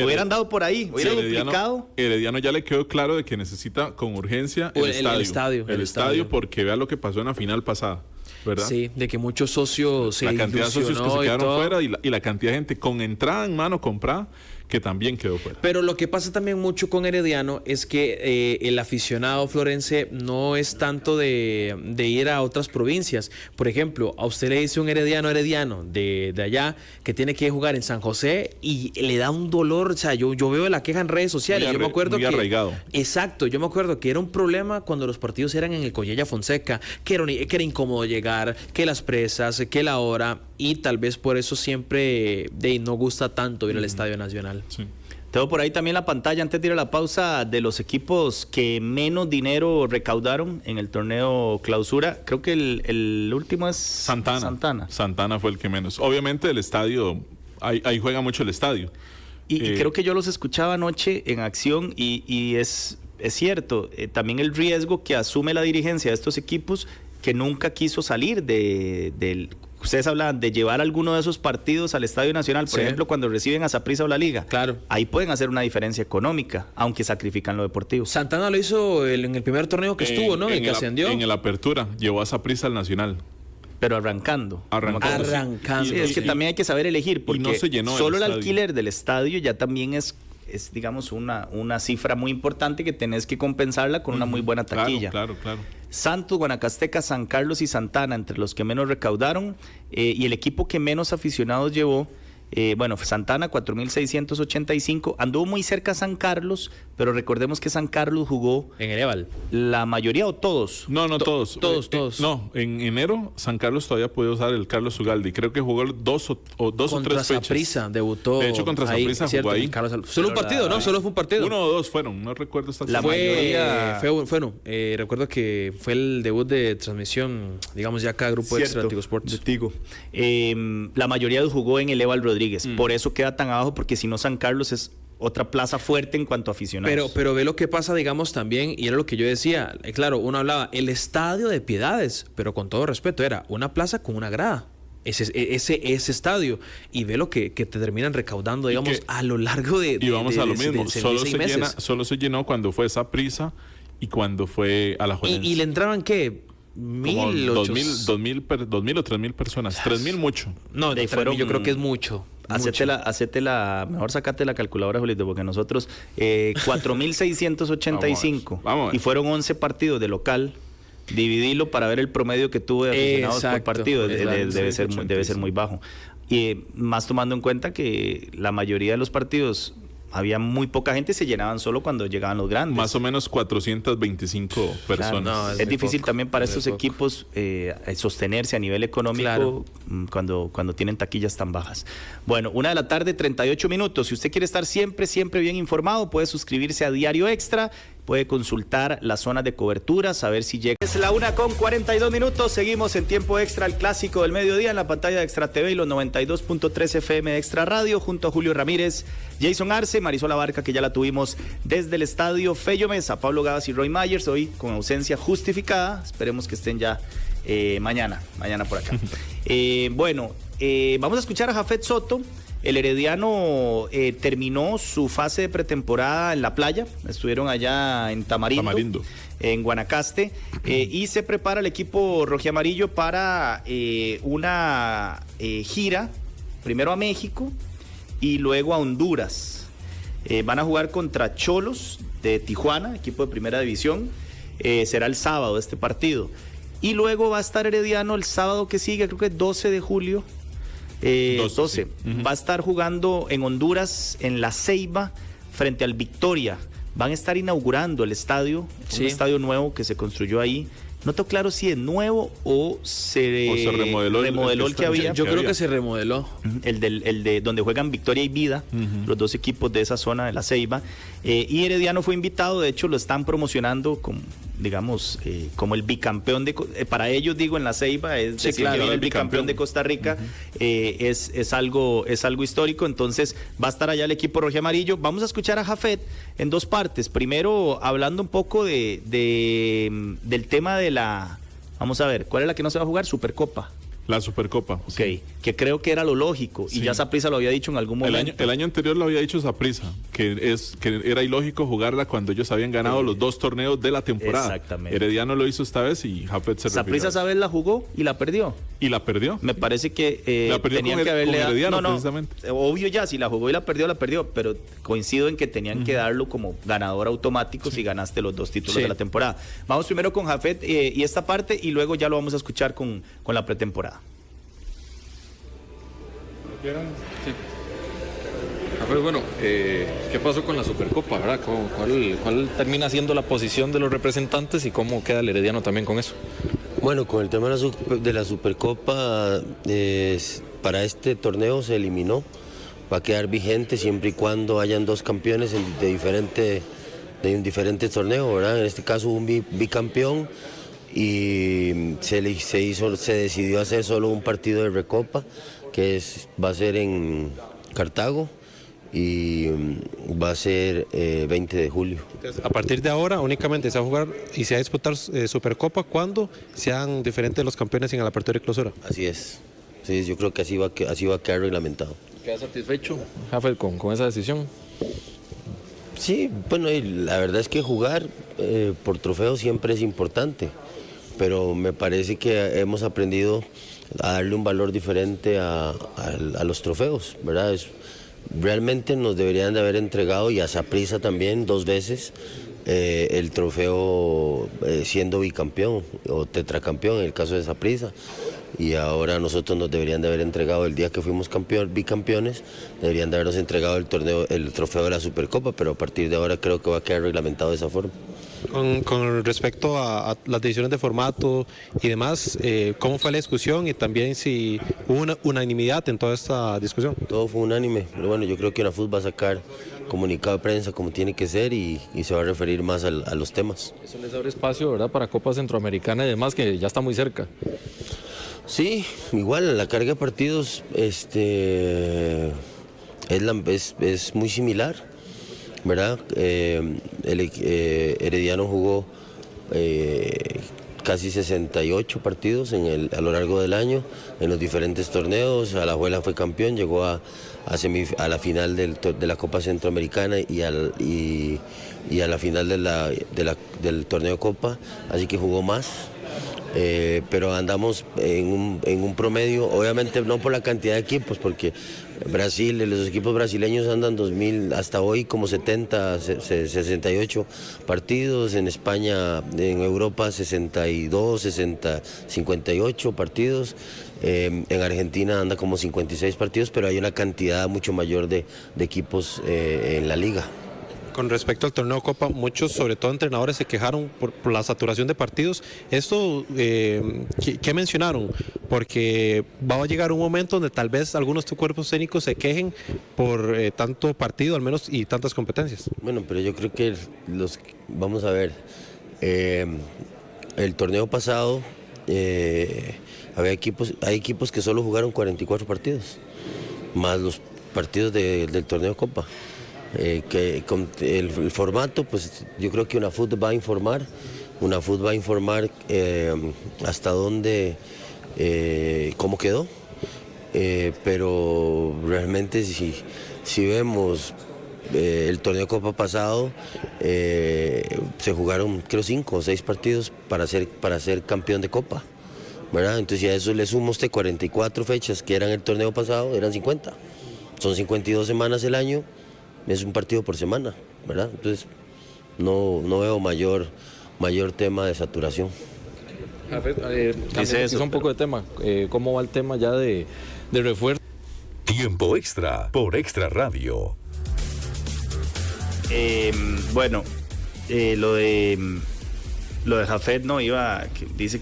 Hubieran dado por ahí, hubiera duplicado. Herediano ya le quedó claro de que necesita con urgencia el estadio, porque vea lo que pasó en la final pasada, ¿verdad? Sí, de que muchos socios la cantidad de socios que se quedaron fuera y la cantidad de gente con entrada en mano comprada que también quedó fuera. Pero lo que pasa también mucho con Herediano es que el aficionado florense no es tanto de ir a otras provincias. Por ejemplo, a usted le dice un herediano de allá que tiene que jugar en San José y le da un dolor. O sea, yo veo la queja en redes sociales. Yo me acuerdo muy arraigado. Exacto, yo me acuerdo que era un problema cuando los partidos eran en el Collella Fonseca, que era incómodo llegar, que las presas, que la hora, y tal vez por eso siempre no gusta tanto ir al Estadio Nacional. Sí. Tengo por ahí también la pantalla, antes de ir a la pausa, de los equipos que menos dinero recaudaron en el torneo clausura. Creo que el último es Santana. Santana fue el que menos. Obviamente el estadio, ahí juega mucho el estadio. Y creo que yo los escuchaba anoche en acción y es cierto, también el riesgo que asume la dirigencia de estos equipos que nunca quiso salir del... Ustedes hablaban de llevar alguno de esos partidos al Estadio Nacional, por ejemplo, cuando reciben a Saprissa o la Liga. Claro. Ahí pueden hacer una diferencia económica, aunque sacrifican lo deportivo. Santana lo hizo en el primer torneo que estuvo, ¿no? El que ascendió. En el Apertura, llevó a Saprissa al Nacional. Pero arrancando. Arrancando. Sí, es que también hay que saber elegir, porque no se llenó solo el alquiler del estadio ya también es digamos, una cifra muy importante que tenés que compensarla con una muy buena taquilla. Claro. Santos, Guanacasteca, San Carlos y Santana, entre los que menos recaudaron, y el equipo que menos aficionados llevó, Santana 4,685, anduvo muy cerca San Carlos, pero recordemos que San Carlos jugó en el Eval. ¿La mayoría o todos? No, todos. Todos. No, en enero San Carlos todavía puede usar el Carlos Ugalde. Creo que jugó dos o tres fechas. Contra Saprissa debutó. De hecho, contra Saprissa jugó ahí. Solo un partido, ¿no? Solo fue un partido. 1 o 2 fueron, no recuerdo exactamente. Recuerdo que fue el debut de transmisión, digamos, ya acá Grupo Extra de Tigo Sports. La mayoría jugó en el Eval Rodríguez. Por eso queda tan abajo, porque si no San Carlos es otra plaza fuerte en cuanto a aficionados. Pero ve lo que pasa, digamos, también, y era lo que yo decía, claro, uno hablaba, el Estadio de Piedades, pero con todo respeto, era una plaza con una grada. Ese estadio, y ve lo que te terminan recaudando, digamos, a lo largo de y vamos a lo mismo, solo se llenó cuando fue Saprissa y cuando fue Alajuelense. ¿Y le entraban qué? 2,000 o 3,000 personas. 3,000 mucho. No, de fueron, yo creo que es mucho. Mejor sacate la calculadora, Julito, porque nosotros 4,685 y fueron 11 partidos de local. Dividilo para ver el promedio que tuvo de aficionados por partido. Debe ser muy bajo. Y más tomando en cuenta que la mayoría de los partidos había muy poca gente, se llenaban solo cuando llegaban los grandes. Más o menos 425 personas. No, es difícil poco, también para estos equipos sostenerse a nivel económico cuando tienen taquillas tan bajas. Bueno, 1:38 p.m. Si usted quiere estar siempre bien informado, puede suscribirse a Diario Extra, puede consultar las zonas de cobertura, saber si llega. Es la 1:42 p.m. Seguimos en Tiempo Extra, el clásico del mediodía, en la pantalla de Extra TV y los 92.3 FM de Extra Radio, junto a Julio Ramírez, Jason Arce, Marisol Abarca, que ya la tuvimos desde el estadio Fello Mesa, Pablo Gavas y Roy Myers, hoy con ausencia justificada. Esperemos que estén ya mañana por acá. Vamos a escuchar a Jafet Soto. El Herediano terminó su fase de pretemporada en la playa, estuvieron allá en Tamarindo. En Guanacaste, y se prepara el equipo rojiamarillo para una gira, primero a México y luego a Honduras. Van a jugar contra Xolos de Tijuana, equipo de primera división. Será el sábado este partido. Y luego va a estar Herediano el sábado que sigue, creo que es 12 de julio. 12. Sí. Va a estar jugando en Honduras, en La Ceiba, frente al Victoria. Van a estar inaugurando el estadio, un estadio nuevo que se construyó ahí. No tengo claro si es nuevo o se remodeló el que había. Yo creo que se remodeló. El de donde juegan Victoria y Vida, los dos equipos de esa zona de La Ceiba. Y Herediano fue invitado, de hecho lo están promocionando digamos, como el bicampeón para ellos, digo, en la Ceiba, es sí, decir, claro, que viene el bicampeón de Costa Rica, es algo histórico. Entonces va a estar allá el equipo rojiamarillo. Vamos a escuchar a Jafet en dos partes. Primero, hablando un poco del tema de vamos a ver, ¿cuál es la que no se va a jugar? Supercopa. La Supercopa. Ok, sí. Que creo que era lo lógico, y ya Saprissa lo había dicho en algún momento. El año anterior lo había dicho Saprissa, que era ilógico jugarla cuando ellos habían ganado los 2 torneos de la temporada. Exactamente. Herediano lo hizo esta vez y Jafet se refirió. Saprissa esa vez la jugó y la perdió. ¿Y la perdió? Me parece que la perdió tenían con que haberle dado. Herediano, no, precisamente. Obvio ya, si la jugó y la perdió, pero coincido en que tenían que darlo como ganador automático si ganaste los 2 títulos de la temporada. Vamos primero con Jafet y esta parte, y luego ya lo vamos a escuchar con la pretemporada. Sí. Pues bueno, ¿qué pasó con la Supercopa, verdad? ¿Cuál termina siendo la posición de los representantes y cómo queda el Herediano también con eso? Bueno, con el tema de la Supercopa, para este torneo se eliminó. Va a quedar vigente siempre y cuando hayan 2 campeones de un diferente torneo, ¿verdad? En este caso un bicampeón, y se decidió hacer solo un partido de Recopa, que va a ser en Cartago, y va a ser 20 de julio. Entonces, a partir de ahora únicamente se va a jugar y se va a disputar Supercopa cuando sean diferentes los campeones en la apertura y clausura. Así es. Sí, yo creo que así va a quedar reglamentado. ¿Queda satisfecho, Jafet, con esa decisión? Sí, bueno, la verdad es que jugar por trofeo siempre es importante, pero me parece que hemos aprendido a darle un valor diferente a los trofeos, ¿verdad? Realmente nos deberían de haber entregado, y a Saprissa también, 2 veces, el trofeo siendo bicampeón o tetracampeón en el caso de Saprissa, y ahora nosotros nos deberían de haber entregado el día que fuimos bicampeones, deberían de habernos entregado el trofeo de la Supercopa, pero a partir de ahora creo que va a quedar reglamentado de esa forma. Con respecto a las decisiones de formato y demás, ¿cómo fue la discusión y también si hubo una unanimidad en toda esta discusión? Todo fue unánime, pero bueno, yo creo que UNAFUT va a sacar comunicado de prensa como tiene que ser y se va a referir más a los temas. Eso les abre espacio, ¿verdad?, para Copa Centroamericana y demás, que ya está muy cerca. Sí, igual la carga de partidos es muy similar, ¿verdad? Herediano jugó casi 68 partidos a lo largo del año en los diferentes torneos. Alajuela fue campeón, llegó a la final de la Copa Centroamericana y a la final del torneo Copa, así que jugó más. Pero andamos en un promedio, obviamente no por la cantidad de equipos, porque Brasil, los equipos brasileños andan 2000 hasta hoy como 68 partidos, en España, en Europa 62, 58 partidos, en Argentina anda como 56 partidos, pero hay una cantidad mucho mayor de equipos en la liga. Con respecto al torneo Copa, muchos, sobre todo entrenadores, se quejaron por la saturación de partidos. ¿Esto qué mencionaron? Porque va a llegar un momento donde tal vez algunos cuerpos técnicos se quejen por tanto partido, al menos, y tantas competencias. Bueno, pero yo creo que vamos a ver, el torneo pasado hay equipos que solo jugaron 44 partidos, más los partidos del torneo Copa. Que con el formato, pues yo creo que UNAFUT va a informar hasta dónde, cómo quedó, pero realmente si vemos el torneo Copa pasado, se jugaron creo 5 o 6 partidos para ser campeón de Copa, ¿verdad? Entonces si a eso le sumo 44 fechas que eran el torneo pasado, eran 50, son 52 semanas el año. Es un partido por semana, ¿verdad? Entonces no veo mayor tema de saturación. Quizás un poco de tema. ¿Cómo va el tema ya de refuerzo? Tiempo extra por Extra Radio. Bueno, lo de Jafet dice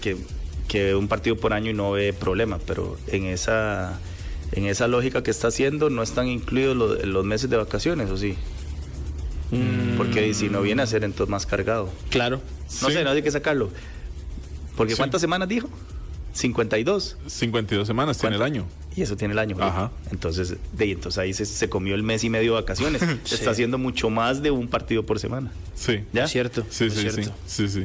que un partido por año y no ve problema, pero en esa lógica que está haciendo no están incluidos los meses de vacaciones, ¿o sí? Porque si no viene a ser entonces más cargado. Claro. No sé, no hay que sacarlo. Porque ¿cuántas semanas dijo? 52. 52 semanas tiene el año. Y eso tiene el año. Ajá. Entonces ahí se comió el mes y medio de vacaciones. Sí. Está haciendo mucho más de un partido por semana. Sí. ¿Ya? Es cierto. Sí.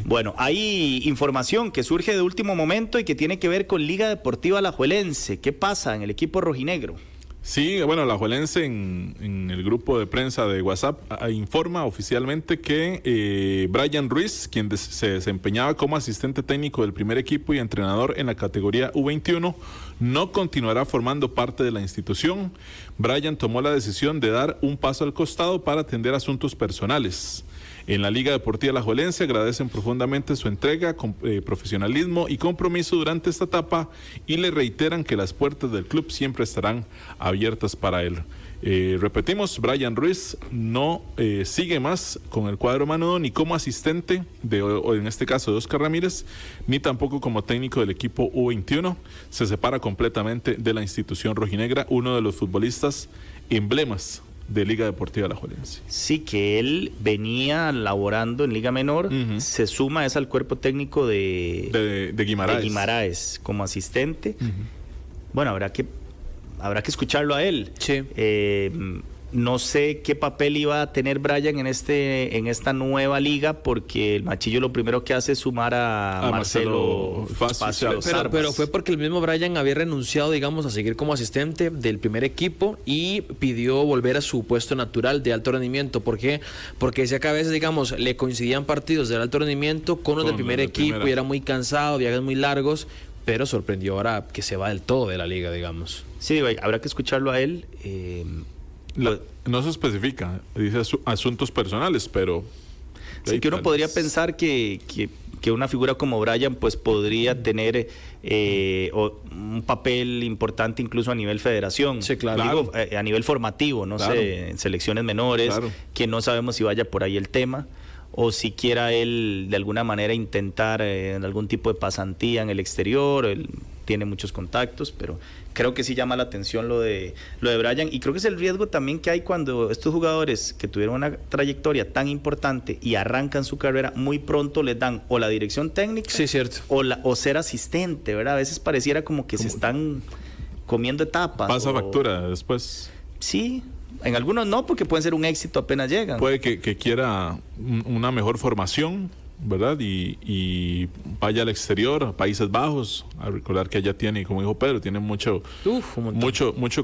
Bueno, hay información que surge de último momento y que tiene que ver con Liga Deportiva Alajuelense. ¿Qué pasa en el equipo rojinegro? Sí, bueno, Alajuelense en el grupo de prensa de WhatsApp informa oficialmente que Brian Ruiz, quien se desempeñaba como asistente técnico del primer equipo y entrenador en la categoría U21, no continuará formando parte de la institución. Brian tomó la decisión de dar un paso al costado para atender asuntos personales. En la Liga Deportiva Alajuelense agradecen profundamente su entrega, profesionalismo y compromiso durante esta etapa y le reiteran que las puertas del club siempre estarán abiertas para él. Repetimos, Brian Ruiz no sigue más con el cuadro manudo ni como asistente, en este caso de Oscar Ramírez, ni tampoco como técnico del equipo U21. Se separa completamente de la institución rojinegra, uno de los futbolistas emblemas de Liga Deportiva Alajuelense. Sí, que él venía laborando en Liga Menor, se suma al cuerpo técnico de Guimaraes como asistente. Bueno, habrá que escucharlo a él. Sí. No sé qué papel iba a tener Brian en esta nueva liga, porque el Machillo lo primero que hace es sumar a Marcelo Facio. Pero fue porque el mismo Brian había renunciado, digamos, a seguir como asistente del primer equipo y pidió volver a su puesto natural de alto rendimiento. ¿Por qué? Porque decía que a veces, digamos, le coincidían partidos de alto rendimiento con los del primer equipo y era muy cansado, viajes muy largos, pero sorprendió ahora que se va del todo de la liga, digamos. Sí, habrá que escucharlo a él. No se especifica, dice asuntos personales, pero... Sí, que uno podría pensar que una figura como Brian pues podría tener un papel importante incluso a nivel federación. Sí, claro. Digo, a nivel formativo, no sé, en selecciones menores, que no sabemos si vaya por ahí el tema, o si quiera él de alguna manera intentar algún tipo de pasantía en el exterior. Él tiene muchos contactos, pero creo que sí llama la atención lo de Brian, y creo que es el riesgo también que hay cuando estos jugadores que tuvieron una trayectoria tan importante y arrancan su carrera muy pronto, les dan o la dirección técnica, sí, cierto, o ser asistente, ¿verdad? A veces pareciera como que se están comiendo etapas. Pasa factura después. Sí, en algunos no, porque pueden ser un éxito apenas llegan. Puede que quiera una mejor formación, ¿verdad? Y vaya al exterior, a Países Bajos, a recordar que allá tiene, como dijo Pedro, tiene mucho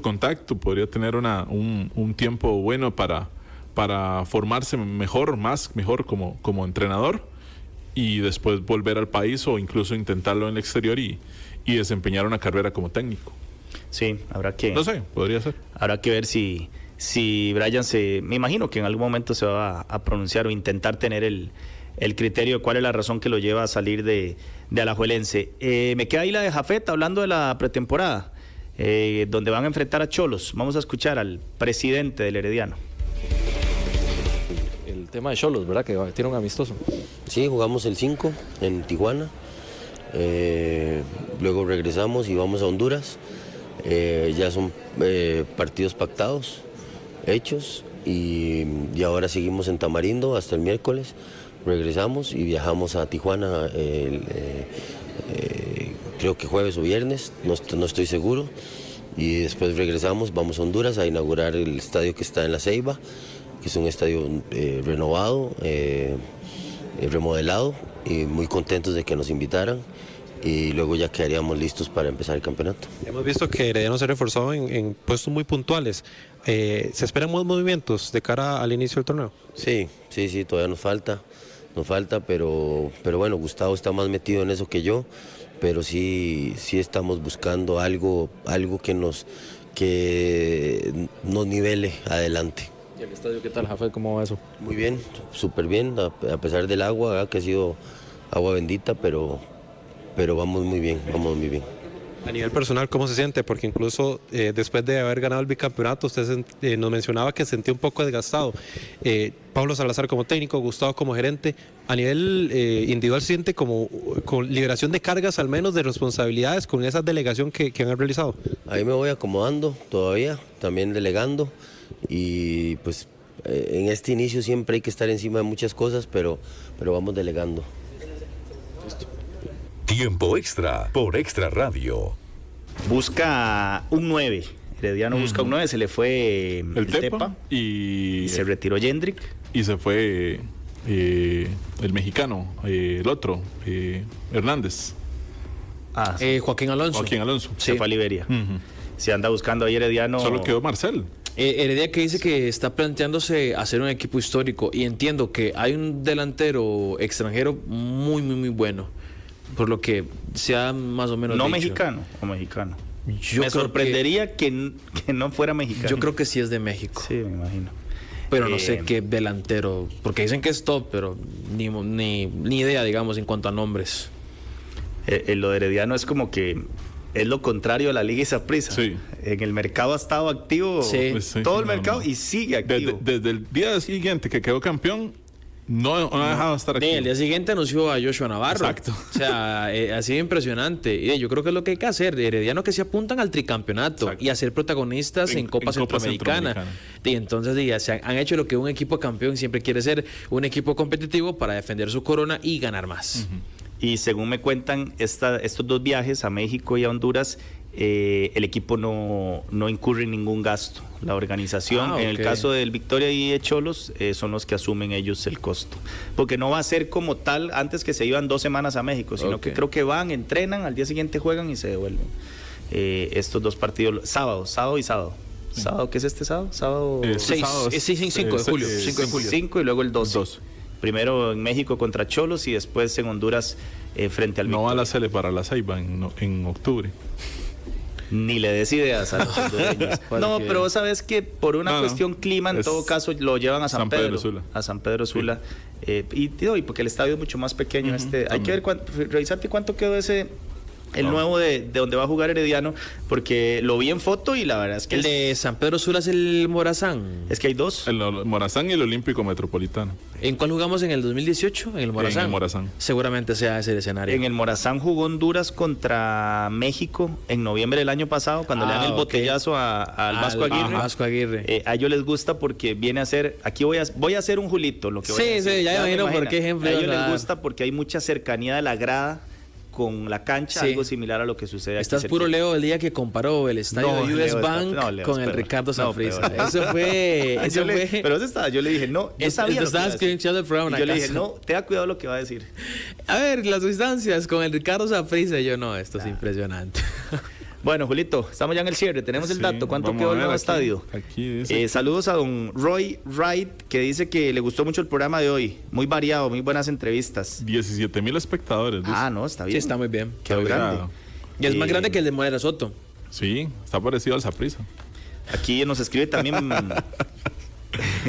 contacto, podría tener un tiempo bueno para formarse mejor como entrenador, y después volver al país o incluso intentarlo en el exterior y desempeñar una carrera como técnico. Sí, habrá que... No sé, podría ser. Habrá que ver si Brian me imagino que en algún momento se va a pronunciar o intentar tener el criterio de cuál es la razón que lo lleva a salir de Alajuelense. Me queda ahí la de Jafet hablando de la pretemporada, donde van a enfrentar a Xolos. Vamos a escuchar al presidente del Herediano. El tema de Xolos, ¿verdad? Que tiene un amistoso. Sí, jugamos el 5 en Tijuana. Luego regresamos y vamos a Honduras. Ya son partidos pactados, hechos, y ahora seguimos en Tamarindo hasta el miércoles. Regresamos y viajamos a Tijuana, creo que jueves o viernes, no estoy seguro, y después regresamos, vamos a Honduras a inaugurar el estadio que está en La Ceiba, que es un estadio renovado, remodelado, y muy contentos de que nos invitaran, y luego ya quedaríamos listos para empezar el campeonato. Hemos visto que Herediano se ha reforzado en puestos muy puntuales. ¿Se esperan más movimientos de cara al inicio del torneo? Sí, todavía nos falta, pero bueno, Gustavo está más metido en eso que yo, pero sí estamos buscando algo que nos nivele adelante. ¿Y el estadio qué tal, Jafet? ¿Cómo va eso? Muy bien, súper bien, a pesar del agua, que ha sido agua bendita, pero vamos muy bien. A nivel personal, ¿cómo se siente? Porque incluso después de haber ganado el bicampeonato, usted nos mencionaba que se sentía un poco desgastado. Pablo Salazar como técnico, Gustavo como gerente, a nivel individual, ¿se siente como con liberación de cargas, al menos de responsabilidades, con esa delegación que han realizado? Ahí me voy acomodando todavía, también delegando, y pues en este inicio siempre hay que estar encima de muchas cosas, pero vamos delegando. Tiempo extra por Extra Radio. Busca un 9. Herediano busca un 9, se le fue el Tepa y se retiró Jendrik. Y se fue el mexicano, el otro, Hernández. Joaquín Alonso. Sí. Se fue a Liberia. Se anda buscando ahí Herediano. Solo quedó Marcel. Heredia que dice que está planteándose hacer un equipo histórico y entiendo que hay un delantero extranjero muy bueno, por lo que sea más o menos no dicho. Mexicano o mexicano. Me sorprendería que no fuera mexicano. Yo creo que sí es de México. Sí, me imagino. Pero no sé qué delantero, porque dicen que es top, pero ni idea, digamos, en cuanto a nombres. Lo de Herediano es como que es lo contrario a la Liga y Saprissa. Sí. En el mercado ha estado activo todo el mercado y sigue activo. Desde el día siguiente que quedó campeón, no ha dejado de estar activo. El día siguiente anunció a Joshua Navarro. Exacto. O sea, ha sido impresionante. Y yo creo que es lo que hay que hacer. De Herediano que se apuntan al tricampeonato. Exacto. Y a ser protagonistas en Copa Centroamericana. Y entonces ya se han hecho lo que un equipo campeón siempre quiere ser, un equipo competitivo para defender su corona y ganar más. Y según me cuentan, estos 2 viajes a México y a Honduras, el equipo no incurre en ningún gasto. La organización, en el caso del Victoria y de Xolos, son los que asumen ellos el costo. Porque no va a ser como tal antes que se iban 2 semanas a México, sino que creo que van, entrenan, al día siguiente juegan y se devuelven. Estos 2 partidos, sábado y sábado. ¿Sábado qué es este sábado? Sábado 5 de julio. 5 y luego el 2. Primero en México contra Xolos y después en Honduras frente al Victoria. No va la Sele para la Ceiba en octubre. Ni le des ideas a los hondureños. No, pero vos sabés que por una cuestión clima, en todo caso, lo llevan a San Pedro Sula. A San Pedro Sula. Y porque el estadio es mucho más pequeño. Hay que ver revisarte cuánto quedó el nuevo de donde va a jugar Herediano, porque lo vi en foto y la verdad es que el de San Pedro Sula es el Morazán. Es que hay 2. El Morazán y el Olímpico Metropolitano. ¿En cuál jugamos en el 2018? En el Morazán. En el Morazán. Seguramente sea ese el escenario. En el Morazán jugó Honduras contra México en noviembre del año pasado, cuando le dan el botellazo al Vasco Aguirre. Vasco Aguirre. A ellos les gusta porque viene a ser, aquí voy a hacer un Julito, lo que voy a decir. Sí, ya imagino por qué ejemplo. A ellos les gusta porque hay mucha cercanía de la grada con la cancha, algo similar a lo que sucede aquí. Estás puro Leo el día que comparó el estadio de US Bank con el Ricardo Saprissa. Eso fue. Pero yo le dije, no, yo sabía. Estabas escuchando el programa. Yo le dije, no, tenga cuidado lo que va a decir. A ver, las distancias con el Ricardo Saprissa. Yo no, esto es impresionante. Bueno, Julito, estamos ya en el cierre. Tenemos el dato. ¿Cuánto quedó el nuevo estadio? Aquí saludos a don Roy Wright, que dice que le gustó mucho el programa de hoy. Muy variado, muy buenas entrevistas. 17,000 espectadores. Ah, no, está bien. Sí, está muy bien. Quedó grande. Y es más grande que el de Morera Soto. Sí, está parecido al Saprissa. Aquí nos escribe también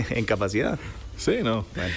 en capacidad. Sí, no. Bueno.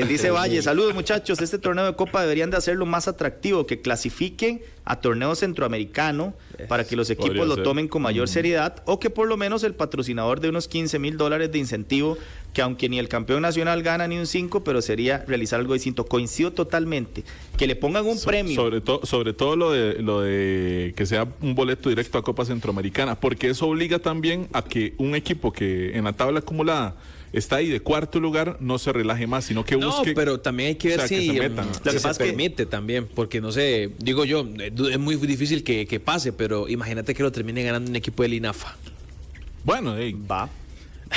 Dice Valle, saludos muchachos, este torneo de Copa deberían de hacerlo más atractivo, que clasifiquen a torneo centroamericano para que los equipos lo tomen con mayor seriedad, o que por lo menos el patrocinador de unos $15,000 de incentivo, que aunque ni el campeón nacional gana ni un 5, pero sería realizar algo distinto. Coincido totalmente, que le pongan un premio. Sobre todo lo de que sea un boleto directo a Copa Centroamericana, porque eso obliga también a que un equipo que en la tabla acumulada está ahí de cuarto lugar, no se relaje más, sino que busque... No, pero también hay que ver si se permite también, porque no sé, digo yo, es muy difícil que pase, pero imagínate que lo termine ganando un equipo del INAFA. Bueno, va.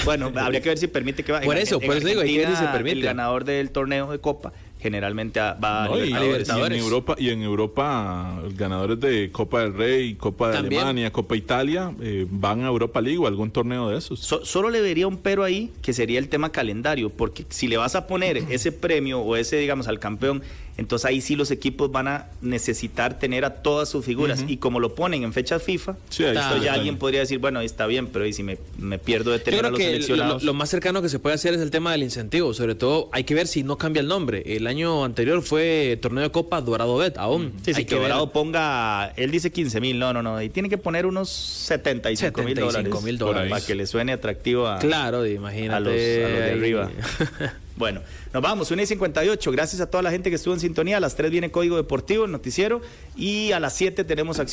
Bueno, habría que ver si permite que vaya. Por eso digo, hay que ver si se permite. El ganador del torneo de Copa generalmente va a Libertadores. Y en Europa, los ganadores de Copa del Rey, Copa de Alemania, Copa Italia, van a Europa League o algún torneo de esos. Solo le vería un pero ahí, que sería el tema calendario, porque si le vas a poner ese premio o ese, digamos, al campeón, entonces ahí sí los equipos van a necesitar tener a todas sus figuras, y como lo ponen en fechas FIFA, ya alguien podría decir, bueno, ahí está bien, pero ahí si me pierdo de tener a los seleccionados. Lo más cercano que se puede hacer es el tema del incentivo, sobre todo hay que ver si no cambia el nombre. El año anterior fue torneo de Copa Dorado Bet, aún. Hay que Dorado ponga, él dice 15,000, no, y tiene que poner unos $75,000 para que le suene atractivo a, imagínate, a los de arriba. Bueno, nos vamos, 1:58. Gracias a toda la gente que estuvo en sintonía. A las 3 viene Código Deportivo, el noticiero, y a las 7 tenemos acción.